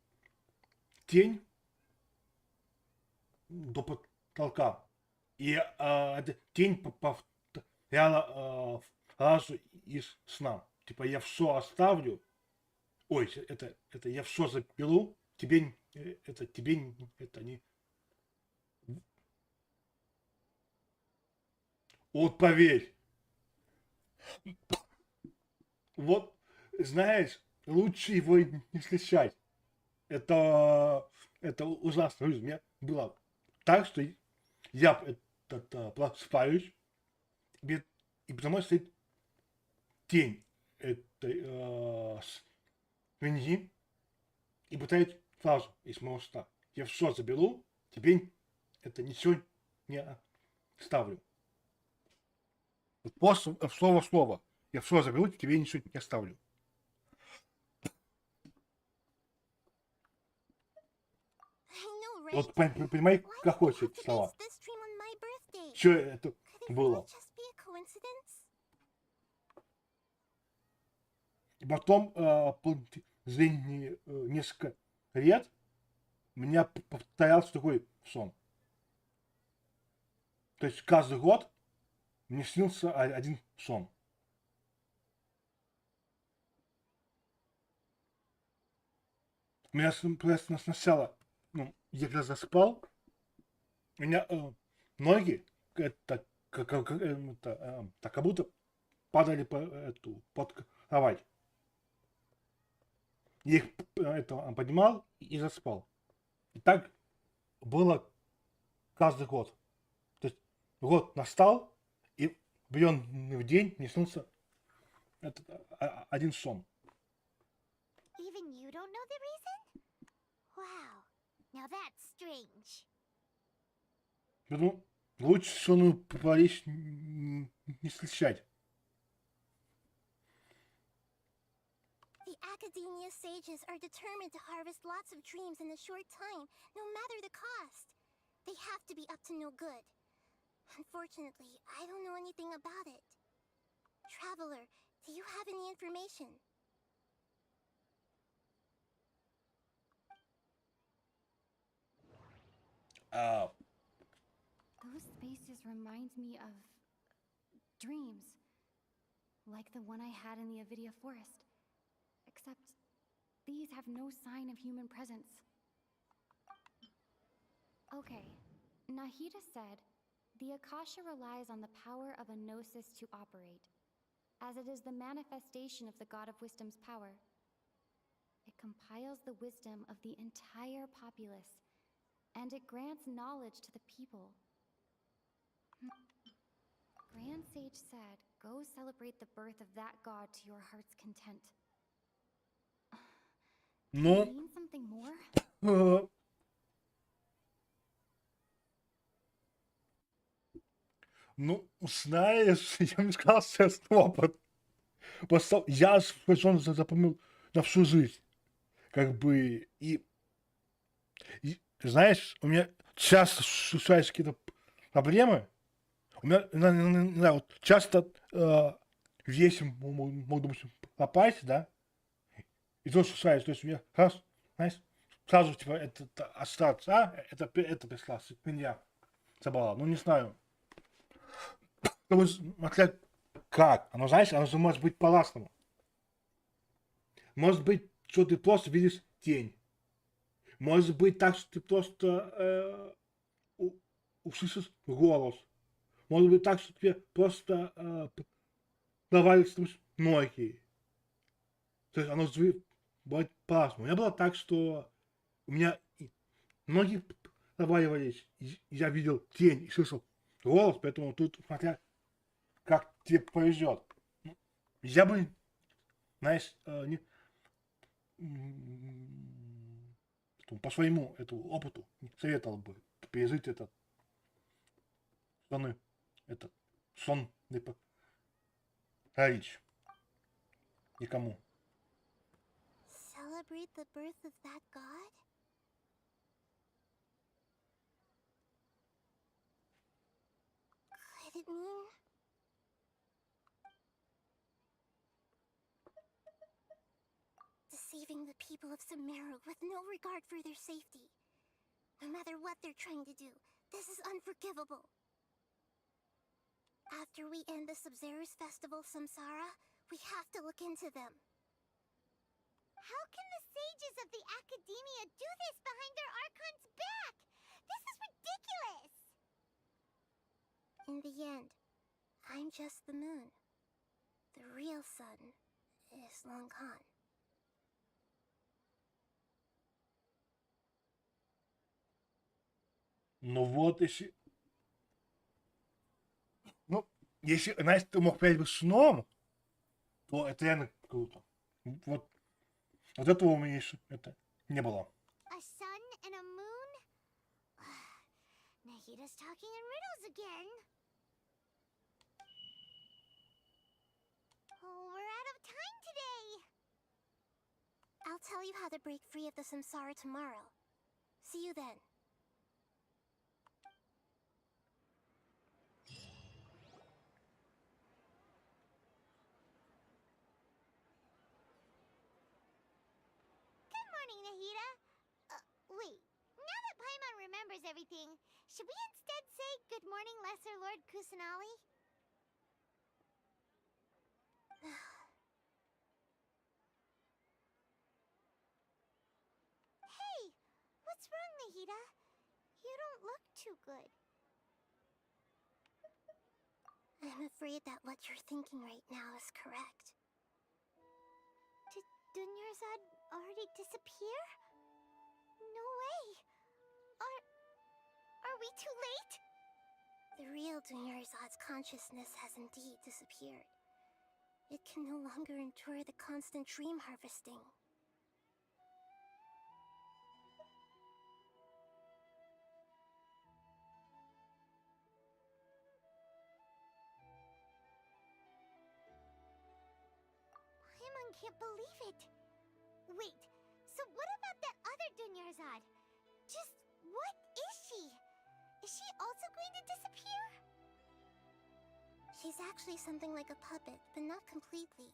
тень до потолка. И эта тень повторяла фразу из сна. Типа я все оставлю. Ой, это я все заберу. Тебе это не... Вот поверь. Вот, знаешь, лучше его не встречать. Это ужасно. У меня было так, что я просыпаюсь, и потому что стоит тень этой свиньи и пытается фразу из моего сна. Я все заберу, тебе это ничего не оставлю. Просто слово в слово. Я все заберу, тебе ничего не оставлю. Вот понимаешь, как хочешь эти слова. Что это было? И потом, по зрении несколько лет, у меня повторялся такой сон. То есть каждый год мне снился один сон. У меня сначала, я когда заспал, у меня ноги как будто падали под кровать. Я их поднимал и заспал. И так было каждый год. То есть год настал, и в определенный день мне снился один сон. Even you don't know the reason? Wow. Now that's strange. Поэтому лучше сонную париж не встречать. The Academia sages are determined to harvest lots of dreams in a short time, no matter the cost. They have to be up to no good. Unfortunately, I don't know anything about it. Traveler, do you have any information? Those spaces remind me of dreams, like the one I had in the Avidia forest. Except these have no sign of human presence. Okay, Nahida said, the Akasha relies on the power of a gnosis to operate, as it is the manifestation of the God of Wisdom's power. It compiles the wisdom of the entire populace, and it grants knowledge to the people. Grand Sage said, go celebrate the birth of that god to your heart's content. Does it mean something more? Ну, знаешь, я не сказал честный опыт. Просто я свой сон запомнил на всю жизнь. Как бы, и знаешь, у меня часто случаются какие-то проблемы. У меня, не знаю, вот часто вещи могут, допустим, попасть, да, и то случается. То есть у меня раз, знаешь, сразу, типа, это остаться, это пришла с меня забрала. Ну, не знаю. Смотря как. Оно, знаешь, оно же может быть по-разному. Может быть, что ты просто видишь тень. Может быть так, что ты просто услышишь голос. Может быть так, что тебе просто провалится ноги. То есть оно бывает по-разному. У меня было так, что у меня ноги проваливались, и я видел тень и слышал голос, поэтому тут смотря как тебе повезет. Я бы, знаешь, по своему этому опыту советовал бы пережить этот сон париж никому. Celebrate the birth of that god? Could it mean... deceiving the people of Sumeru with no regard for their safety? No matter what they're trying to do, this is unforgivable. After we end the Sub-Zerus Festival Samsara, we have to look into them. How can the sages of the Academia do this behind their Archon's back? This is ridiculous! In the end, I'm just the moon. The real sun is long gone. Ну вот, если... Ну, если, знаешь, ты мог пять бы сном, то это реально круто. Вот этого у меня еще это не было. A sun and a moon? Nahida's talking in riddles again. Oh, we're out of time today. I'll tell you how to break free of the Samsara tomorrow. See you then. Good morning, Nahida. Wait. Now that Paimon remembers everything, should we instead say good morning, Lesser Lord Kusanali? Hey! What's wrong, Nahida? You don't look too good. I'm afraid that what you're thinking right now is correct. Did Dunyarzad already disappear? No way! Are we too late? The real Dunyarzad's consciousness has indeed disappeared. It can no longer endure the constant dream harvesting. can't believe it. Wait, so what about that other Dunyarzad? Just what is she? Is she also going to disappear? She's actually something like a puppet, but not completely.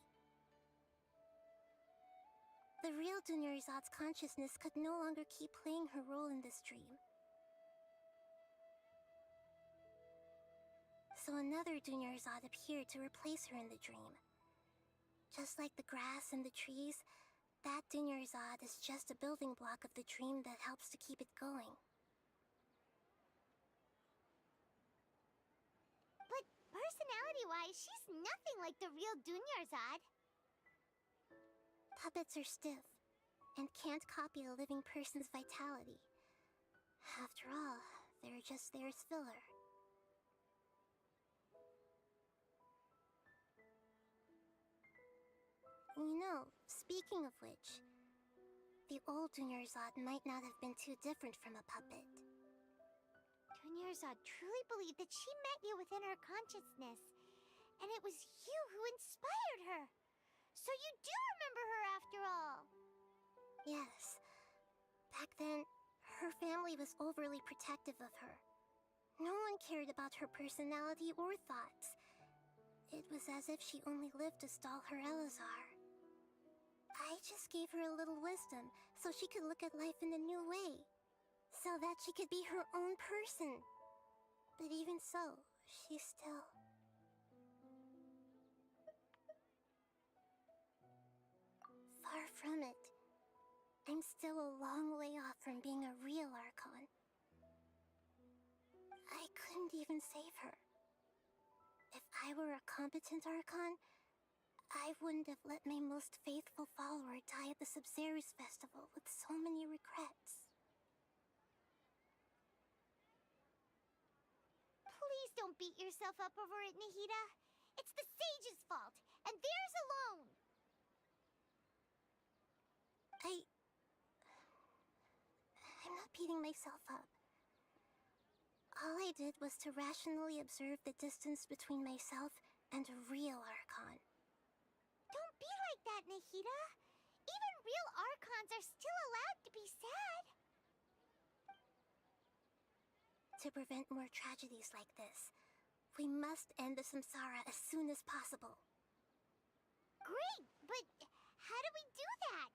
The real Dunyarzad's consciousness could no longer keep playing her role in this dream. So another Dunyarzad appeared to replace her in the dream. Just like the grass and the trees, that Dunyarzad is just a building block of the dream that helps to keep it going. But personality-wise, she's nothing like the real Dunyarzad. Puppets are stiff, and can't copy a living person's vitality. After all, they're just there as filler. You know, speaking of which, the old Dunyarzad might not have been too different from a puppet. Dunyarzad truly believed that she met you within her consciousness, and it was you who inspired her. So you do remember her after all. Yes. Back then, her family was overly protective of her. No one cared about her personality or thoughts. It was as if she only lived to stall her Elazar. I just gave her a little wisdom so she could look at life in a new way. So that she could be her own person. But even so, she still... Far from it. I'm still a long way off from being a real Archon. I couldn't even save her. If I were a competent Archon, I wouldn't have let my most faithful follower die at the Sub-Zerus Festival with so many regrets. Please don't beat yourself up over it, Nahida. It's the Sage's fault, and theirs alone. I'm not beating myself up. All I did was to rationally observe the distance between myself and a real Archon. Don't be like that, Nahida. Even real Archons are still allowed to be sad. To prevent more tragedies like this, we must end the samsara as soon as possible. Great, but how do we do that?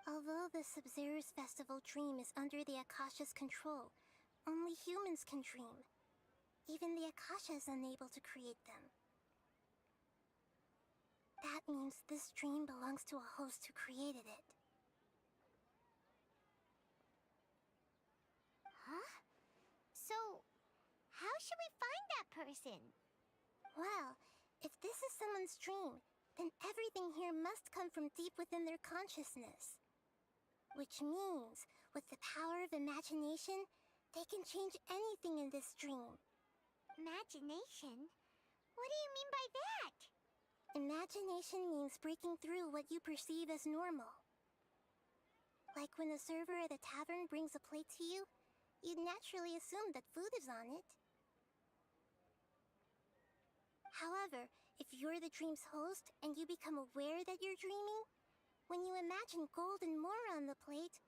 Although the Sub-Zerus Festival dream is under the Akasha's control, only humans can dream. Even the Akasha is unable to create them. That means this dream belongs to a host who created it. Huh? So, how should we find that person? Well, if this is someone's dream, then everything here must come from deep within their consciousness. Which means, with the power of imagination, they can change anything in this dream. Imagination? What do you mean by that? Imagination means breaking through what you perceive as normal. Like when a server at a tavern brings a plate to you, you'd naturally assume that food is on it. However, if you're the dream's host and you become aware that you're dreaming, when you imagine gold and mora on the plate,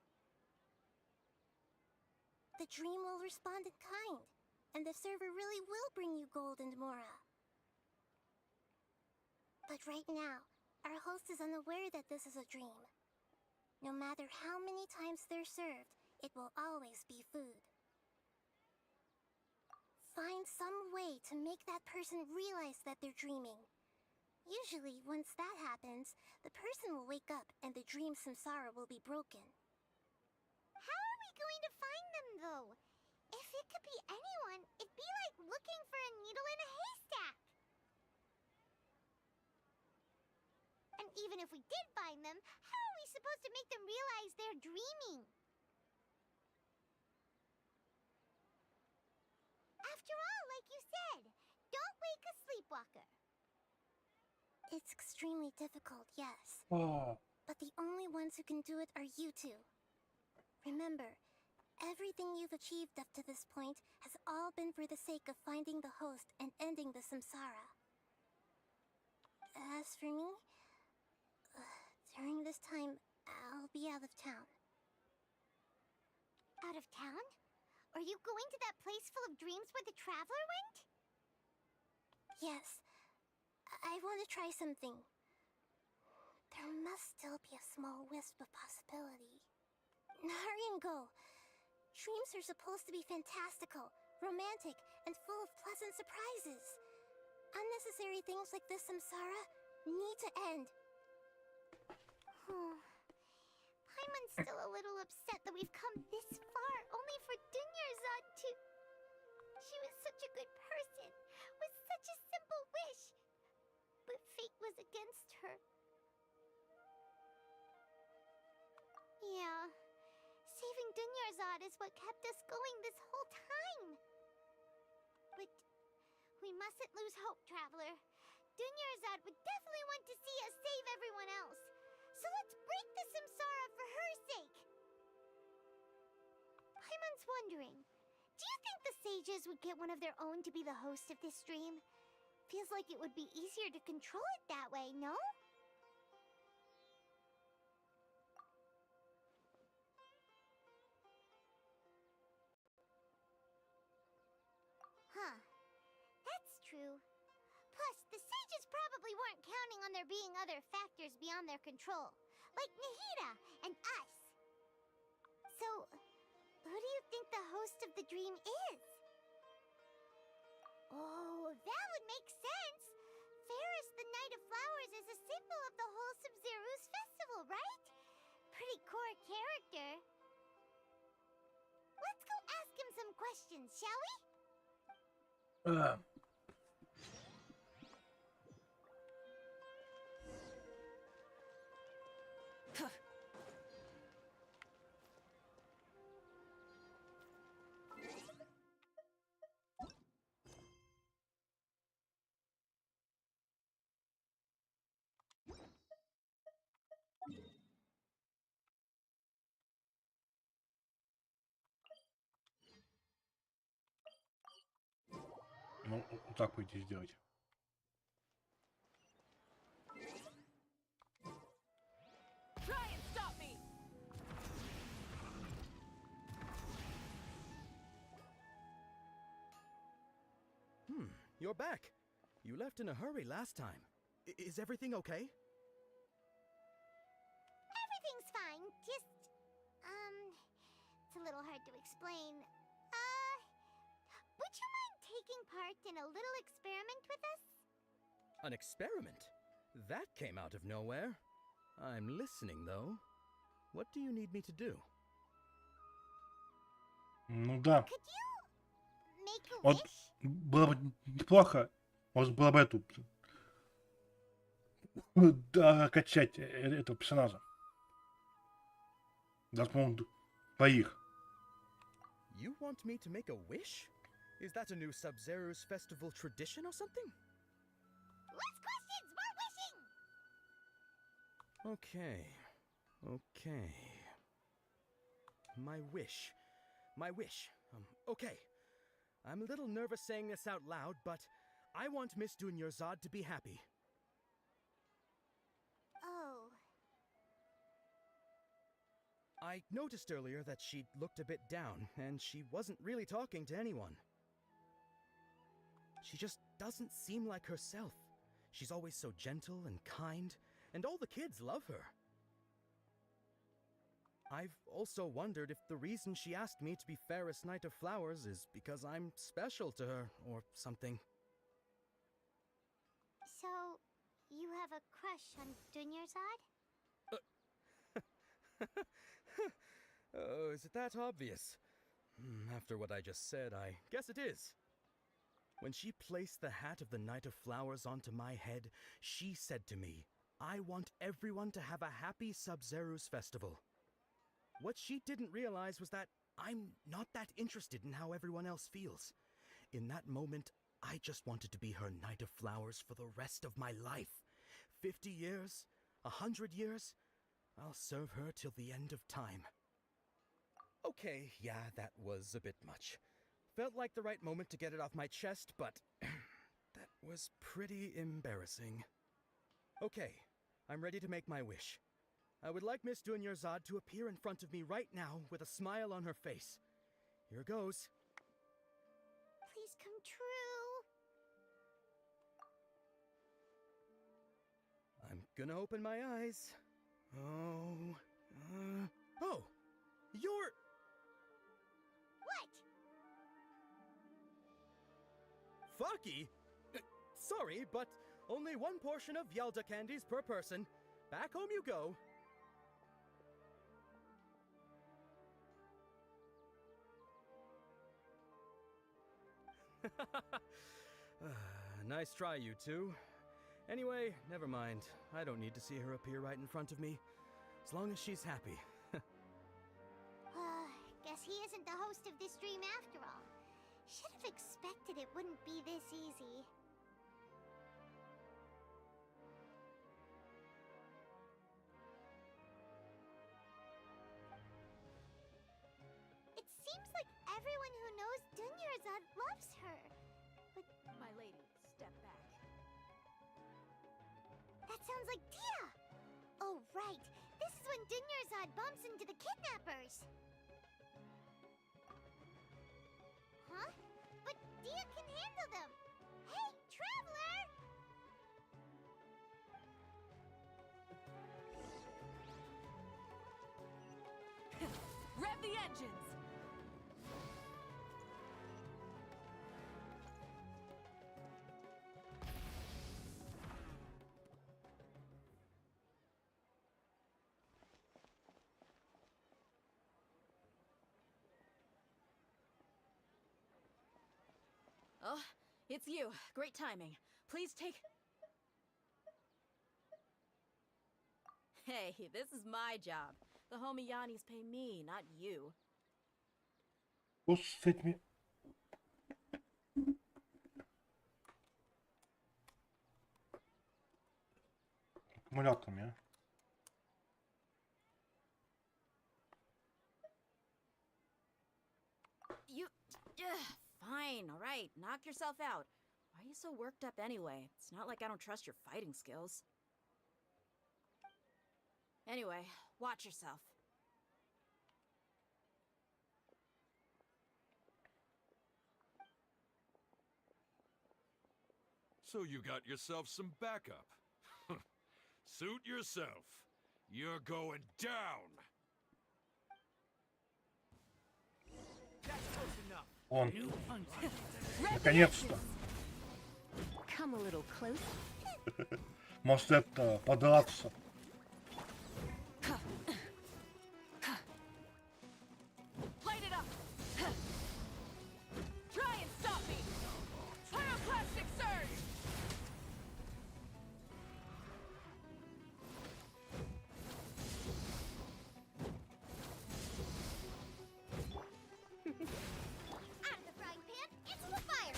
the dream will respond in kind, and the server really will bring you gold and mora. But right now, our host is unaware that this is a dream. No matter how many times they're served, it will always be food. Find some way to make that person realize that they're dreaming. Usually, once that happens, the person will wake up and the dream samsara will be broken. How are we going to find them, though? If it could be anyone, it'd be like looking for a needle in a haystack. And even if we did find them, how are we supposed to make them realize they're dreaming? After all, like you said, don't wake a sleepwalker. It's extremely difficult, yes. Oh. But the only ones who can do it are you two. Remember, everything you've achieved up to this point has all been for the sake of finding the host and ending the samsara. As for me, During this time, I'll be out of town. Out of town? Are you going to that place full of dreams where the traveler went? Yes. I want to try something. There must still be a small wisp of possibility. Hurry and go. Dreams are supposed to be fantastical, romantic, and full of pleasant surprises. Unnecessary things like this samsara need to end. Paimon's still a little upset that we've come this far only for Dunyarzad to... She was such a good person, with such a simple wish. But fate was against her. Yeah, saving Dunyarzad is what kept us going this whole time. But we mustn't lose hope, Traveler. Dunyarzad would definitely want to see us save everyone else. So let's break the samsara for her sake. Paimon's wondering, do you think the sages would get one of their own to be the host of this stream? Feels like it would be easier to control it that way, no? Huh. That's true. Plus, the sages probably weren't counting on there being other factors beyond their control, like Nahida and us. So, who do you think the host of the dream is? Oh, that would make sense. Ferris, the Knight of Flowers, is a symbol of the wholesome Zerus festival, right? Pretty core character. Let's go ask him some questions, shall we? Ну, вот так пойти сделать. Try and stop me! You're back. You left in a hurry last time. Is everything okay? Everything's fine, just... it's a little hard to explain. Would you mind taking part in a little experiment with us? An experiment? That came out of nowhere. I'm listening, though. What do you need me to do? Ну да. Could you make a Вот wish? было бы неплохо. Может было бы эту... Да, качать этого персонажа. Даже, по-моему, двоих. You want me to make a wish? Is that a new Sub-Zero's festival tradition or something? Less questions, more wishing! Okay. My wish. Okay. I'm a little nervous saying this out loud, but I want Miss Dunyarzad to be happy. Oh. I noticed earlier that she looked a bit down, and she wasn't really talking to anyone. She just doesn't seem like herself. She's always so gentle and kind, and all the kids love her. I've also wondered if the reason she asked me to be Fairest Knight of Flowers is because I'm special to her, or something. So, you have a crush on Dunyarzad? Oh, is it that obvious? After what I just said, I guess it is. When she placed the hat of the Knight of Flowers onto my head, she said to me, I want everyone to have a happy Sub-Zero's festival. What she didn't realize was that I'm not that interested in how everyone else feels. In that moment, I just wanted to be her Knight of Flowers for the rest of my life. 50 years, 100 years, I'll serve her till the end of time. Okay, yeah, that was a bit much. Felt like the right moment to get it off my chest, but that was pretty embarrassing. Okay, I'm ready to make my wish. I would like Miss Dunyarzad to appear in front of me right now with a smile on her face. Here goes. Please come true. I'm gonna open my eyes. Oh, oh, you're... What? Faki? Sorry, but only one portion of Yelda candies per person. Back home you go. Nice try, you two. Anyway, never mind. I don't need to see her appear right in front of me. As long as she's happy. Guess he isn't the host of this dream after all. Should have expected it wouldn't be this easy. It seems like everyone who knows Dunyarzad loves her. But My lady, step back. that sounds like Dia! Oh, right. This is when Dunyarzad bumps into the kidnappers. Huh? But Dia can handle them. Hey, Traveler! Rev the engines! Oh, it's you. Great timing. Please take... Hey, this is my job. The Homiyanis pay me, not you. Bu set mi? Böyle attım ya. You... Fine, alright. Knock yourself out. Why are you so worked up anyway? It's not like I don't trust your fighting skills. Anyway, watch yourself. So you got yourself some backup. Suit yourself. You're going down. That's close enough. Он. New punch. Наконец-то. Come a little closer. Может это подраться. Light it up! Try and stop me! Pyroclastic surge! Out of the frying pan, into the fire!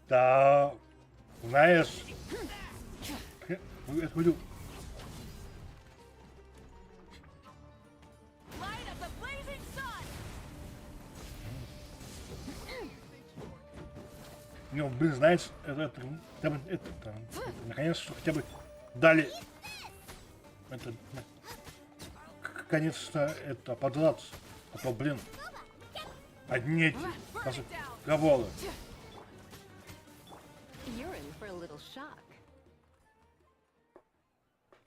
Да, знаешь, это говорю, Light of the blazing sun! ну, блин, знаешь, наконец-то хотя бы дали, это, наконец-то это подраться, а то, блин, одни эти разговоры. You're in for a little shock.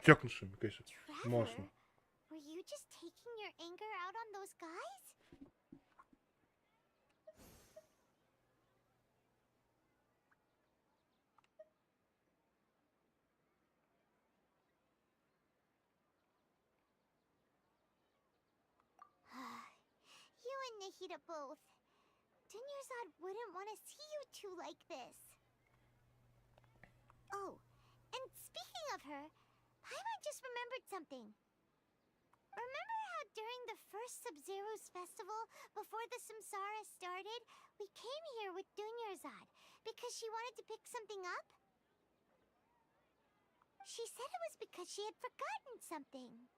Чекнувшими, конечно, можно. Traveler, were you just taking your anger out on those guys? You and Nahida both. Dunyarzad wouldn't want to see you two like this. Oh, and speaking of her, Paimon just remembered something. Remember how during the first Sub-Zero's festival, before the Samsara started, we came here with Dunyarzad because she wanted to pick something up? She said it was because she had forgotten something.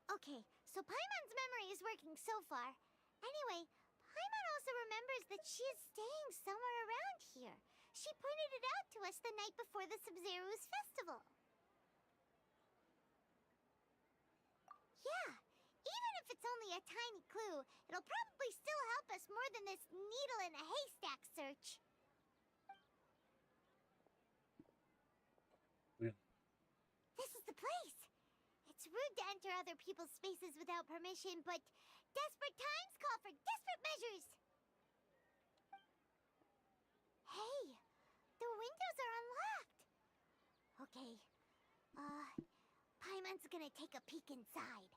Okay, so Paimon's memory is working so far. Anyway, Paimon also remembers that she is staying somewhere around here. She pointed it out to us the night before the Sub-Zero's festival. Yeah, even if it's only a tiny clue, it'll probably still help us more than this needle in a haystack search. Yeah. This is the place. It's rude to enter other people's spaces without permission, but desperate times call for desperate measures. Hey, the windows are unlocked. Okay, Paimon's gonna take a peek inside.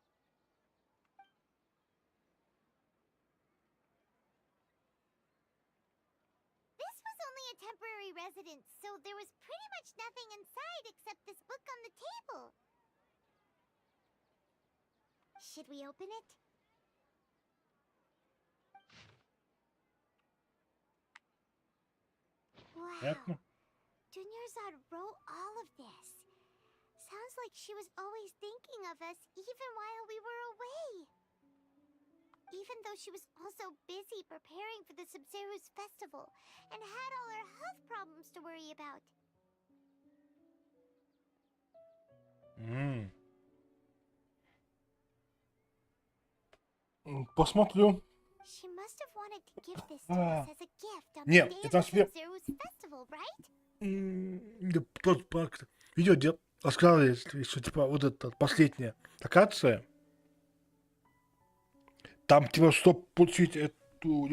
This was only a temporary residence, so there was pretty much nothing inside except this book on the table. Should we open it? Wow. Понятно? Dunyarzad wrote all of this. Sounds like she was always thinking of us even while we were away. Even though she was also busy preparing for the Sub-Zero's festival and had all her health problems to worry about. Посмотрю. She must have wanted to give this to us as a gift on the Нет, day of это the себе... Sub-Zero's festival, right? Тот видео, где рассказывали, что типа вот эта последняя локация, там типа, чтобы получить эту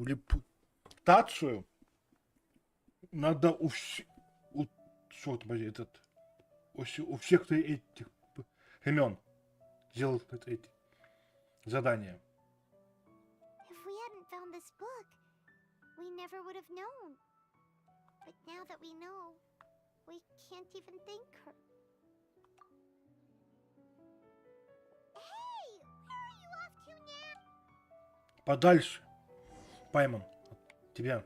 репутацию, надо у всех этих времен делать эти задания. If we hadn't found this book, we never would have known. But now that we know, we can't even thank her. Hey, where are you off to now? Подальше, Паймон, от тебя.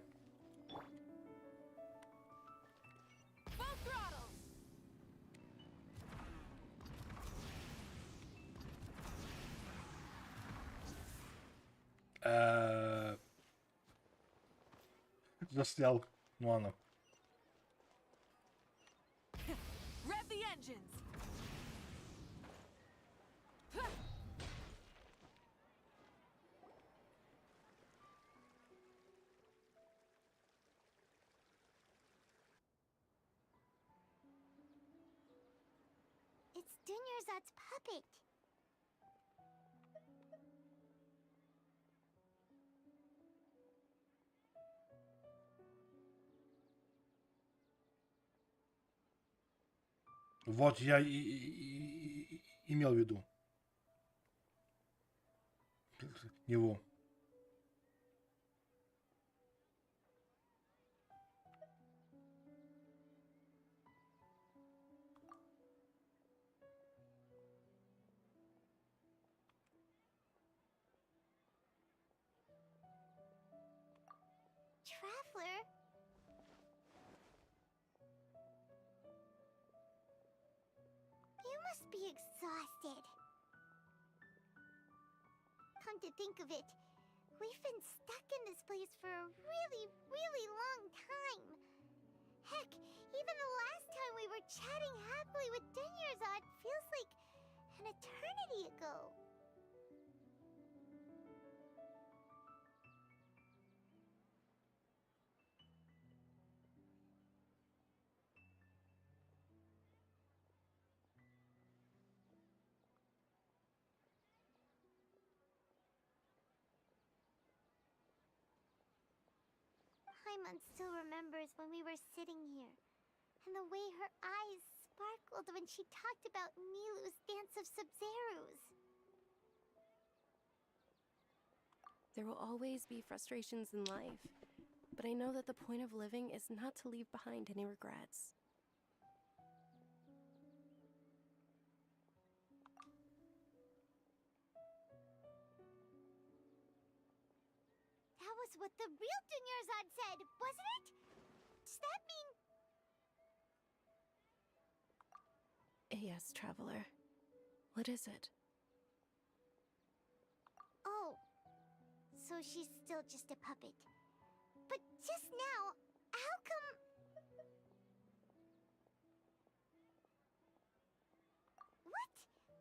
Застрял. Ну ладно. Rev the engines. It's Dunyarzad's puppet. Вот я имел в виду. Его. Traveler? You must be exhausted. Come to think of it, we've been stuck in this place for a really, really long time. Heck, even the last time we were chatting happily with Dunyarzad feels like an eternity ago. Paimon still remembers when we were sitting here, and the way her eyes sparkled when she talked about Nilu's Dance of Sub-Zeros. There will always be frustrations in life, but I know that the point of living is not to leave behind any regrets. That was what the real Dunyarzad said, wasn't it? Does that mean... Yes, Traveler. What is it? Oh, so she's still just a puppet. But just now, how come... What?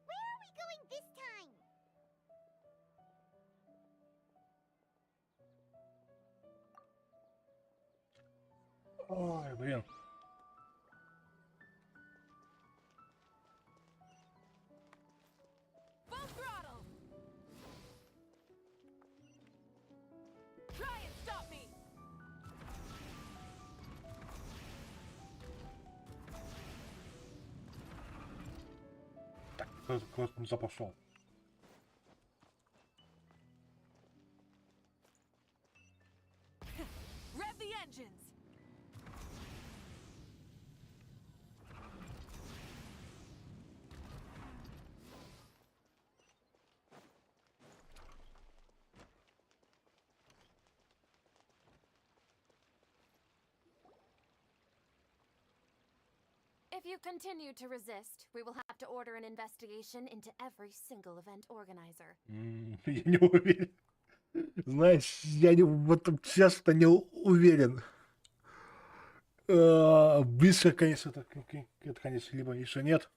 Where are we going this time? Ой, блин. Full throttle! Try and stop me! Так, кто-то туда пошел. Rev the engines! If you continue to resist, we will have to order an investigation into every single event organizer. Я не уверен. Знаешь, я в этом честно не уверен. Близко, конечно, это, конечно, либо еще нет.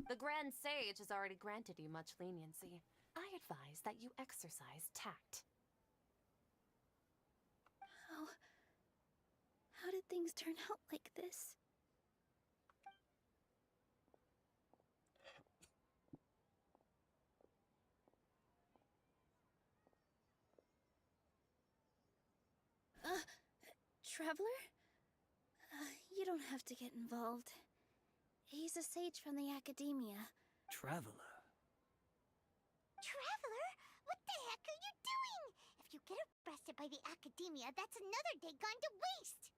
The Grand Sage has already granted you much leniency. I advise that you exercise tact. How did things turn out like this? Traveler? You don't have to get involved. He's a sage from the academia. Traveler? Traveler? What the heck are you doing? If you get arrested by the academia, that's another day gone to waste!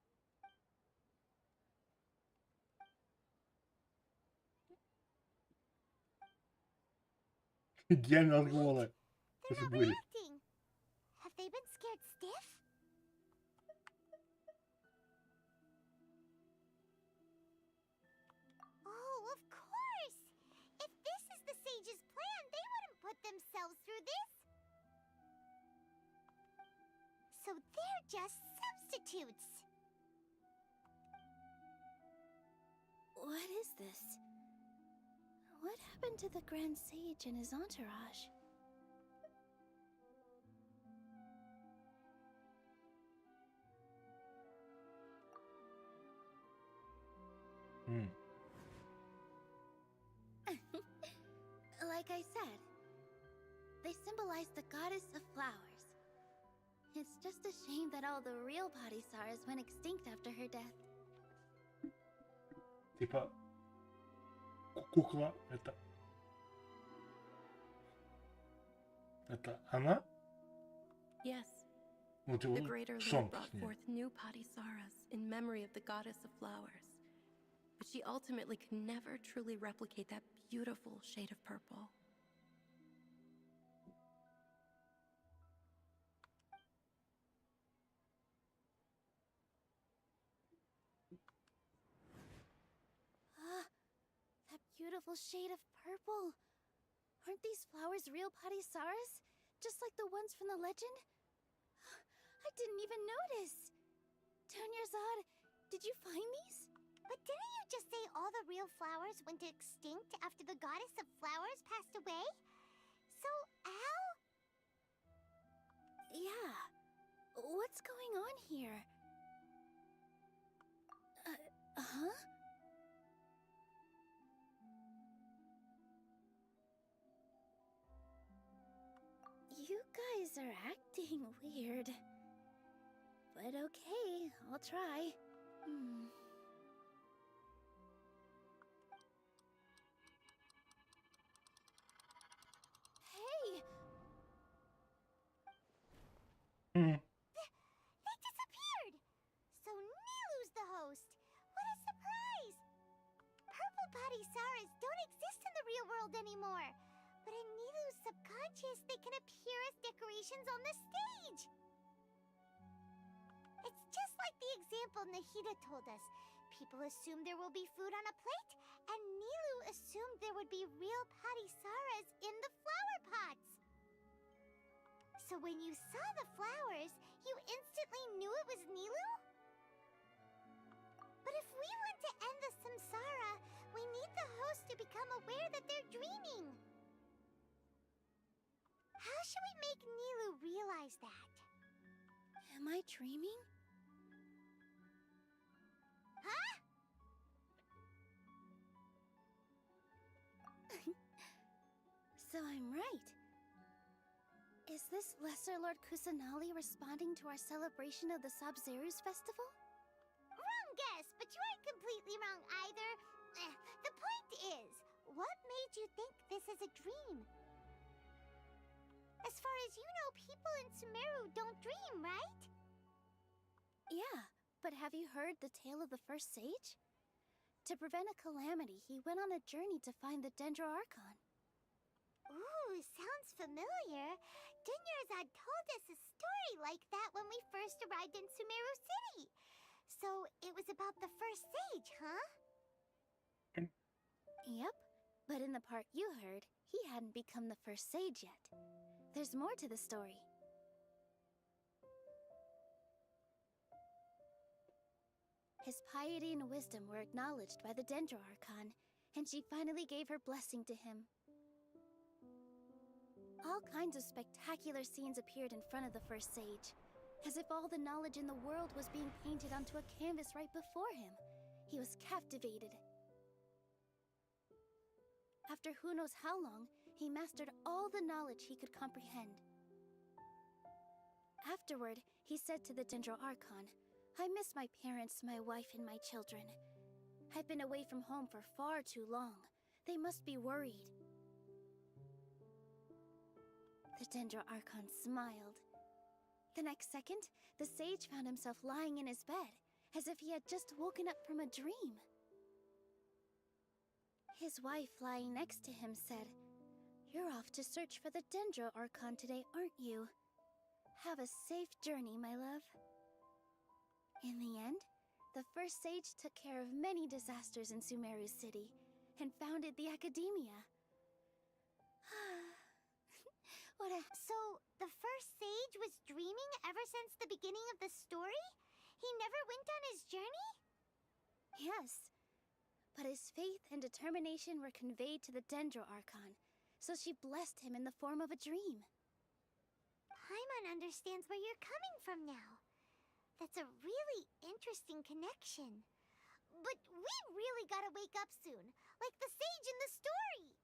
Идеально отгола. They're not reacting. Have they been scared stiff? Oh, of course! If this is the sage's plan, they wouldn't put themselves through this. So they're just substitutes. What is this? What happened to the Grand Sage and his entourage? Like I said, they symbolize the goddess of flowers. It's just a shame that all the real Padisaras went extinct after her death. Типа, кукла это она? Yes. Вот The Greater Lord сон brought с ней. forth new Padisaras in memory of the goddess of flowers. But she ultimately could never truly replicate that beautiful shade of purple. That beautiful shade of purple. Aren't these flowers real Padisaras? Just like the ones from the legend? I didn't even notice. Dunyarzad, did you find these? But didn't you just say all the real flowers went extinct after the goddess of flowers passed away? So, how? Yeah. What's going on here? Huh? You guys are acting weird. But okay, I'll try. Hey! They disappeared! So Nilu's the host. What a surprise! Purple Padisaras don't exist in the real world anymore. But in Nilu's subconscious, they can appear as decorations on the stage. It's just like the example Nahida told us. People assume there will be food on a plate, and Nilu assumed assumed there would be real Patisaras in the flower pots. So when you saw the flowers, you instantly knew it was Nilu? But if we want to end the samsara, we need the host to become aware that they're dreaming. How should we make Nilu realize that? Am I dreaming? Huh? So I'm right. Is this Lesser Lord Kusanali responding to our celebration of the Sabzeruz festival? Wrong guess, but you aren't completely wrong either. The point is, what made you think this is a dream? As far as you know, people in Sumeru don't dream, right? Yeah, but have you heard the tale of the first sage? To prevent a calamity, he went on a journey to find the Dendro Archon. Ooh, sounds familiar. Dunyarzad told us a story like that when we first arrived in Sumeru City. So it was about the first sage, huh? Yep, but in the part you heard, he hadn't become the first sage yet. There's more to the story. His piety and wisdom were acknowledged by the Dendro Archon, and she finally gave her blessing to him. All kinds of spectacular scenes appeared in front of the first sage, as if all the knowledge in the world was being painted onto a canvas right before him. He was captivated. After who knows how long, he mastered all the knowledge he could comprehend. Afterward, he said to the Dendro Archon, "I miss my parents, my wife, and my children. I've been away from home for far too long. They must be worried." The Dendro Archon smiled. The next second, the sage found himself lying in his bed, as if he had just woken up from a dream. His wife, lying next to him, said, "You're off to search for the Dendro Archon today, aren't you? Have a safe journey, my love." In the end, the first sage took care of many disasters in Sumeru City, and founded the Academia. So, the first sage was dreaming ever since the beginning of the story? He never went on his journey? Yes, but his faith and determination were conveyed to the Dendro Archon, so she blessed him in the form of a dream. Paimon understands where you're coming from now. That's a really interesting connection. But we really gotta wake up soon, like the sage in the story!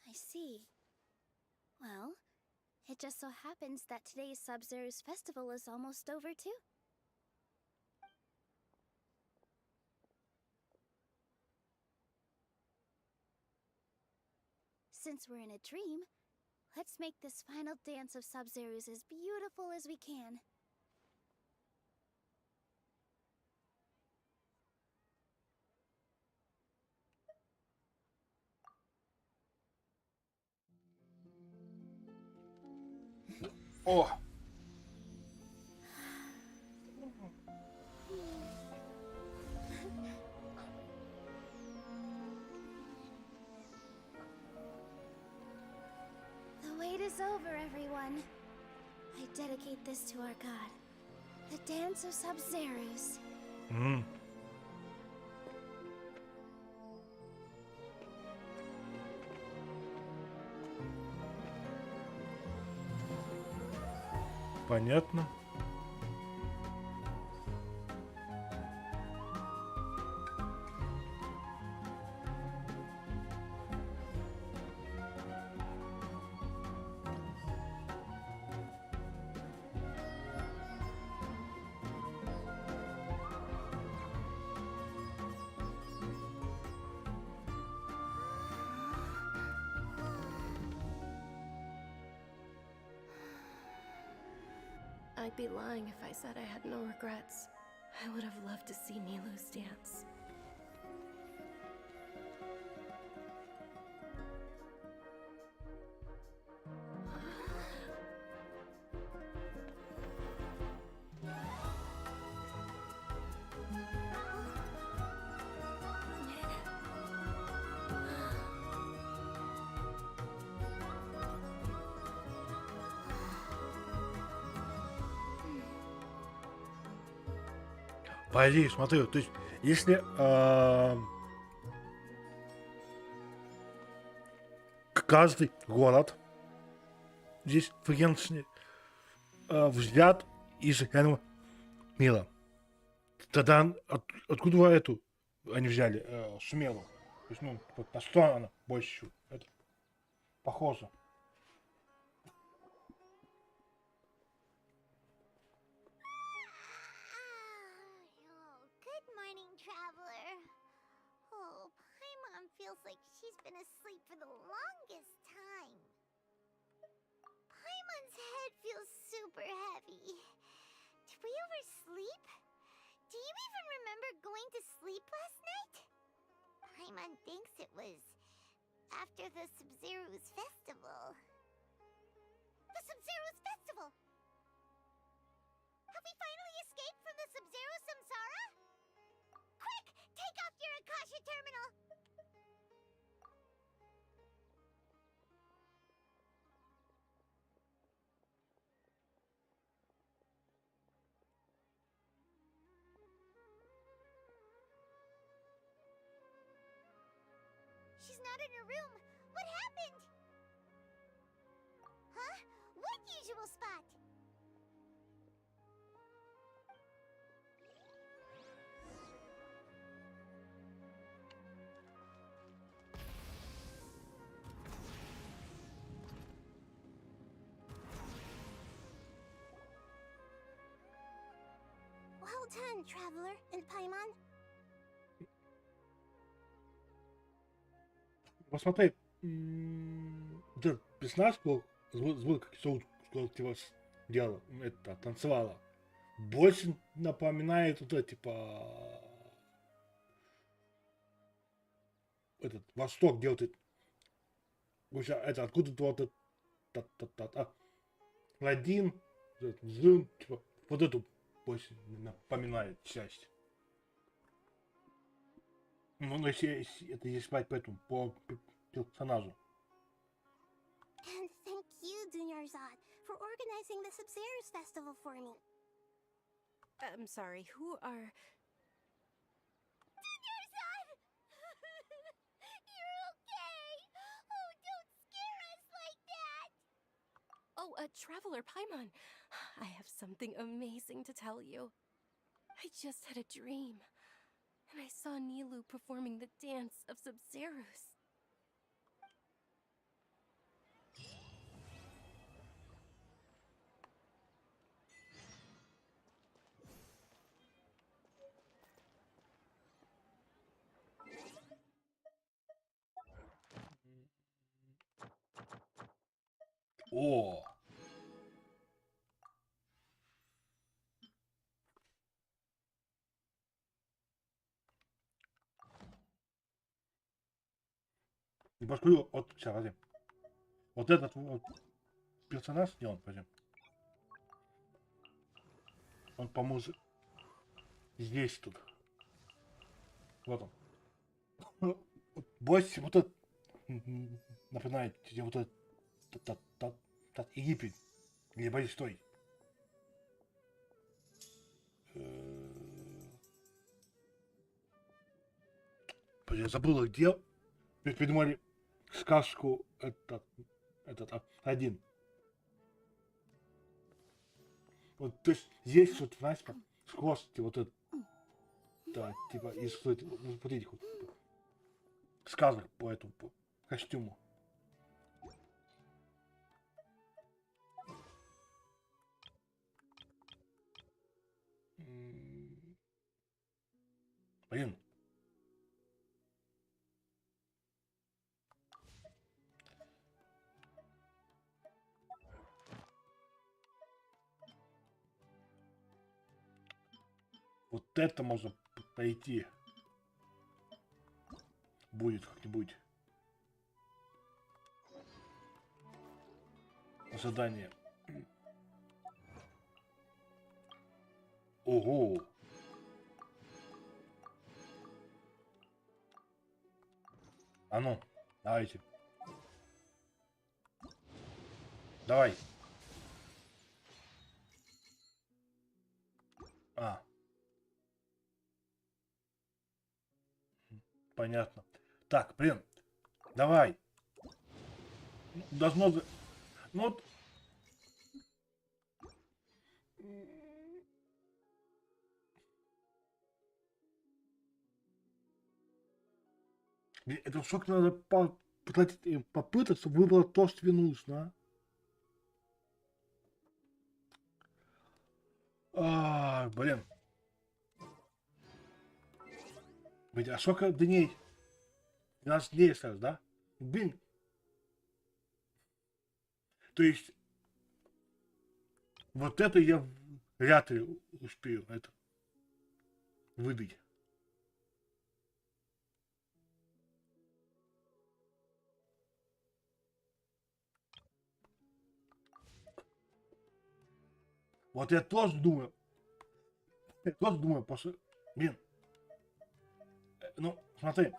I see. Well, it just so happens that today's Sabzeruz festival is almost over too. Since we're in a dream, let's make this final dance of Sabzeruz as beautiful as we can. Oh! The wait is over, everyone. I dedicate this to our god, the dance of Sabzeruz. Понятно. I'd be lying if I said I had no regrets. I would have loved to see Nilu's dance. Пойди, смотри, то есть, если каждый город здесь в Геншине взят из реального мира, тогда откуда эту они взяли Шумеру? То есть, ну, на что она больше это, похожа? Oh, good morning, traveler. Oh, Paimon feels like she's been asleep for the longest time. Paimon's head feels super heavy. Did we oversleep? Do you even remember going to sleep last night? Paimon thinks it was after the Sub-Zero's festival. The Sub-Zero's festival! Have we finally escaped from the Sub-Zero Samsara? Quick! Take off your Akasha terminal! She's not in her room. What happened? Huh? What usual spot? Well done, Traveler and Paimon. Посмотри, этот персонаж звук, как типа делала, это, танцевала, больше напоминает вот это, типа, этот, Восток, где вот это, откуда-то вот этот, Ладин, Зун, типа, вот эту больше напоминает часть. Ну, если это если брать по этому, по персонажу. And thank you, Dunyarzad, for organizing the Sub-Zero's festival for me. I'm sorry, who are... Dunyarzad! You're okay! Oh, don't scare us like that! Oh, Traveler Paimon. I have something amazing to tell you. I just had a dream. And I saw Nilu performing the dance of Sub-Zeros. О! И поскольку вот сейчас, подожди. Вот этот вот персонаж, не он, подожди. Он, по-моему, здесь тут. Вот он. Больше вот этот напоминает, где вот этот Египет. Или Бористой. Я забыл, где придумали сказку этот один. Вот, то есть здесь вот, знаешь, схожести вот это, да, типа из вот этих вот сказок по этому по костюму. Блин. Вот это можно пойти. Будет как-нибудь. Задание. Ого. А ну, давайте. Давай. А. Понятно. Так, блин. Давай. Должно... Ну вот... Блин, это сколько надо потратить попыток, чтобы выбрать то, что тебе нужно, а? Блин. Блин, а сколько дней? 12 дней осталось, да? Блин. То есть, вот это я вряд ли успею это выдать. Вот я тоже думаю, после... Блин, ну, смотри,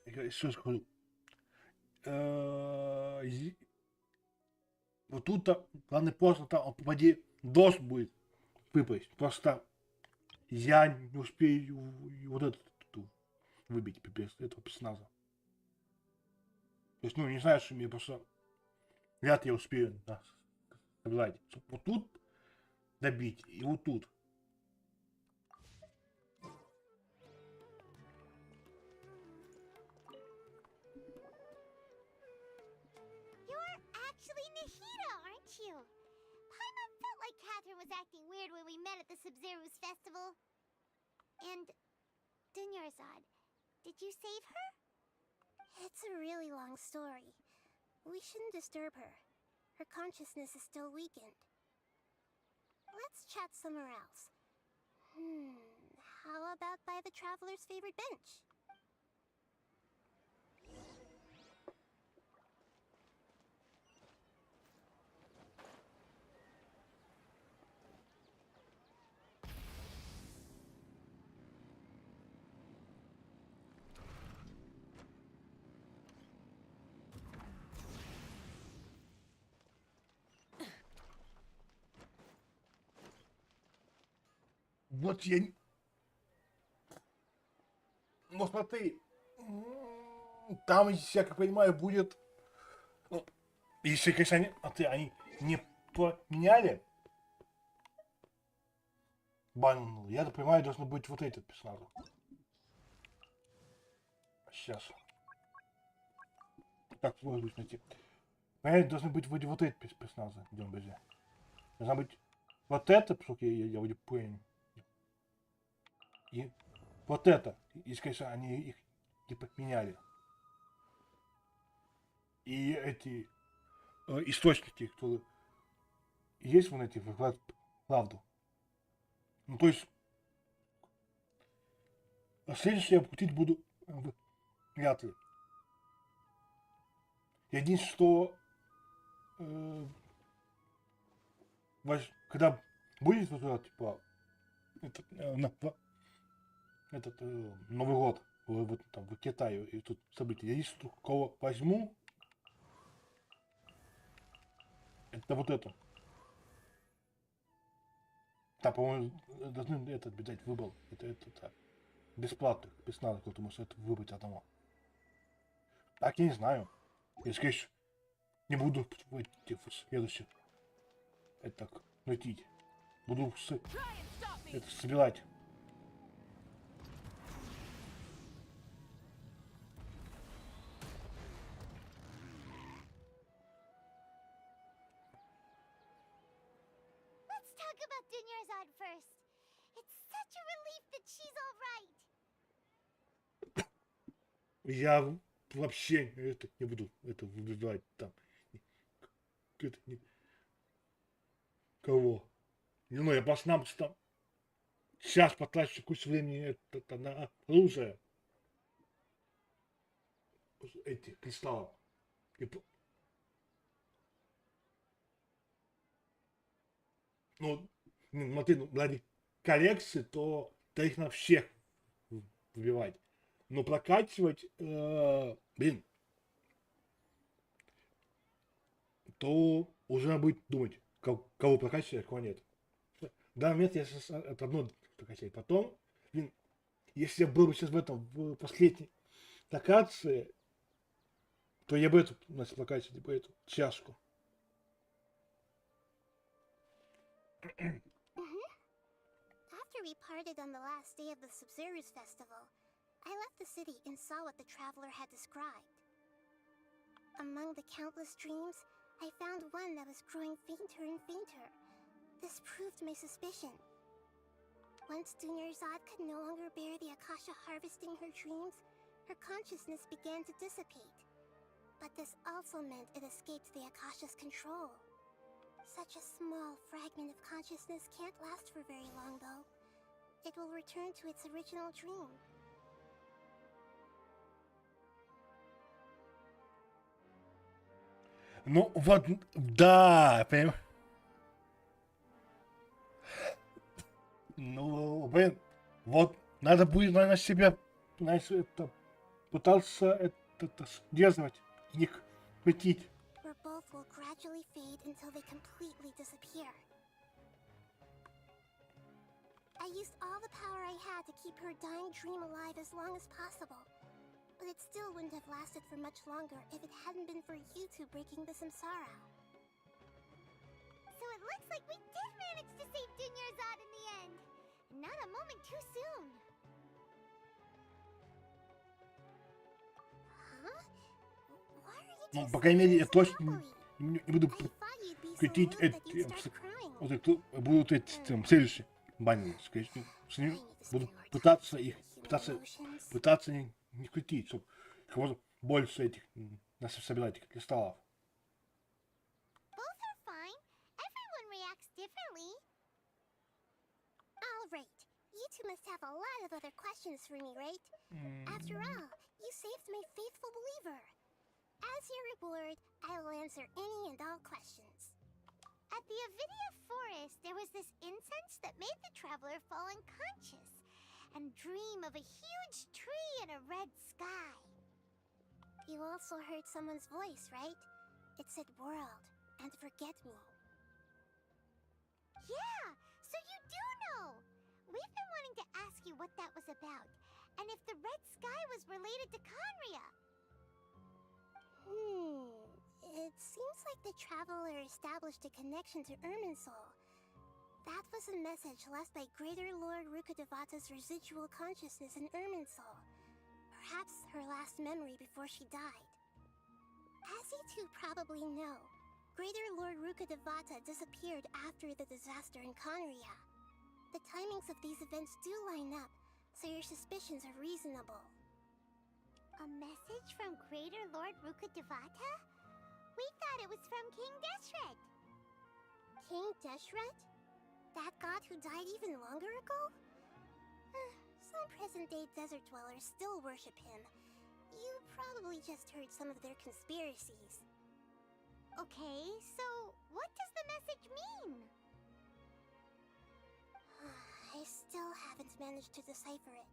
я еще скажу. Вот тут-то, рано или поздно, там, он, попади, должен будет выпасть. Просто я не успею вот эту выбить этого персонажа. То есть, ну, не знаю, что мне просто вряд ли я успею, да, собрать. Вот тут добить и вот тут. You're actually Nahida, aren't you? Paimon felt like Catherine was acting weird when we met at the Sub-Zero's festival. And Dunyarzad, did you save her? It's a really long story. We shouldn't disturb her. Her consciousness is still weakened. Let's chat somewhere else. How about by the traveler's favorite bench? Вот я... Ну смотри, там, я как понимаю, будет... Ну, если, конечно, они не поменяли бандл, я так понимаю, должен быть вот этот персонаж. Сейчас. Так, сложно будет найти. Понимаете, должны быть вроде вот эти персонажи, где он без. Должна быть вот это, поскольку я вроде понял. И вот это, если, конечно, они их не поменяли. И эти источники, которые есть в эти, выкладывают правду. Ну, то есть, следующее я крутить буду вряд ли. Единственное, что когда будет вот типа этот Новый год вот там в Китае и тут события, я единственное, кого возьму, это вот это. Там, по-моему, должны этот дать выбор. Это бесплатно, без надо, кто-то может это выбрать одного. Так я не знаю. Если, конечно, не буду в следующих это так найти. Буду это собирать. Let's talk about Dunyarzad first. It's such a relief that she's all right. Я вообще это не буду это выбирать там. Это не... Кого? Ну, я просто сейчас потрачу кучу времени это на оружие. Этих кристаллов. Ну, смотри, ну, ради коллекции, то их на всех выбивать. Но прокачивать, блин, то уже надо будет думать, кого прокачивать, а кого нет. В данный момент я сейчас это одно прокачать. Потом, блин, если я был бы сейчас в этом, в последней локации, то я бы эту, у нас локацию, типа эту чашку. After we parted on the last day of the Subzerus Festival, I left the city and saw what the traveler had described. Among the countless dreams, I found one that was growing fainter and fainter. This proved my suspicion. Once Dunyarzad could no longer bear the Akasha harvesting her dreams, her consciousness began to dissipate. But this also meant it escaped the Akasha's control. Such a small fragment of consciousness can't last for very long, though. It will return to its original dream. Ну, вот, да, понимаешь? Ну, блин, вот, надо будет, наверное, себя, знаешь, это, пытаться это сдерживать, их хватить. Where both will gradually fade until they completely disappear. I used all the power I had to keep her dying dream alive as long as possible. But it still wouldn't have lasted for much longer if it hadn't been for you two breaking the samsara. So it looks like we did manage to save Dunyarzad in the end. Not a moment too soon. Huh? Why are you Ну, two по крайней мере, я so точно happily? не буду I thought you'd be so крутить moved that эти, you'd start crying. вот это, будут эти, там, следующие бани, скорее всего, с ними буду пытаться их, пытаться не крутить, чтобы как можно больше этих, нас собирать этих кристаллов. Both are fine. Everyone reacts differently. All right. You two must have a lot of other questions for me, right? After all, you saved my faithful believer. As your reward, I will answer any and all questions. At the Avidia forest, there was this incense that made the traveler fall unconscious and dream of a huge tree and a red sky. You also heard someone's voice, right? It said world and forget me. Yeah, so you do know. We've been wanting to ask you what that was about, and if the red sky was related to Conria. It seems like the traveler established a connection to Irminsul. That was a message left by Greater Lord Rukkhadevata's residual consciousness in Irminsul. Perhaps her last memory before she died. As you two probably know, Greater Lord Rukkhadevata disappeared after the disaster in Conria. The timings of these events do line up, so your suspicions are reasonable. A message from Greater Lord Rukkhadevata? We thought it was from King Deshret. King Deshret? That god who died even longer ago? Some present-day desert dwellers still worship him. You probably just heard some of their conspiracies. Okay, so what does the message mean? I still haven't managed to decipher it.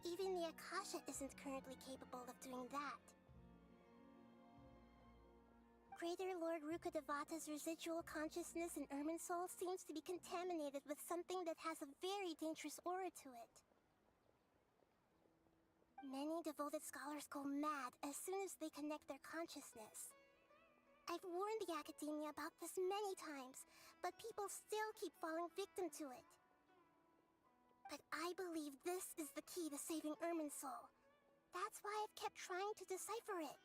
Even the Akasha isn't currently capable of doing that. Greater Lord Rukkhadevata's residual consciousness in Irminsul seems to be contaminated with something that has a very dangerous aura to it. Many devoted scholars go mad as soon as they connect their consciousness. I've warned the Academia about this many times, but people still keep falling victim to it. But I believe this is the key to saving Irminsul. That's why I've kept trying to decipher it.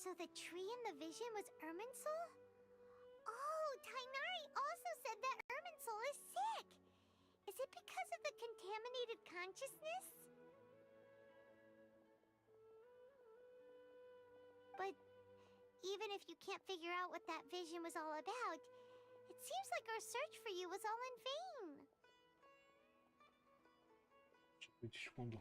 So the tree in the vision was Irminsul? Oh, Tainari also said that Irminsul is sick! Is it because of the contaminated consciousness? But even if you can't figure out what that vision was all about, it seems like our search for you was all in vain. Секунду.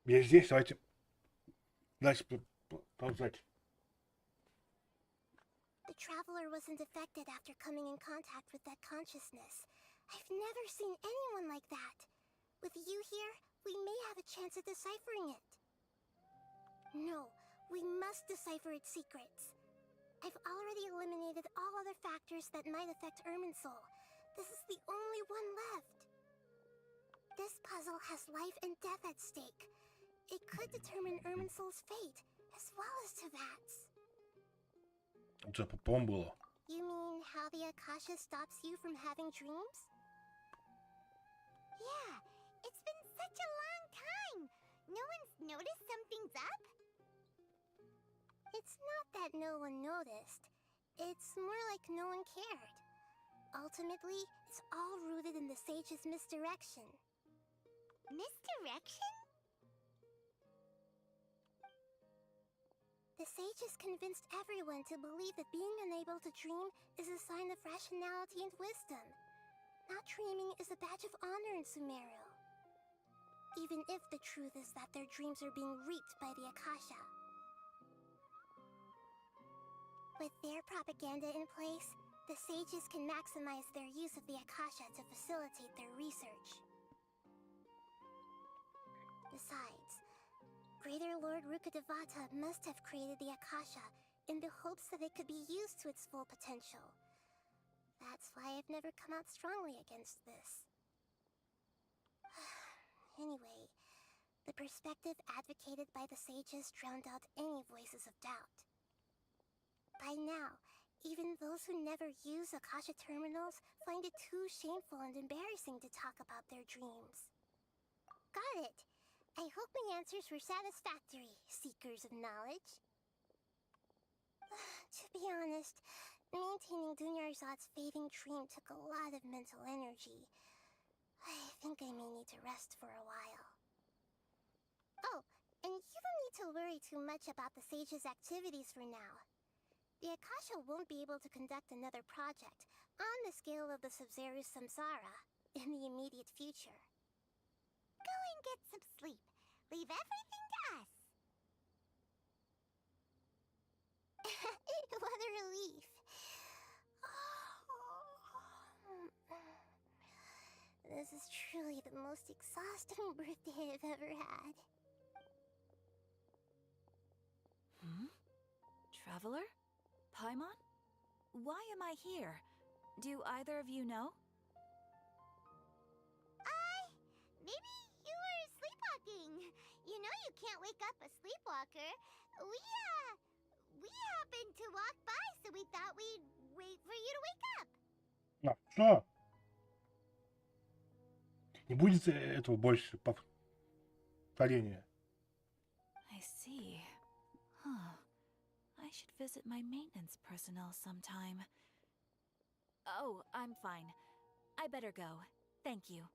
Я здесь, давайте дальше продолжать. The traveler wasn't affected after coming in contact with that consciousness. I've never seen anyone like that. With you here, we may have a chance at deciphering it. No, we must decipher its secrets. I've already eliminated all other factors that might affect Irminsul. This is the only one left. This puzzle has life and death at stake. It could determine Irminsul's fate, as well as Tevat's. Это по-моему было. You mean how the Akasha stops you from having dreams? Yeah, it's been such a long time. No one's noticed something's up? It's not that no one noticed. It's more like no one cared. Ultimately, it's all rooted in the sage's misdirection. Misdirection? The sages convinced everyone to believe that being unable to dream is a sign of rationality and wisdom. Not dreaming is a badge of honor in Sumeru. Even if the truth is that their dreams are being reaped by the Akasha. With their propaganda in place, the sages can maximize their use of the Akasha to facilitate their research. Besides, Greater Lord Rukkhadevata must have created the Akasha in the hopes that it could be used to its full potential. That's why I've never come out strongly against this. Anyway, the perspective advocated by the sages drowned out any voices of doubt. By now, even those who never use Akasha terminals find it too shameful and embarrassing to talk about their dreams. Got it. I hope my answers were satisfactory, seekers of knowledge. To be honest, maintaining Dunyarzad's fading dream took a lot of mental energy. I think I may need to rest for a while. Oh, and you don't need to worry too much about the sage's activities for now. The Akasha won't be able to conduct another project on the scale of the Sub-Zero Samsara in the immediate future. Go and get some sleep. Leave everything to us. What a relief. This is truly the most exhausting birthday I've ever had. Traveler? Paimon? Why am I here? Do either of you know? Maybe you were sleepwalking. You know you can't wake up a sleepwalker. We happened to walk by, so we thought we'd wait for you to wake up. А, что? Не будет этого больше повторения. I see. Huh. I should visit my maintenance personnel sometime. Oh, I'm fine. I better go. Thank you.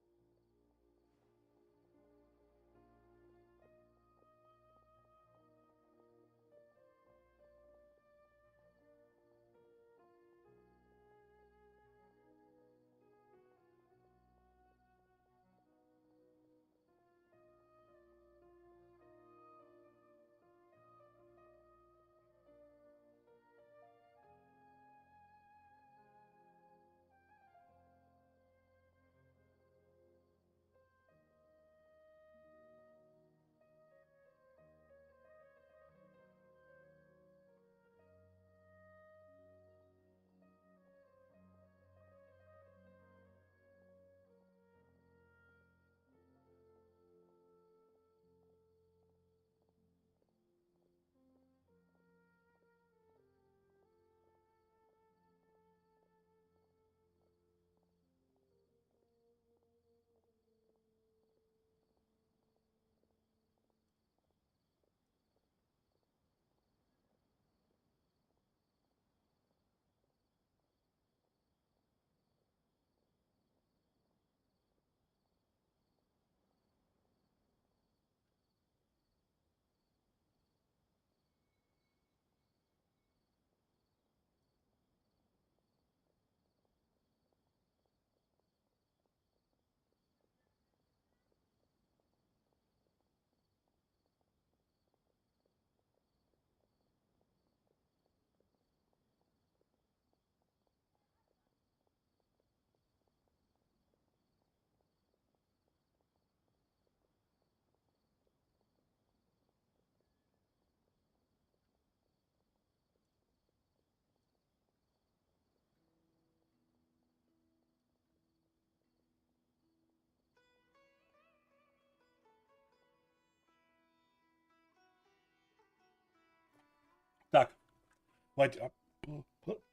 Давайте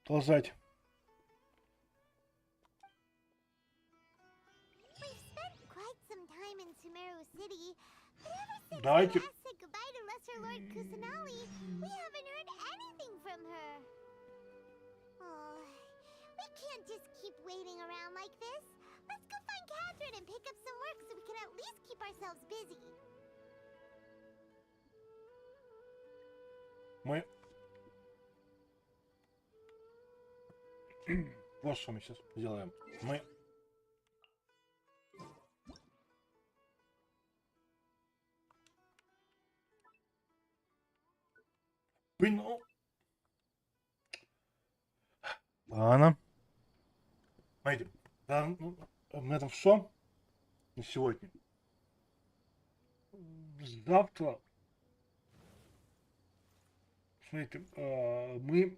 продолжать. We've spent quite some time in Sumeru City, but ever since we Давайте. last said goodbye to Lesser Lord Kusanali, we haven't heard anything from her. Oh, we can't just keep waiting around like this. Let's go find Catherine and pick up some work so we can at least keep ourselves busy. Мы вот что мы сейчас сделаем. Мы ну, ладно. Смотрите, на этом все на сегодня. Завтра, смотрите, мы,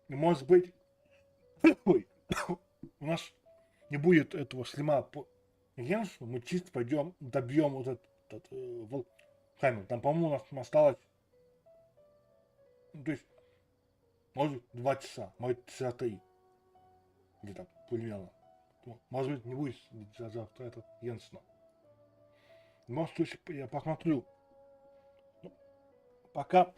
может быть, ой, у нас не будет этого слима по Геншу, мы чисто пойдем, добьем вот этот камень. Там, по-моему, у нас осталось, ну, то есть, может, 2 часа, может, часа 3. Где-то примерно. Может быть, не будет завтра этот Геншина. Может, я посмотрю. Ну, пока